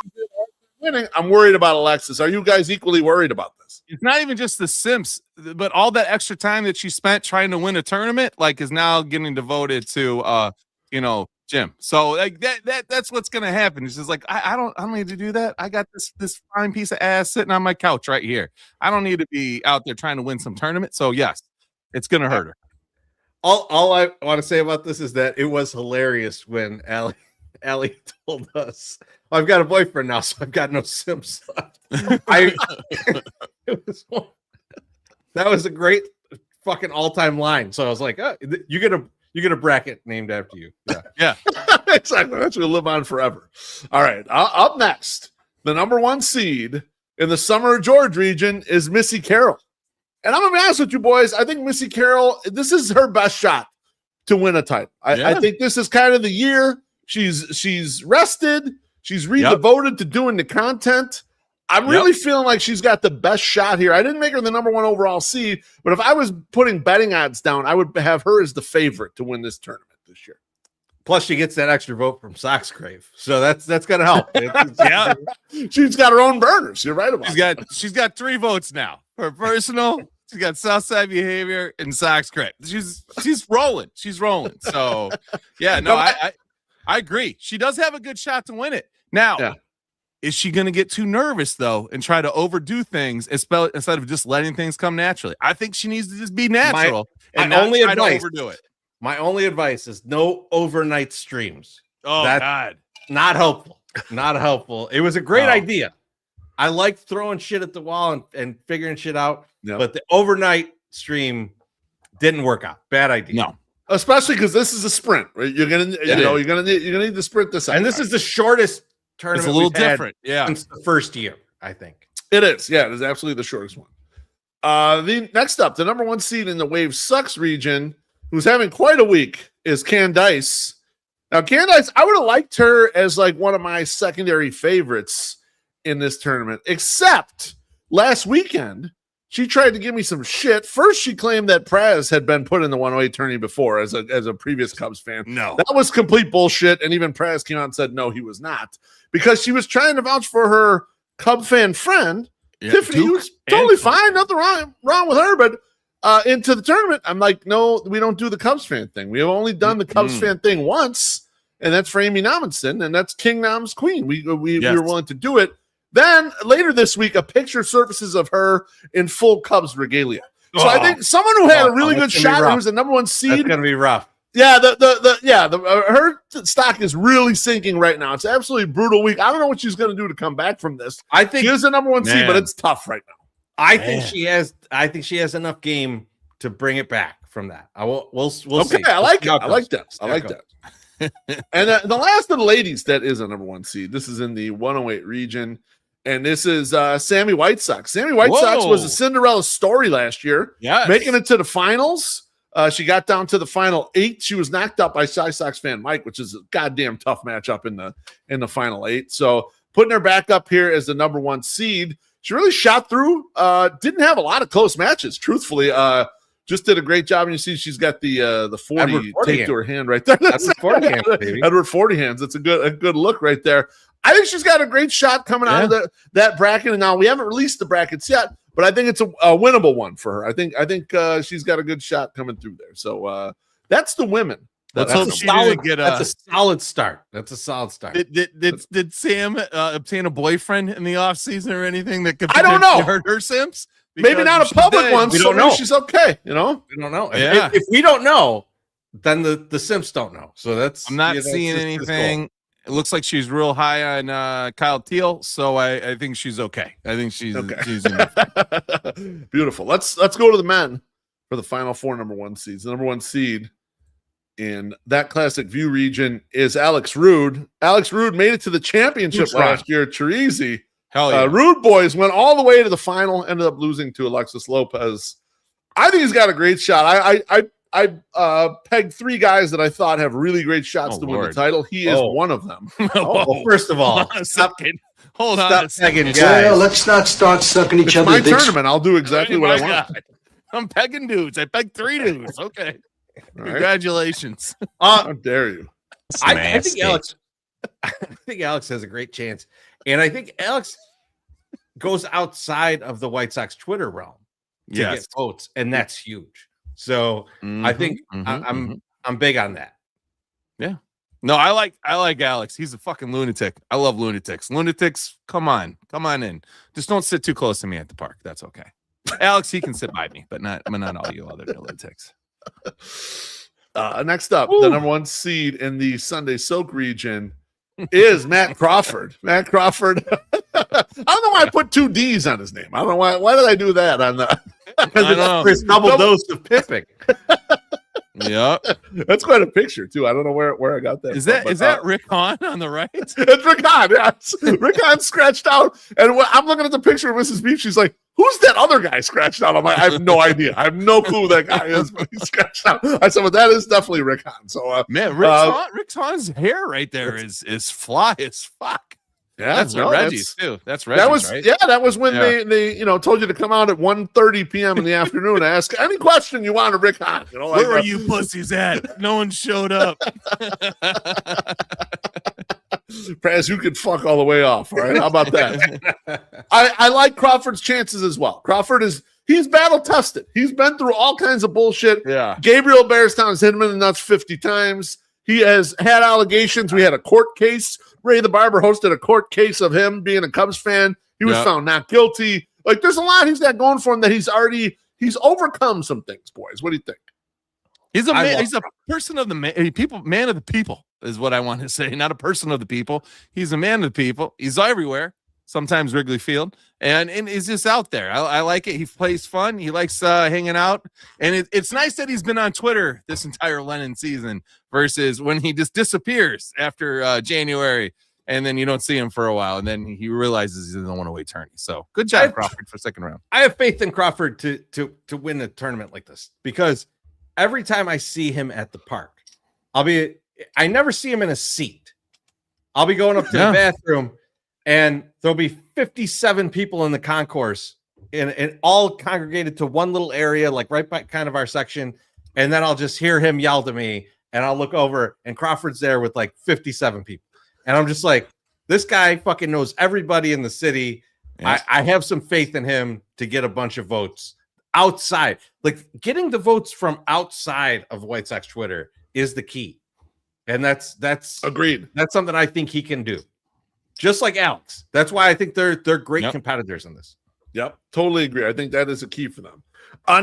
winning. I'm worried about Alexis. Are you guys equally worried about this? It's not even just the simps, but all that extra time that she spent trying to win a tournament, like, is now getting devoted to Jim. So like that's what's gonna happen. It's just like I don't need to do that. I got this fine piece of ass sitting on my couch right here. I don't need to be out there trying to win some tournament. So yes, it's gonna hurt her. All I want to say about this is that it was hilarious when Allie told us, I've got a boyfriend now, so I've got no simps left. That was a great fucking all-time line. So I was like, oh, you get a bracket named after you. Yeah. Exactly. That's going to live on forever. All right. Up next, the number 1 seed in the Summer of George region is Missy Carroll. And I'm going to be honest with you boys. I think Missy Carroll, this is her best shot to win a title. I think this is kind of the year. She's rested. She's redevoted to doing the content. I'm really feeling like she's got the best shot here. I didn't make her the number 1 overall seed, but if I was putting betting odds down, I would have her as the favorite to win this tournament this year. Plus, she gets that extra vote from Sox Crave, so that's going to help. She's got her own burners. You're right about that. She's got 3 votes now. For personal, she's got Southside behavior and Sox Crave. She's rolling. She's rolling. So yeah, no, I agree. She does have a good shot to win it. Now, is she going to get too nervous, though, and try to overdo things instead of just letting things come naturally? I think she needs to just be natural and not try to overdo it. My only advice is no overnight streams. Oh, God. Not helpful. Not helpful. It was a great idea. I liked throwing shit at the wall and figuring shit out, but the overnight stream didn't work out. Bad idea. No. Especially because this is a sprint, right? You're gonna need to sprint this out. And this is the shortest tournament. It's a little different, since the first year, I think. It is. Yeah, it is absolutely the shortest one. The next up, the number 1 seed in the Wave Sucks region, who's having quite a week, is Candice. Now, Candice, I would have liked her as like one of my secondary favorites in this tournament, except last weekend she tried to give me some shit. First, she claimed that Praz had been put in the 108 tourney before as a previous Cubs fan. No, that was complete bullshit. And even Praz came out and said, no, he was not, because she was trying to vouch for her Cub fan friend, Tiffany, who's totally fine. Nothing wrong with her. But into the tournament, I'm like, no, we don't do the Cubs fan thing. We have only done the Cubs fan thing once, and that's for Amy Nommensen, and that's King Nom's queen. We were willing to do it. Then later this week, a picture surfaces of her in full Cubs regalia. So I think someone who had a really good shot, who was the number 1 seed, that's going to be rough. Yeah, her stock is really sinking right now. It's absolutely brutal week. I don't know what she's going to do to come back from this. I think she is the number 1 seed, but it's tough right now. I think she has enough game to bring it back from that. We'll see. I like it. I like that. And the last of the ladies that is a number 1 seed. This is in the 108 region. And this is Sammy White Sox. Sammy White Sox was a Cinderella story last year. Yes. Making it to the finals. She got down to the final 8. She was knocked out by Sox fan Mike, which is a goddamn tough matchup in the final 8. So putting her back up here as the number 1 seed. She really shot through. Didn't have a lot of close matches, truthfully. Just did a great job. And you see she's got the 40 taped to her hand right there. That's 40 hands, baby. Edward 40 hands. It's a good look right there. I think she's got a great shot coming out of that bracket. And now we haven't released the brackets yet, but I think it's a winnable one for her. I think she's got a good shot coming through there. So that's the women. Let's hope she didn't get that's a solid start. That's a solid start. Did Sam obtain a boyfriend in the offseason or anything that could I don't know. hurt her Sims? Maybe not a public one. We so don't know. She's okay. We don't know. Yeah. If we don't know, then the Simps don't know. So that's I'm not seeing anything. It looks like she's real high on Kyle Teal, so I think she's okay. I think she's beautiful. Let's go to the men for the final 4 number 1 seeds. The number 1 seed in that classic view region is Alex Rude. Alex Rude made it to the championship last year. Chorizy-E. Hell yeah. Rude boys went all the way to the final, ended up losing to Alexis Lopez. I think he's got a great shot. I pegged 3 guys that I thought have really great shots to win the title. He is one of them. Well, first of all, hold on a second. Well, let's not start sucking each other. My tournament. I'll do exactly what I want. I'm pegging dudes. I pegged 3 dudes. Okay. Right. Congratulations. How dare you? I think Alex has a great chance. And I think Alex goes outside of the White Sox Twitter realm to get votes, and that's huge. So I think I'm big on that. Yeah. No, I like Alex. He's a fucking lunatic. I love lunatics. Lunatics, come on in. Just don't sit too close to me at the park. That's okay. Alex, he can sit by me, but not all you other lunatics. Next up, the number 1 seed in the Sunday Soak region is Matt Crawford. Matt Crawford. I don't know why I put 2 D's on his name. I don't know why. Why did I do that on the? I know. For his double dose of pipping. Yeah, that's quite a picture too. I don't know where I got that. Is that Rick Hahn on the right? It's Rick Hahn. Yes, Rick Hahn scratched out, and I'm looking at the picture of Mrs. Beef. She's like, "Who's that other guy scratched out?" I'm like, "I have no idea. I have no clue who that guy is." But he's scratched out. I said, "Well, that is definitely Rick Hahn." So, man, Rick Hahn's hair right there is fly as fuck. Yeah, that's Reggie's too. That's Reggie's, right? That was when they told you to come out at 1:30 p.m. in the afternoon to ask any question you want to Rick Hahn. Where were you pussies at? No one showed up. Praz, you could fuck all the way off. All right, how about that? I like Crawford's chances as well. Crawford he's battle tested. He's been through all kinds of bullshit. Yeah, Gabriel Bearstown has hit him in the nuts 50 times. He has had allegations. We had a court case. Ray the Barber hosted a court case of him being a Cubs fan. He was found not guilty. Like, there's a lot he's got going for him that he's overcome some things, boys. What do you think? He's a man. He's a person of the man of the people is what I want to say. Not a person of the people. He's a man of the people. He's everywhere. Sometimes Wrigley Field, and he's just out there. I like it. He plays fun. He likes hanging out, and it's nice that he's been on Twitter this entire Lennon season versus when he just disappears after January, and then you don't see him for a while, and then he realizes he's in the 108 tourney. So good job, Crawford, for second round. I have faith in Crawford to win a tournament like this because every time I see him at the park, I never see him in a seat. I'll be going up to the bathroom. And there'll be 57 people in the concourse and all congregated to one little area, like right by kind of our section. And then I'll just hear him yell to me and I'll look over and Crawford's there with like 57 people. And I'm just like, this guy fucking knows everybody in the city. Yes. I have some faith in him to get a bunch of votes outside. Like getting the votes from outside of White Sox Twitter is the key. And that's agreed. That's something I think he can do. Just like Alex. That's why I think they're great competitors in this. Yep, totally agree. I think that is a key for them.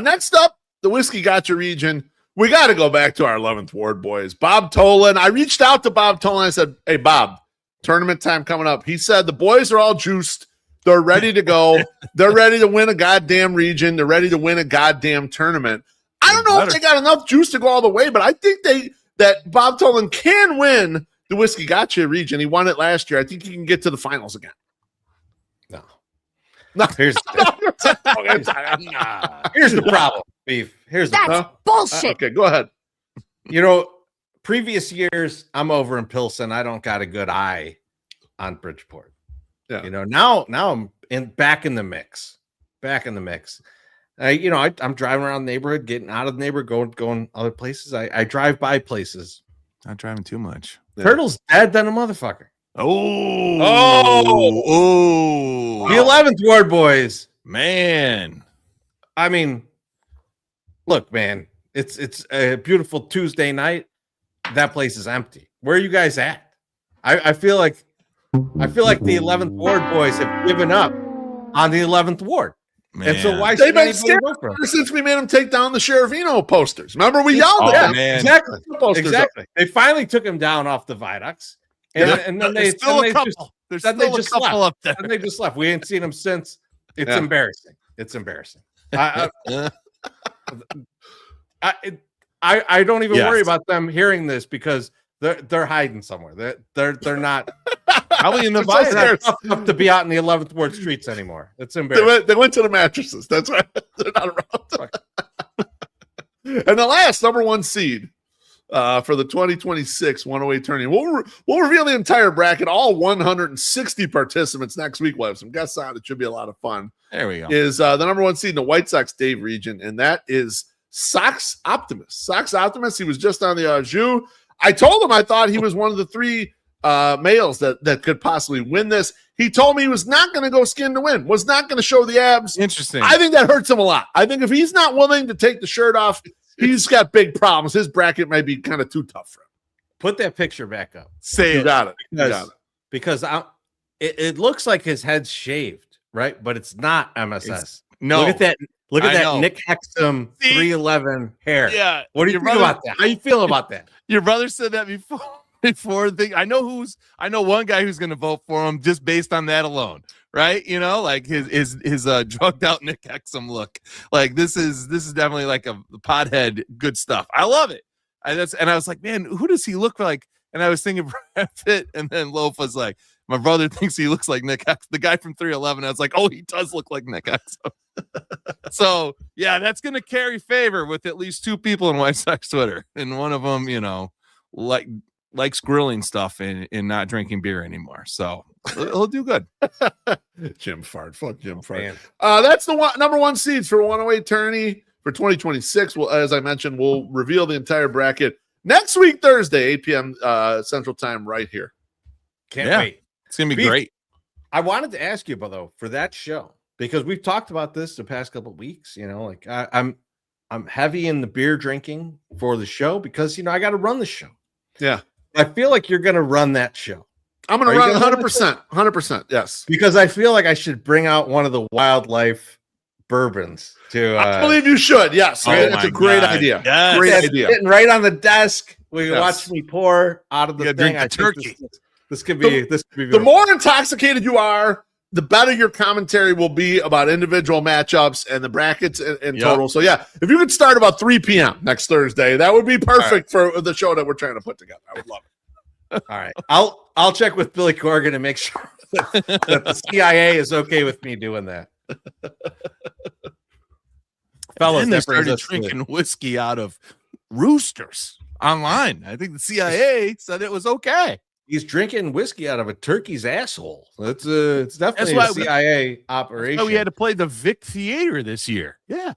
Next up, the Whiskey Gotcha region. We got to go back to our 11th Ward boys. Bob Tolan. I reached out to Bob Tolan. I said, "Hey, Bob, tournament time coming up." He said, "The boys are all juiced. They're ready to go. They're ready to win a goddamn region. They're ready to win a goddamn tournament." I don't know if they got enough juice to go all the way, but I think that Bob Tolan can win the Whiskey Gotcha region. He won it last year. I think he can get to the finals again. No. Here's the problem, Beef. That's bullshit. Okay, go ahead. Previous years, I'm over in Pilsen. I don't got a good eye on Bridgeport. Yeah. Now I'm back in the mix. I'm driving around the neighborhood, getting out of the neighborhood, going other places. I drive by places. Not driving too much. Yeah. Turtle's dead than a motherfucker. Oh, the 11th Ward boys, man. I mean, look, man, it's a beautiful Tuesday night. That place is empty. Where are you guys at? I feel like the 11th Ward boys have given up on the 11th Ward. Man. And so why they've been scared since we made them take down the Sheriffino posters. Remember, we yelled at them. Exactly. They finally took him down off the viaducts. And then they just left. And they just left. We ain't seen them since. It's embarrassing. It's embarrassing. I don't even worry about them hearing this because they're hiding somewhere. They're not probably in the viaduct enough to be out in the 11th Ward streets anymore. It's embarrassing. They went to the mattresses. That's right. They're not around. And the last number 1 seed for the 2026 108 tournament. We'll reveal the entire bracket, all 160 participants next week. We'll have some guests on. It should be a lot of fun. There we go. Is the number 1 seed in the White Sox Dave region, and that is Sox Optimist. Sox Optimist. He was just on the Jus. I told him I thought he was one of the 3 males that could possibly win this. He told me he was not going to go skin to win, was not going to show the abs. Interesting. I think that hurts him a lot. I think if he's not willing to take the shirt off, he's got big problems. His bracket might be kind of too tough for him. Put that picture back up. You got it. Because it looks like his head's shaved, right? But it's not MSS. No. Look at that. Look at that Nick Hexum 311 hair. Yeah. What do you think about that? How you feel about that? Your brother said that before. I know one guy who's going to vote for him just based on that alone, right? Like his drugged out Nick Hexum look. Like this is definitely like a pothead good stuff. I love it. And I was like, man, who does he look like? And I was thinking Brad Pitt, and then Loaf was like, my brother thinks he looks like Nick Hexum, the guy from 311. I was like, oh, he does look like Nick Hexum. So yeah, that's going to carry favor with at least 2 people in White Sox Twitter, and one of them, likes grilling stuff and not drinking beer anymore. So he'll do good. Jim Fard. Fuck Jim Fard. That's the number 1 seeds for 108 tourney for 2026. Well, as I mentioned, we'll reveal the entire bracket next week, Thursday, 8 p.m. Central Time, right here. Can't wait. It's going to be great. I wanted to ask you, though, for that show, because we've talked about this the past couple of weeks, I'm heavy in the beer drinking for the show because, I got to run the show. Yeah. I feel like you're going to run that show. I'm going to run 100%. 100%. Yes. Because I feel like I should bring out one of the wildlife bourbons to. I believe you should. Yes. That's a great idea. Yes. Great idea. Sitting right on the desk. We watch me pour out of the thing. Drink the turkey. This could be. The more intoxicated you are, the better your commentary will be about individual matchups and the brackets in total. So yeah, if you could start about 3 p.m. next Thursday, that would be perfect for the show that we're trying to put together. I would love it. All right. I'll check with Billy Corgan and make sure that the CIA is okay with me doing that. Fellas, they started drinking whiskey out of roosters online. I think the CIA said it was okay. He's drinking whiskey out of a turkey's asshole. It's definitely a CIA operation. That's why we had to play the Vic Theater this year. Yeah.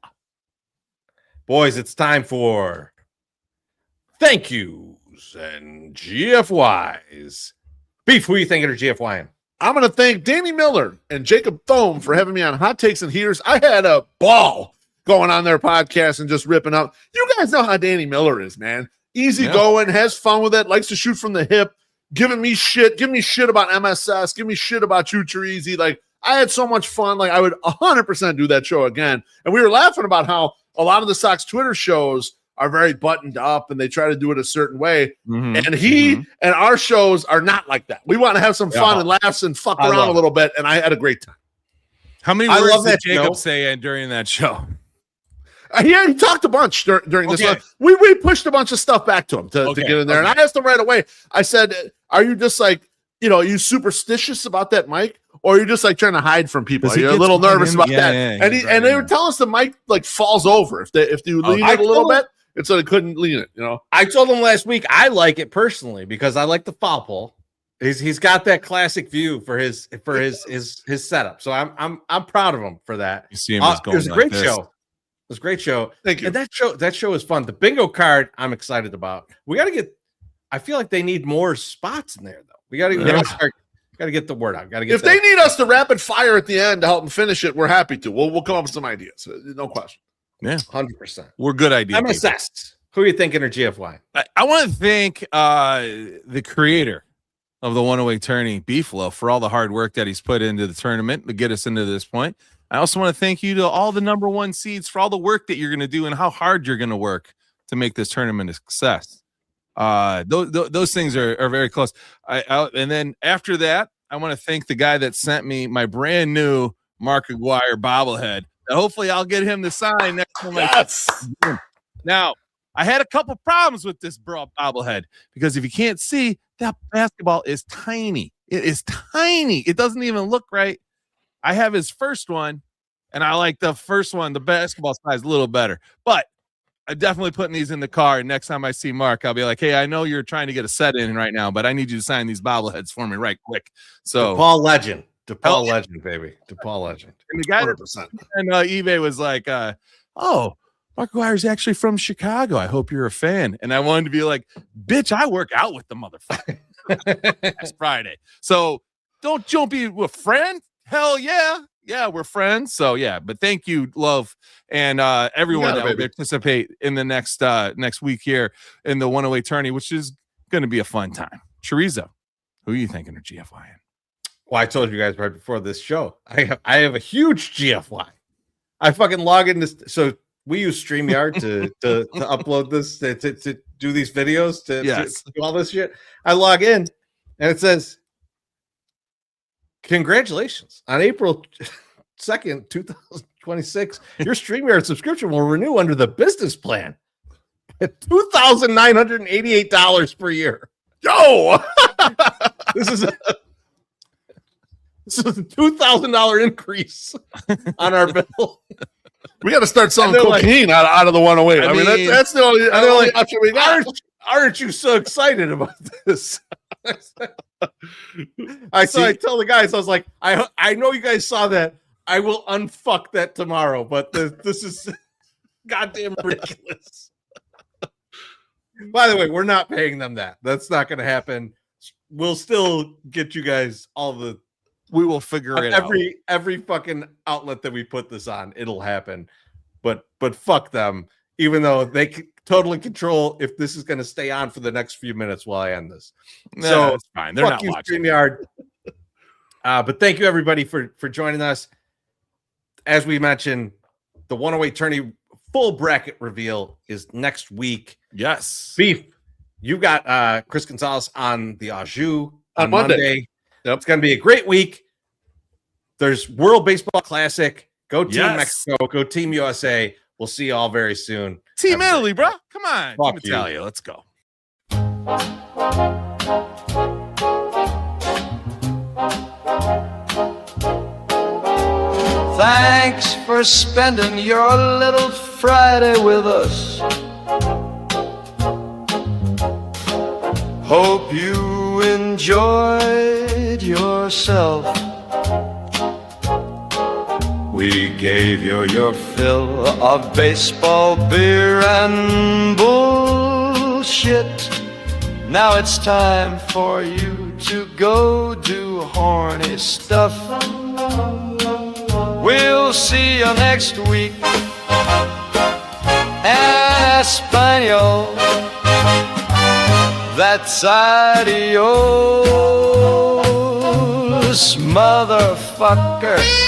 Boys, it's time for thank yous and GFYs. Beef, who are you thinking of GFYing? I'm going to thank Danny Miller and Jacob Thome for having me on Hot Takes and Heaters. I had a ball going on their podcast and just ripping up. You guys know how Danny Miller is, man. Easy going, has fun with it, likes to shoot from the hip. Giving me shit, give me shit about MSS, give me shit about you, Chorizy. Like, I had so much fun. Like, I would 100% do that show again. And we were laughing about how a lot of the Sox Twitter shows are very buttoned up and they try to do it a certain way. Mm-hmm. And and our shows are not like that. We want to have some fun and laughs and fuck around a little bit. And I had a great time. How many words did Jacob say during that show? He talked a bunch during this one. We pushed a bunch of stuff back to him to get in there. And I asked him right away, I said, are you just like, are you superstitious about that mic? Or are you just like trying to hide from people? You're a little nervous about that. And they were telling us the mic like falls over if you lean it a little bit. And so they couldn't lean it, I told him last week I like it personally because I like the foul pole. He's got that classic view for his setup. So I'm proud of him for that. You see him it was a great show. It was a great show. Thank you. And that show is fun. The bingo card I'm excited about. We got to get. I feel like they need more spots in there though. We got to get the word out. Got to get. If they need us to rapid fire at the end to help them finish it, we're happy to. We'll come up with some ideas. No question. Yeah, 100%. We're good ideas. MSS. Who are you thinking are GFY? I want to thank the creator of the 108 tourney, BeefLoaf, for all the hard work that he's put into the tournament to get us into this point. I also want to thank you to all the number one seeds for all the work that you're going to do and how hard you're going to work to make this tournament a success. Those things are very close. And then after that, I want to thank the guy that sent me my brand new Mark Aguirre bobblehead. Hopefully I'll get him to sign next time. Yes. Now, I had a couple problems with this bobblehead because if you can't see, that basketball is tiny. It is tiny. It doesn't even look right. I have his first one, and I like the first one, the basketball size, a little better. But I'm definitely putting these in the car. And next time I see Mark, I'll be like, hey, I know you're trying to get a set in right now, but I need you to sign these bobbleheads for me right quick. So DePaul Legend. DePaul Legend, baby. DePaul Legend. And the guy 100%. And eBay was like, oh, Mark Aguirre's actually from Chicago. I hope you're a fan. And I wanted to be like, bitch, I work out with the motherfucker. It's Friday. So don't be a friend. Hell yeah. Yeah, we're friends. So yeah, but thank you, Love, and everyone that will participate in the next week here in the 108 tourney, which is going to be a fun time. Chorizo, who are you thinking of GFY in? Well, I told you guys right before this show, I have a huge GFY. I fucking log in this. So we use StreamYard to upload this, to do these videos, to do all this shit. I log in and it says, congratulations on April 2nd, 2026. Your StreamYard subscription will renew under the business plan at $2,988 per year. Yo, this is a $2,000 increase on our bill. We got to start selling cocaine out of the 108. I mean that's the only option we got. Aren't you so excited about this? I tell the guys, I was like, I know you guys saw that. I will unfuck that tomorrow, but this is goddamn ridiculous. By the way, we're not paying them that. That's not going to happen. We'll still get you guys all the. We will figure it out. Every fucking outlet that we put this on, it'll happen. But fuck them. Even though they can totally control if this is going to stay on for the next few minutes while I end this. So it's fine. They're not watching. StreamYard. But thank you everybody for joining us. As we mentioned, the 108 tourney full bracket reveal is next week. Yes. Beef, you got Chris Gonzalez on the Au on Monday. Yep. It's going to be a great week. There's World Baseball Classic. Go Team Mexico. Go Team USA. We'll see you all very soon. Team Italy, bro. Come on. Fuck Team Italia. Let's go. Thanks for spending your little Friday with us. Hope you enjoyed yourself. We gave you your fill of baseball, beer, and bullshit. Now it's time for you to go do horny stuff. We'll see you next week. Espanol. That's adios, motherfucker.